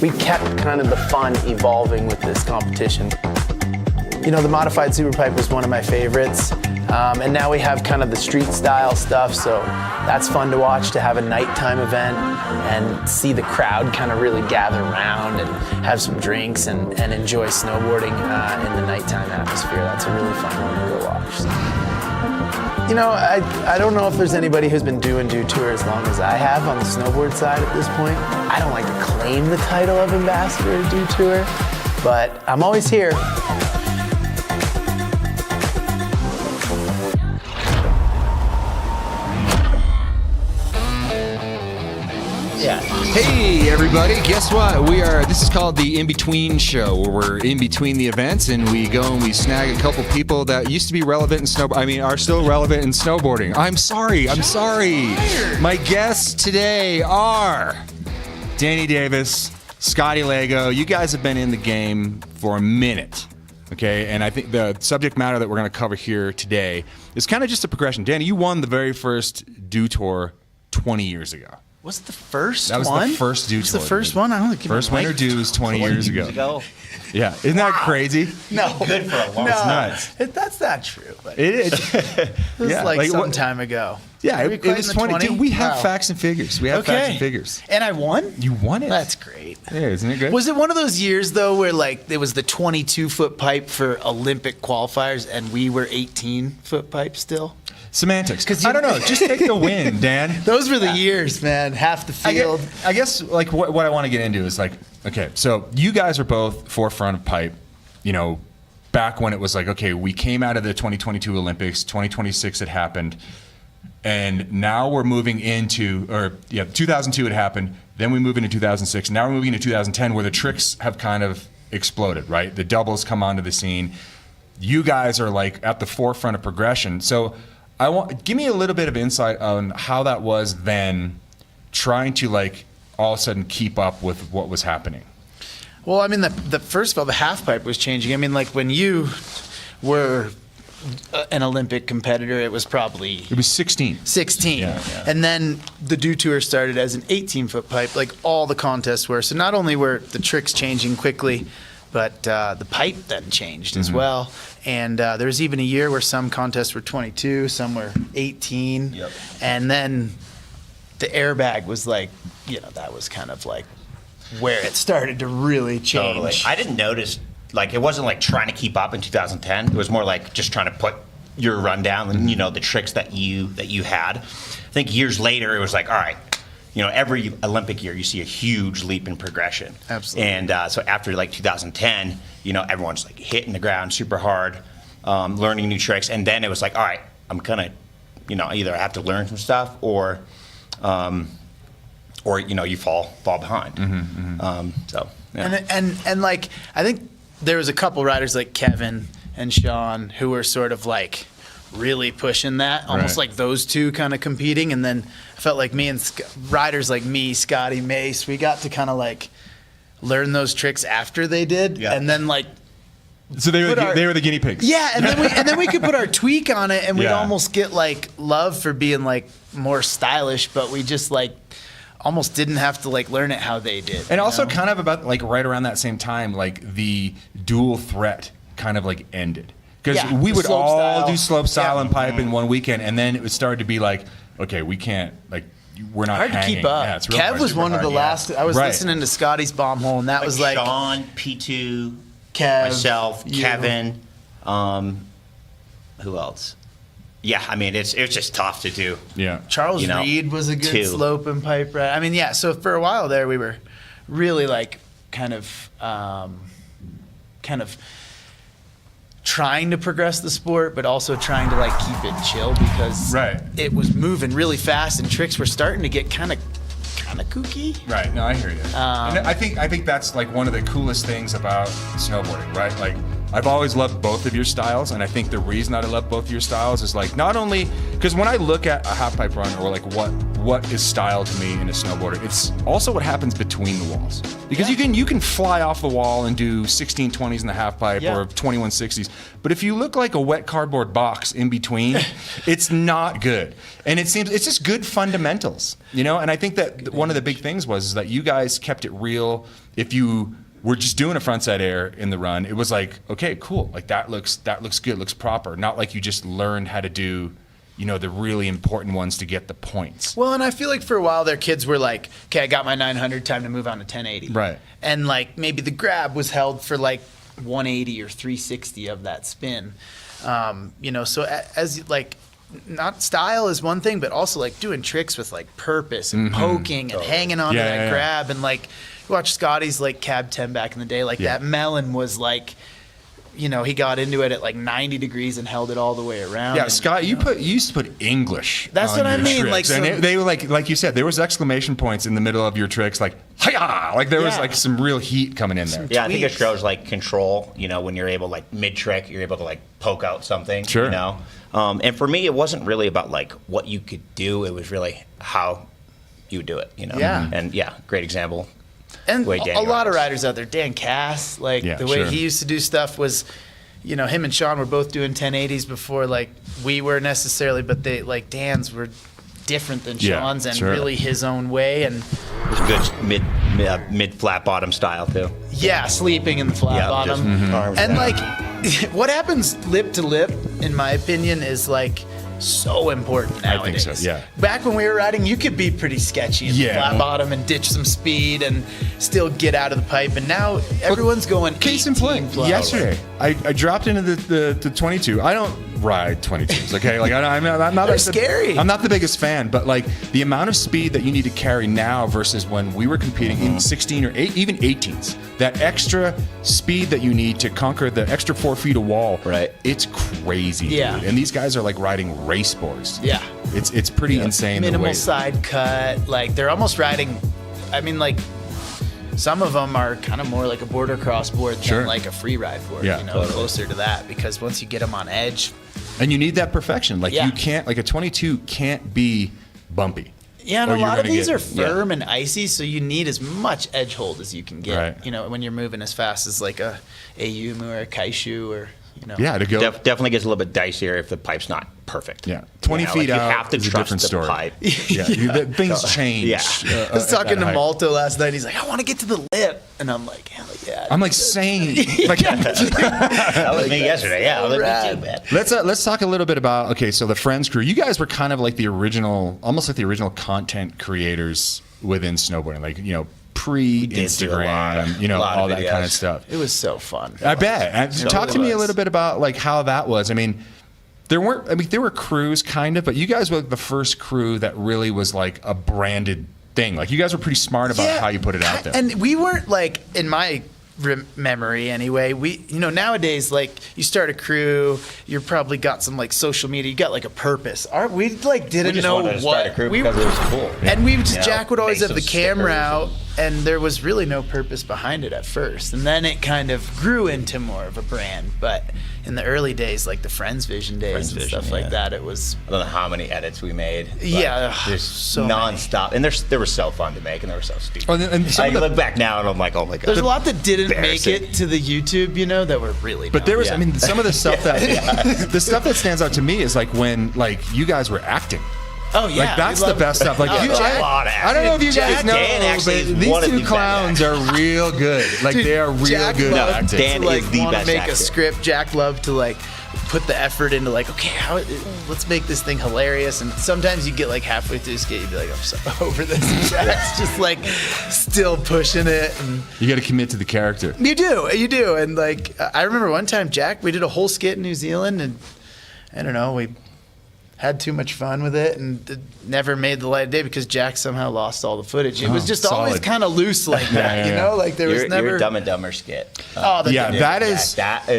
We kept kind of the fun evolving with this competition. You know, the modified Superpipe was one of my favorites. And now we have kind of the street style stuff, so that's fun to watch, to have a nighttime event and see the crowd kind of really gather around and have some drinks and enjoy snowboarding in the nighttime atmosphere. That's a really fun one to go watch. So. You know, I don't know if there's anybody who's been doing Dew Tour as long as I have on the snowboard side at this point. I don't like to claim the title of ambassador of Dew Tour, but I'm always here. Yeah. Hey everybody, guess what? This is called the In-Between Show, where we're in between the events and we go and we snag a couple people that used to be relevant in are still relevant in snowboarding. I'm sorry. My guests today are Danny Davis, Scotty Lego. You guys have been in the game for a minute. Okay, and I think the subject matter that we're going to cover here today is kind of just a progression. Danny, you won the very first Dew Tour 20 years ago. Was it the first one? That was the first Dew Tour. Was the first one? I don't think first winter Dews 20 years ago. Yeah, isn't that crazy? No, good for a long time. It's nuts. That's not true. But it is. It was some time ago. Yeah, it was 20. Dude, we have Wow. facts and figures. We have facts and figures. And I won? You won it. That's great. Yeah, isn't it good? Was it one of those years, though, where like it was the 22-foot pipe for Olympic qualifiers and we were 18-foot pipe still? Semantics. I don't know. Just take the win, Dan. Those were the years, man. Half the field. I guess like what I want to get into is like, okay, so you guys are both forefront of pipe, you know, back when it was like, okay, we came out of the 2022 Olympics, 2026 had happened, and now we're moving into, 2002 had happened, then we move into 2006, now we're moving into 2010 where the tricks have kind of exploded, right? The doubles come onto the scene. You guys are like at the forefront of progression. So give me a little bit of insight on how that was then, trying to like all of a sudden keep up with what was happening. Well, I mean, the first of all, the half pipe was changing. I mean, like when you were an Olympic competitor, it was 16. 16. Yeah. And then the Dew Tour started as an 18-foot pipe, like all the contests were. So not only were the tricks changing quickly, but the pipe then changed as well. And there was even a year where some contests were 22, some were 18. Yep. And then the airbag was like, that was kind of like where it started to really change. Totally. I didn't notice, like, it wasn't like trying to keep up in 2010. It was more like just trying to put your rundown and, the tricks that you had. I think years later, it was like, all right, every Olympic year, you see a huge leap in progression. Absolutely. And so after like 2010, everyone's like hitting the ground super hard, learning new tricks. And then it was like, all right, I'm gonna, either I have to learn some stuff or you fall behind. So yeah. And like I think there was a couple riders like Kevin and Sean who were sort of like really pushing that, almost like those two kind of competing. And then I felt like me and riders like me, Scotty, Mace, we got to kind of like learn those tricks after they did, and then like. So they were the guinea pigs. Yeah, and then we could put our tweak on it, and we'd almost get like love for being like more stylish, but we just like almost didn't have to like learn it how they did. And also kind of about like right around that same time, like the dual threat kind of like ended. Because we would all do slope style and pipe in one weekend, and then it started to be like, okay, we can't, like, we're not hard hanging. to keep up. Yeah, it's real Kev hard. was one of the last. I was listening to Scotty's bomb hole, and that was like Sean, P2, Kev, myself, Kevin, who else? Yeah, I mean, it's just tough to do. Yeah. Charles Reed was a good slope and pipe ride. I mean, yeah, so for a while there, we were really like kind of trying to progress the sport, but also trying to like keep it chill because it was moving really fast and tricks were starting to get kind of kooky. Right. No, I hear you. And I think that's like one of the coolest things about snowboarding, right? Like I've always loved both of your styles, and I think the reason that I love both of your styles is like not only because when I look at a half pipe run or like what is style to me in a snowboarder, it's also what happens between the walls. Because you can fly off the wall and do 1620s in the half pipe or 2160s, but if you look like a wet cardboard box in between, it's not good. And it's just good fundamentals, And I think that one of the big things was that you guys kept it real. If you we're just doing a frontside air in the run. It was like, okay, cool. Like that looks good, looks proper. Not like you just learned how to do, the really important ones to get the points. Well, and I feel like for a while their kids were like, okay, I got my 900, time to move on to 1080. Right. And like maybe the grab was held for like 180 or 360 of that spin. So as like, not style is one thing, but also like doing tricks with like purpose and poking and hanging on to that grab. And like, you watch Scotty's like cab 10 back in the day, like that melon was like, he got into it at like 90 degrees and held it all the way around. Yeah, and, Scott, you used to put English. That's on what I your mean. tricks. Like, and they were like you said, there was exclamation points in the middle of your tricks, like hi-ya! Like there was like some real heat coming in there. Yeah, I think it shows like control. When you're able, like mid trick, you're able to like poke out something. Sure. And for me, it wasn't really about like what you could do. It was really how you would do it. Yeah. And great example. And way a lot of riders out there, Dan Cass, like the way he used to do stuff was, him and Sean were both doing 1080s before like we were necessarily, but they like Dan's were different than Sean's and really his own way. And it was good mid flat bottom style too. Yeah, sleeping in the flat bottom. And like what happens lip to lip, in my opinion, is like so important nowadays. I think so, yeah. Back when we were riding, you could be pretty sketchy in the flat bottom and ditch some speed and still get out of the pipe. And now everyone's going case in point. Yesterday, I dropped into the 22. I don't ride 22s, okay? Like I'm not They're scary. I'm not the biggest fan, but like the amount of speed that you need to carry now versus when we were competing in 16 or 8, even 18s, that extra speed that you need to conquer the extra 4 feet of wall, right? It's crazy, Yeah. dude. And these guys are like riding race boards. Yeah. It's pretty insane. Minimal side cut. Like they're almost riding, I mean, like some of them are kind of more like a border cross board than like a free ride board, closer to that, because once you get them on edge. And you need that perfection. Like you can't, like a 22 can't be bumpy. Yeah, and a lot of these are firm and icy, so you need as much edge hold as you can get. Right. When you're moving as fast as like a Yumu or a Kaishu or Yeah, to go. Definitely gets a little bit dicier if the pipe's not perfect. Yeah, 20 feet out. You have to is trust a different the story. pipe. Things change. Yeah. I was talking to Malto last night. He's like, I want to get to the lip, and I'm like, hell yeah. I'm like saying, like, that was me yesterday. Yeah, that was me too, man. Let's talk a little bit about so the Friends crew. You guys were kind of like the original, almost like the original content creators within snowboarding. Like pre-Instagram, all that kind of stuff. It was so fun. I bet. Talk to me a little bit about like how that was. I mean, there were crews kind of, but you guys were the first crew that really was like a branded thing. Like you guys were pretty smart about how you put it out there. And we weren't like, in my memory anyway, nowadays, like you start a crew, you probably got some like social media, you got like a purpose. We like didn't know wanted to start a crew because it was cool. And we just, Jack would always have the camera out, and there was really no purpose behind it at first. And then it kind of grew into more of a brand. But in the early days, like the Friends Vision days and stuff like that, it was. I don't know how many edits we made. Just so nonstop. Many. And they were so fun to make, and they were so stupid. And I look back now, and I'm like, oh my god. There's a lot that didn't make it to the YouTube, that were really. But there was, I mean, some of the stuff the stuff that stands out to me is like when like you guys were acting. Oh yeah, like that's the best stuff. Like I don't know if you guys know, but these two clowns are real good. Like they are real good at acting. Dan is the best make actor. a script. Jack loved to like put the effort into like, okay, let's make this thing hilarious. And sometimes you get like halfway through the skit, you'd be like, I'm so over this. And Jack's just like still pushing it. And you got to commit to the character. You do. And like I remember one time, Jack, we did a whole skit in New Zealand, and I don't know, we had too much fun with it and never made the light of day because Jack somehow lost all the footage. It was just always kind of loose like that, like there was never. Your Dumb and Dumber skit. That is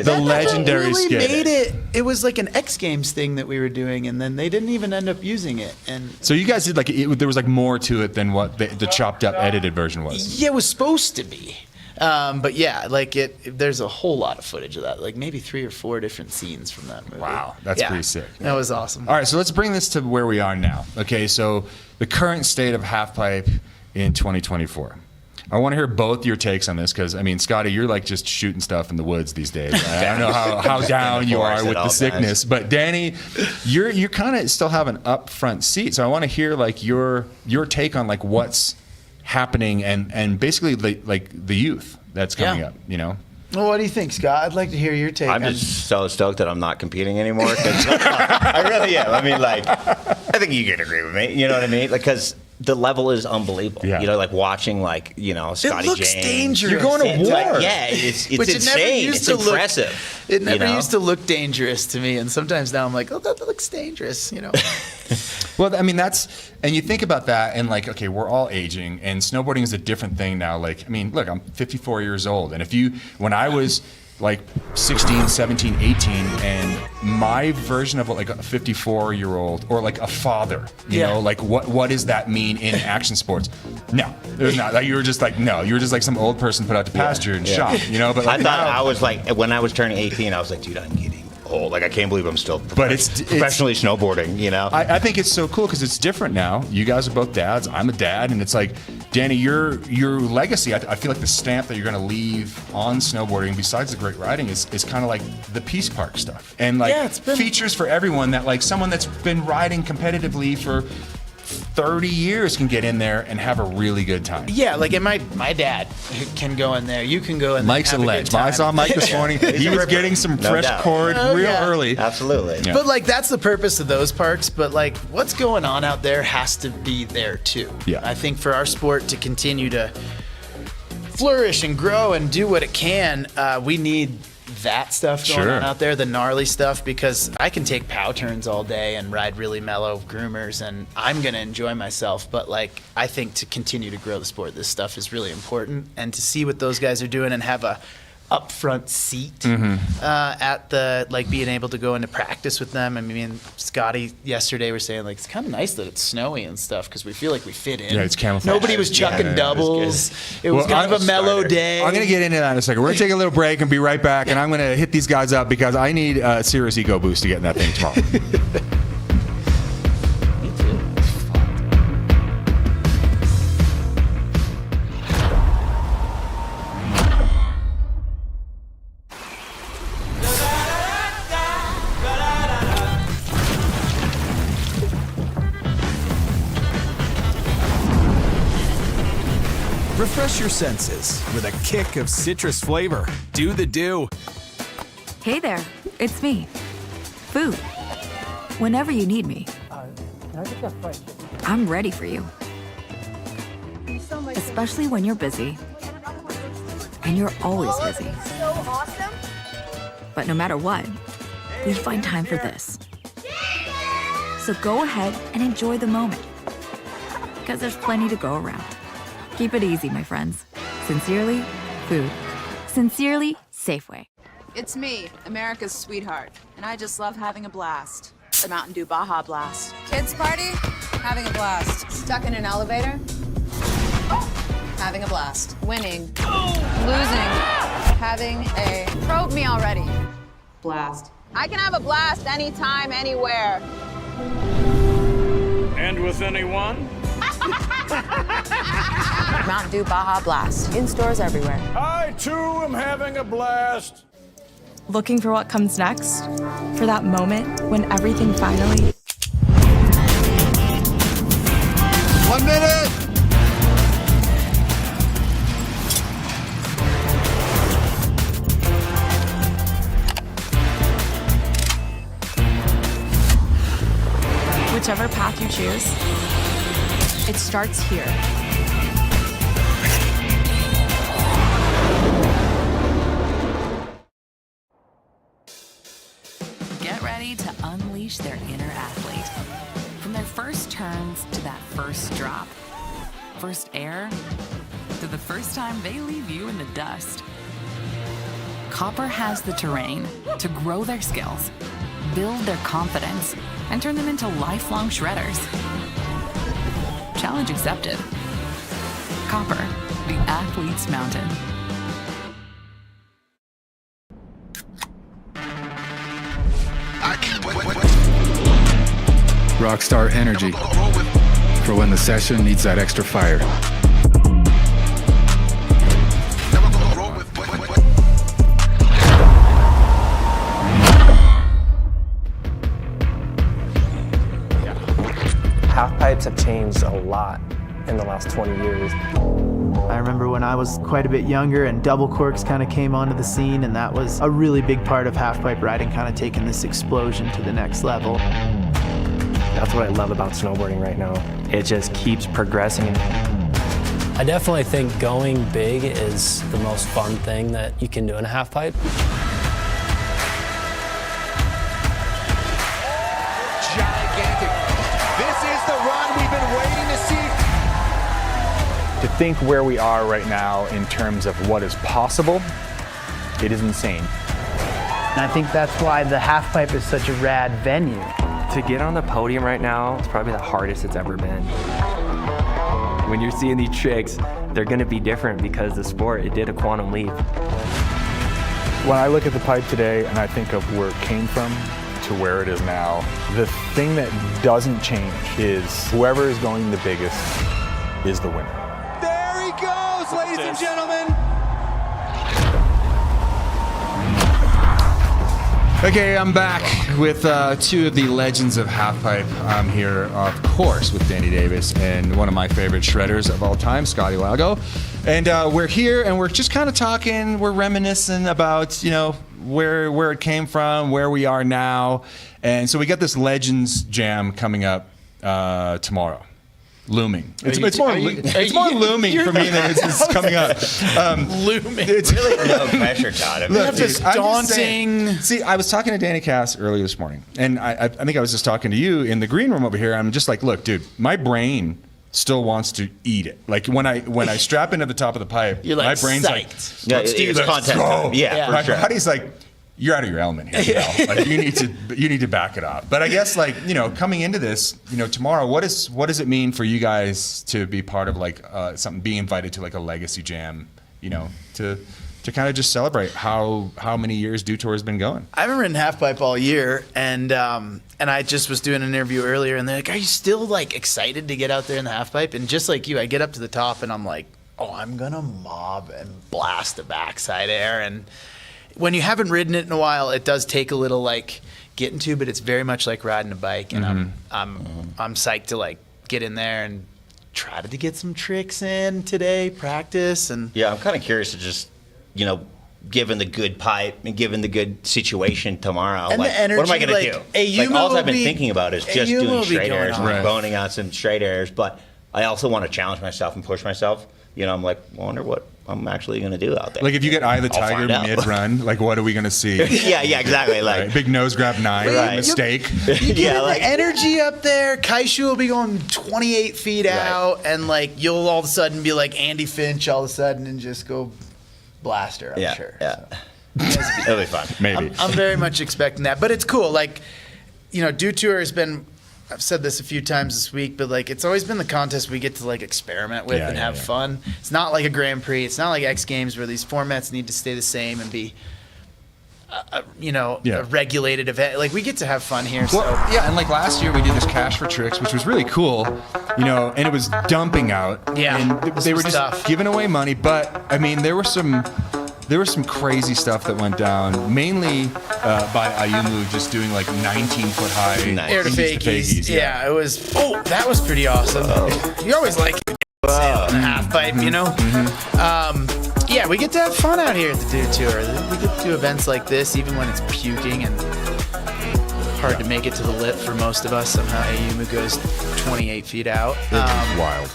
the legendary really skit. Made it. It was like an X Games thing that we were doing, and then they didn't even end up using it. And so you guys did like there was like more to it than what the chopped up edited version was. Yeah, it was supposed to be. But yeah, like there's a whole lot of footage of that, like maybe 3 or 4 different scenes from that movie. Wow, that's pretty sick. That was awesome. All right, so let's bring this to where we are now. Okay, so the current state of halfpipe in 2024. I want to hear both your takes on this because, I mean, Scotty, you're like just shooting stuff in the woods these days. I don't know how down you are with the sickness, but Danny, you kind of still have an upfront seat. So I want to hear like your take on like what's happening and basically like the youth that's coming up, you know? Well, what do you think, Scott? I'd like to hear your take. I'm just so stoked that I'm not competing anymore. I really am. I mean, like, I think you could agree with me. You know what I mean? Because the level is unbelievable. Yeah. You know, like watching, like, you know, Scotty James. It looks dangerous. You're going to war. Like, yeah, it's Which insane. It's impressive. It never you know? used to look dangerous to me, and sometimes now I'm like, oh, that looks dangerous, you know. Well, I mean, and you think about that, and like, okay, we're all aging, and snowboarding is a different thing now. Like, I mean, look, I'm 54 years old, and when I was like 16, 17, 18, and my version of like a 54-year-old or like a father, you know, like what does that mean in action sports? No, there's not. Like, you were just like some old person put out to pasture and shot, you know. But like, I thought I was like, when I was turning 18, I was like, dude, I'm getting old. Like, I can't believe I'm still professionally snowboarding, you know? I think it's so cool because it's different now. You guys are both dads. I'm a dad. And it's like, Danny, your legacy, I feel like the stamp that you're going to leave on snowboarding, besides the great riding, is kind of like the Peace Park stuff. And like features for everyone that like someone that's been riding competitively for 30 years can get in there and have a really good time. Yeah, like, and my dad can go in there. You can go in there. Mike's a ledge. I saw Mike this morning. He was getting some fresh cord real early. Absolutely. Yeah. But like, that's the purpose of those parks. But like, what's going on out there has to be there too. Yeah. I think for our sport to continue to flourish and grow and do what it can, we need that stuff going on out there, the gnarly stuff, because I can take pow turns all day and ride really mellow groomers and I'm going to enjoy myself. But like, I think to continue to grow the sport, this stuff is really important. And to see what those guys are doing and have a upfront seat at the, like, being able to go into practice with them. I mean, me and Scotty yesterday were saying, like, it's kind of nice that it's snowy and stuff because we feel like we fit in. Yeah, it's camouflage. Nobody was chucking doubles. It was kind of a mellow day. I'm going to get into that in a second. We're going to take a little break and be right back, and I'm going to hit these guys up because I need a serious ego boost to get in that thing tomorrow. Refresh your senses with a kick of citrus flavor. Do the do. Hey there, it's me. Food. Whenever you need me, Can I get that fried chicken? I'm ready for you. Especially when you're busy. And you're always busy. So awesome. But no matter what, we find time for this. So go ahead and enjoy the moment. Because there's plenty to go around. Keep it easy, my friends. Sincerely, food. Sincerely, Safeway. It's me, America's sweetheart, and I just love having a blast. The Mountain Dew Baja Blast. Kids party? Having a blast. Stuck in an elevator? Having a blast. Winning. Losing. Having a... Probe me already. Blast. I can have a blast anytime, anywhere. And with anyone? Mountain Dew Baja Blast. In stores everywhere. I, too, am having a blast. Looking for what comes next? For that moment when everything finally... 1 minute! Whichever path you choose, it starts here. Get ready to unleash their inner athlete. From their first turns to that first drop, first air, to the first time they leave you in the dust. Goepper has the terrain to grow their skills, build their confidence, and turn them into lifelong shredders. Challenge accepted. Goepper, the athlete's mountain. Rockstar energy for when the session needs that extra fire. Half pipes have changed a lot in the last 20 years. I remember when I was quite a bit younger and double corks kind of came onto the scene, and that was a really big part of half-pipe riding, kind of taking this explosion to the next level. That's what I love about snowboarding right now. It just keeps progressing. I definitely think going big is the most fun thing that you can do in a half-pipe. Gigantic. This is the run we've been waiting to see. To think where we are right now in terms of what is possible, it is insane. And I think that's why the half-pipe is such a rad venue. To get on the podium right now, it's probably the hardest it's ever been. When you're seeing these tricks, they're gonna be different because the sport, it did a quantum leap. When I look at the pipe today and I think of where it came from to where it is now, the thing that doesn't change is whoever is going the biggest is the winner. There he goes, ladies and gentlemen. Okay, I'm back with two of the legends of halfpipe. I'm here, of course, with Danny Davis and one of my favorite shredders of all time, Scotty Lago. And we're here and we're just kind of talking, we're reminiscing about, you know, where it came from, where we are now. And so we got this Legends Jam coming up tomorrow. Looming. It's more looming for me than it's coming up. Looming. It's really no pressure, Todd. Look, This daunting. See, I was talking to Danny Cass earlier this morning, and I think I was just talking to you in the green room over here. I'm just like, look, dude, my brain still wants to eat it. Like when I strap into the top of the pipe, You're like, my brain's psyched. like, Steve's content. go. Yeah, My for sure. body's like, you're out of your element here. You know? Like you need to back it up. But I guess like, you know, coming into this, you know, tomorrow, what does it mean for you guys to be part of like something, being invited to like a legacy jam, you know, to kind of just celebrate how many years Dew Tour has been going? I haven't ridden half-pipe all year, and I just was doing an interview earlier, and they're like, are you still like excited to get out there in the half-pipe? And just like you, I get up to the top and I'm like, oh, I'm gonna mob and blast the backside air. And when you haven't ridden it in a while, it does take a little like getting to, but it's very much like riding a bike. And I'm psyched to like get in there and try to get some tricks in today, practice. And Yeah, I'm kind of curious to just, you know, given the good pipe and given the good situation tomorrow, And like, the energy, what am I going to like, do? Ayuma Like, all will I've been be- thinking about is just Ayuma doing will be straight going airs on. and boning out some straight airs, but I also want to challenge myself and push myself. You know, I'm like, I wonder what I'm actually going to do out there. Like if you get Eye of the I'll Tiger find out. mid-run, like what are we going to see? yeah, exactly. Like Right, big nose grab 9, Right. mistake. You get Yeah, in like- the energy up there. Kaishu will be going 28 feet out, and like you'll all of a sudden be like Andy Finch all of a sudden and just go blaster. I'm yeah, sure. yeah. It'll be fun. Maybe. I'm very much expecting that, but it's cool. Like, you know, Dew Tour has been. I've said this a few times this week, but like it's always been the contest we get to like experiment with and have fun. It's not like a Grand Prix. It's not like X Games where these formats need to stay the same and be, a regulated event. Like we get to have fun here. Well, so yeah, and like last year we did this Cash for Tricks, which was really cool, you know, and it was dumping out. Yeah, and they were was just tough. giving away money, but I mean, there was some crazy stuff that went down, mainly by Ayumu just doing like 19-foot high air to fakies. Yeah, it was. Oh, that was pretty awesome. You always like on the half pipe, you know. Yeah, we get to have fun out here at the Dew Tour. We get to do events like this, even when it's puking and hard to make it to the lip for most of us. Somehow Ayumu goes 28 feet out. Wild.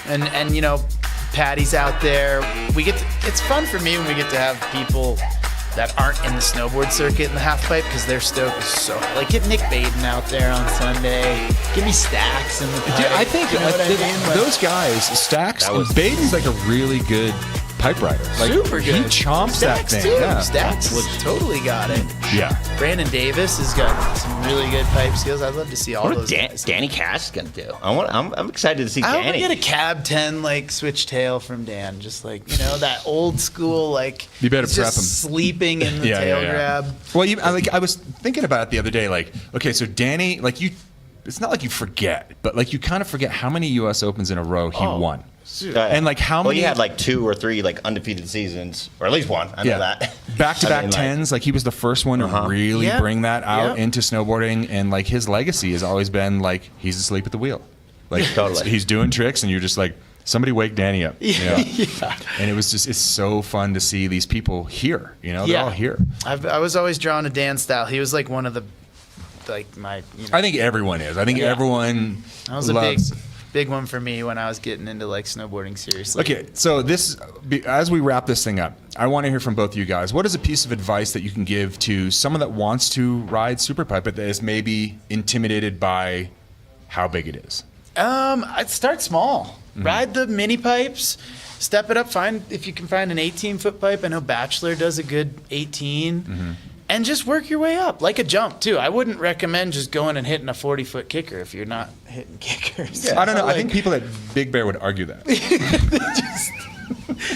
And you know, Patty's out there. It's fun for me when we get to have people that aren't in the snowboard circuit in the half pipe because their stoke is so like get Nick Baden out there on Sunday. Give me Stacks in the pipe. Dude, I think you know what I mean? Like, those guys, Stacks, Baden's like a really good pipe rider. Like, super good. He chomps Stacks that thing. too. Yeah. Stacks totally got it. Yeah. Brandon Davis has got some really good pipe skills. I'd love to see all What those. is Danny Cash going to do? I'm excited to see I want to Danny. get a cab 10 like switch tail from Dan, just like that old school like. You better he's prep just him. Sleeping in the tail grab. Well, I was thinking about it the other day. Like, okay, so Danny, like it's not like you forget, but like you kind of forget how many U.S. Opens in a row he won. And like how many? Well, he had like 2 or 3 like undefeated seasons, or at least one. I know that. Back-to-back I mean, tens. Like he was the first one to really Yeah. bring that out Yeah. into snowboarding, and like his legacy has always been like he's asleep at the wheel. Like Totally. he's doing tricks, and you're just like, somebody wake Danny up. You know? Yeah. And it's so fun to see these people here. You know, they're all here. I was always drawn to Dan's style. He was like one of the, like my. I think everyone is. I think everyone that was loves. a big one for me when I was getting into like snowboarding seriously. Okay, so as we wrap this thing up, I want to hear from both of you guys. What is a piece of advice that you can give to someone that wants to ride Superpipe but that is maybe intimidated by how big it is? I'd start small. Ride the mini pipes, step it up. Find if you can find an 18-foot pipe. I know Bachelor does a good 18. And just work your way up, like a jump, too. I wouldn't recommend just going and hitting a 40-foot kicker if you're not hitting kickers. I don't know. I think people at Big Bear would argue that.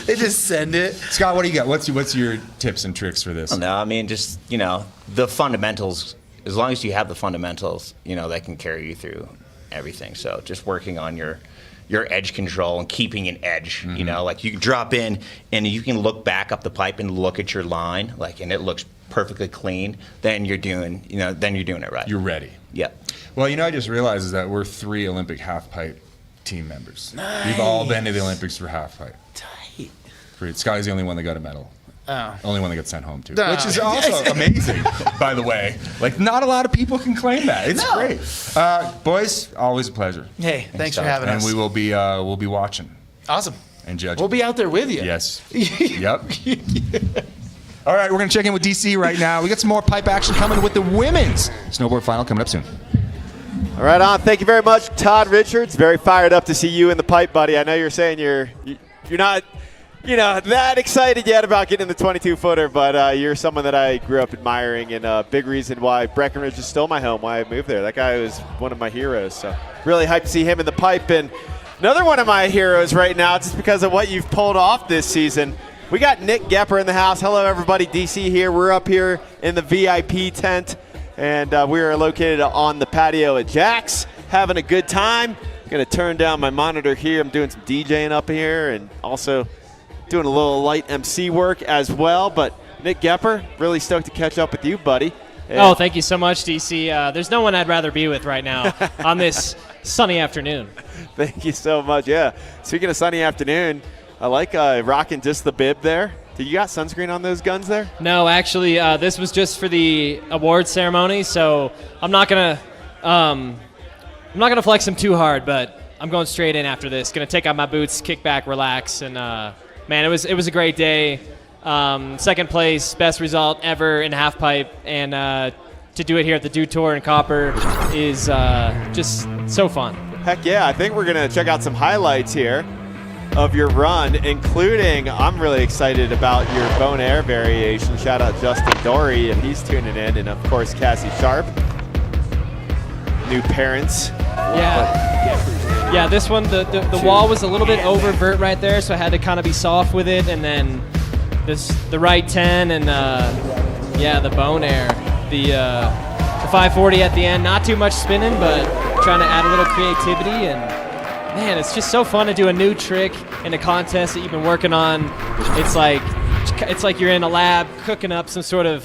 They just send it. Scott, what do you got? What's your tips and tricks for this? No, I mean, just, the fundamentals, as long as you have the fundamentals, that can carry you through everything. So just working on your edge control and keeping an edge, like you can drop in and you can look back up the pipe and look at your line, and it looks perfectly clean, then you're doing it right. You're ready. Yep. Well, I just realized is that we're 3 Olympic half pipe team members. Nice. We've all been to the Olympics for half pipe. Tight. Great. Scotty's the only one that got a medal. Oh. Only one that got sent home too, which is also amazing, by the way. Like, not a lot of people can claim that. It's great. Boys, always a pleasure. Hey, thanks for having us. And we will be we'll be watching. Awesome. And judging. We'll be out there with you. Yes. Yep. All right, we're going to check in with DC right now. We got some more pipe action coming with the women's snowboard final coming up soon. All right, on. Thank you very much, Todd Richards. Very fired up to see you in the pipe, buddy. I know you're saying you're not, that excited yet about getting in the 22-footer, but you're someone that I grew up admiring, and a big reason why Breckenridge is still my home, why I moved there. That guy was one of my heroes, so really hyped to see him in the pipe. And another one of my heroes right now, just because of what you've pulled off this season. We got Nick Goepper in the house. Hello, everybody. DC here. We're up here in the VIP tent, and we are located on the patio at Jack's, having a good time. I'm going to turn down my monitor here. I'm doing some DJing up here and also doing a little light MC work as well. But Nick Goepper, really stoked to catch up with you, buddy. Oh, thank you so much, DC. There's no one I'd rather be with right now on this sunny afternoon. Thank you so much. Yeah. Speaking of sunny afternoon, I like rocking just the bib there. Did you got sunscreen on those guns there? No, actually, this was just for the award ceremony, so I'm not gonna flex them too hard, but I'm going straight in after this. Gonna take out my boots, kick back, relax, and man, it was a great day. Second place, best result ever in half pipe, and to do it here at the Dew Tour in Goepper is just so fun. Heck yeah! I think we're gonna check out some highlights here of your run, including, I'm really excited about your bone air variation. Shout out Justin Dory if he's tuning in, and of course Cassie Sharp. New parents. Yeah, this one, the wall was a little bit over vert right there, so I had to kind of be soft with it, and then the right 10 and the bone air. The 540 at the end, not too much spinning, but trying to add a little creativity, and man, it's just so fun to do a new trick in a contest that you've been working on. It's like you're in a lab cooking up some sort of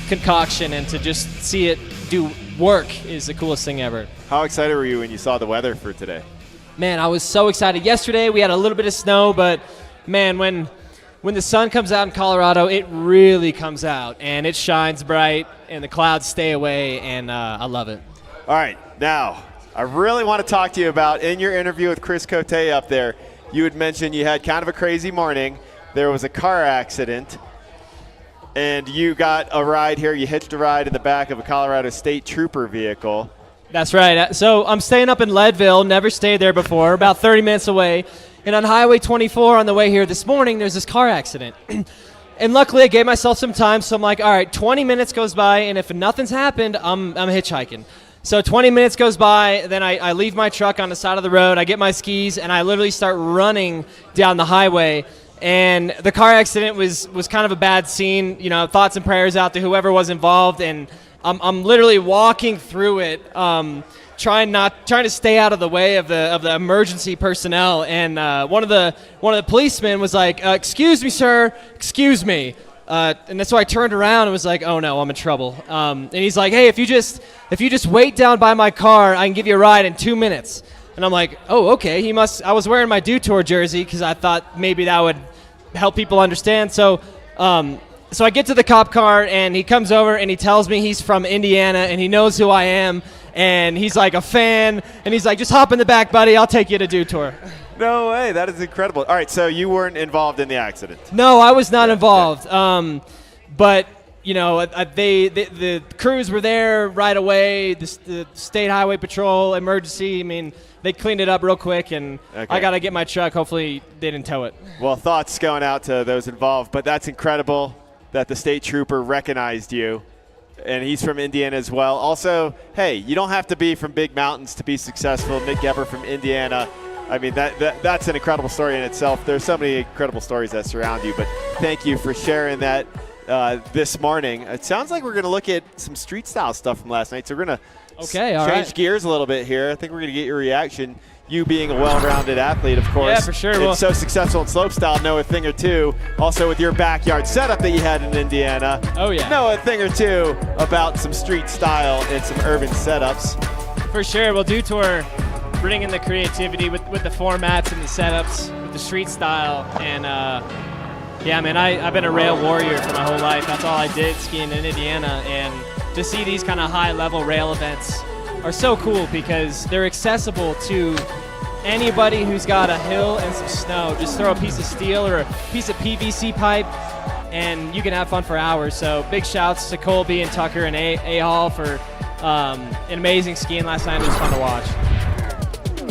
concoction, and to just see it do work is the coolest thing ever. How excited were you when you saw the weather for today? Man, I was so excited. Yesterday we had a little bit of snow, but man, when the sun comes out in Colorado, it really comes out, and it shines bright, and the clouds stay away, and I love it. All right, now, I really want to talk to you about, in your interview with Chris Cote up there, you had mentioned you had kind of a crazy morning. There was a car accident, and you got a ride here. You hitched a ride in the back of a Colorado State Trooper vehicle. That's right. So I'm staying up in Leadville, never stayed there before, about 30 minutes away. And on Highway 24 on the way here this morning, there's this car accident. And luckily, I gave myself some time, so I'm like, all right, 20 minutes goes by, and if nothing's happened, I'm hitchhiking. So 20 minutes goes by, then I leave my truck on the side of the road, I get my skis, and I literally start running down the highway. And the car accident was kind of a bad scene, thoughts and prayers out to whoever was involved, and I'm literally walking through it, trying to stay out of the way of the emergency personnel. And one of the policemen was like, "Excuse me, sir, excuse me." And that's why I turned around and was like, "Oh no, I'm in trouble." And he's like, "Hey, if you just wait down by my car, I can give you a ride in 2 minutes." And I'm like, oh, okay. I was wearing my Do Tour jersey because I thought maybe that would help people understand. So I get to the cop car, and he comes over, and he tells me he's from Indiana, and he knows who I am, and he's like a fan, and he's like, just hop in the back, buddy. I'll take you to Do Tour. No way. That is incredible. All right, so you weren't involved in the accident? No, I was not involved. But, you know, the crews were there right away, the State Highway Patrol, emergency. I mean, they cleaned it up real quick, and I got to get my truck. Hopefully they didn't tow it. Well, thoughts going out to those involved, but that's incredible that the state trooper recognized you, and he's from Indiana as well. Also, hey, you don't have to be from big mountains to be successful. Nick Goepper from Indiana. I mean, that's an incredible story in itself. There's so many incredible stories that surround you, but thank you for sharing that this morning. It sounds like we're going to look at some street style stuff from last night, so we're going to change gears a little bit here. I think we're going to get your reaction. You being a well-rounded athlete, of course. Yeah, for sure. And so successful in slopestyle, know a thing or two. Also with your backyard setup that you had in Indiana. Oh, yeah. Know a thing or two about some street style and some urban setups. For sure. Well, Do Tour bringing the creativity with the formats and the setups, with the street style. And, yeah, man, I've been a rail warrior for my whole life. That's all I did, skiing in Indiana. And to see these kind of high-level rail events are so cool because they're accessible to anybody who's got a hill and some snow. Just throw a piece of steel or a piece of PVC pipe, and you can have fun for hours. So big shouts to Colby and Tucker and A-Hall for an amazing skiing last night. It was fun to watch.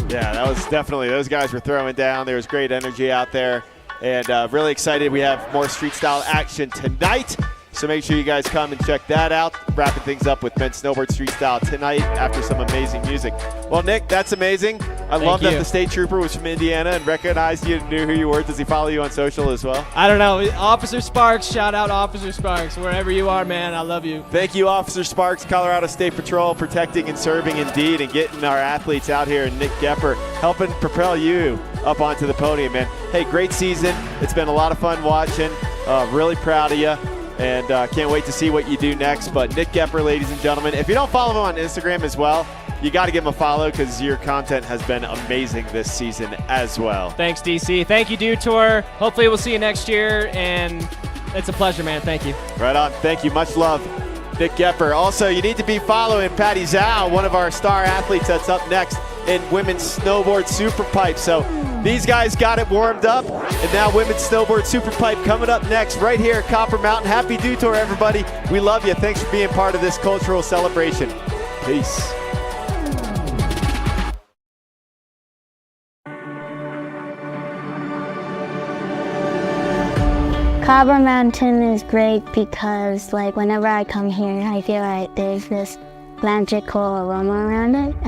Yeah, that was definitely, those guys were throwing down. There was great energy out there, and really excited. We have more street style action tonight, so make sure you guys come and check that out. Wrapping things up with men's snowboard street style tonight after some amazing music. Well, Nick, that's amazing. I love that the state trooper was from Indiana and recognized you and knew who you were. Does he follow you on social as well? I don't know. Officer Sparks, shout out Officer Sparks. Wherever you are, man, I love you. Thank you, Officer Sparks, Colorado State Patrol, protecting and serving indeed and getting our athletes out here, and Nick Goepper helping propel you up onto the podium, man. Hey, great season. It's been a lot of fun watching. Really proud of you. And can't wait to see what you do next. But Nick Goepper, ladies and gentlemen, if you don't follow him on Instagram as well, you got to give him a follow because your content has been amazing this season as well. Thanks, DC. Thank you, Do Tour. Hopefully we'll see you next year, and it's a pleasure, man. Thank you. Right on. Thank you. Much love, Nick Goepper. Also, you need to be following Patty Zhao, one of our star athletes that's up next in women's snowboard superpipe. So these guys got it warmed up, and now women's snowboard superpipe coming up next right here at Copper Mountain. Happy Do Tour, everybody. We love you. Thanks for being part of this cultural celebration. Peace. Copper Mountain is great because, like, whenever I come here, I feel like there's this magical aroma around it. And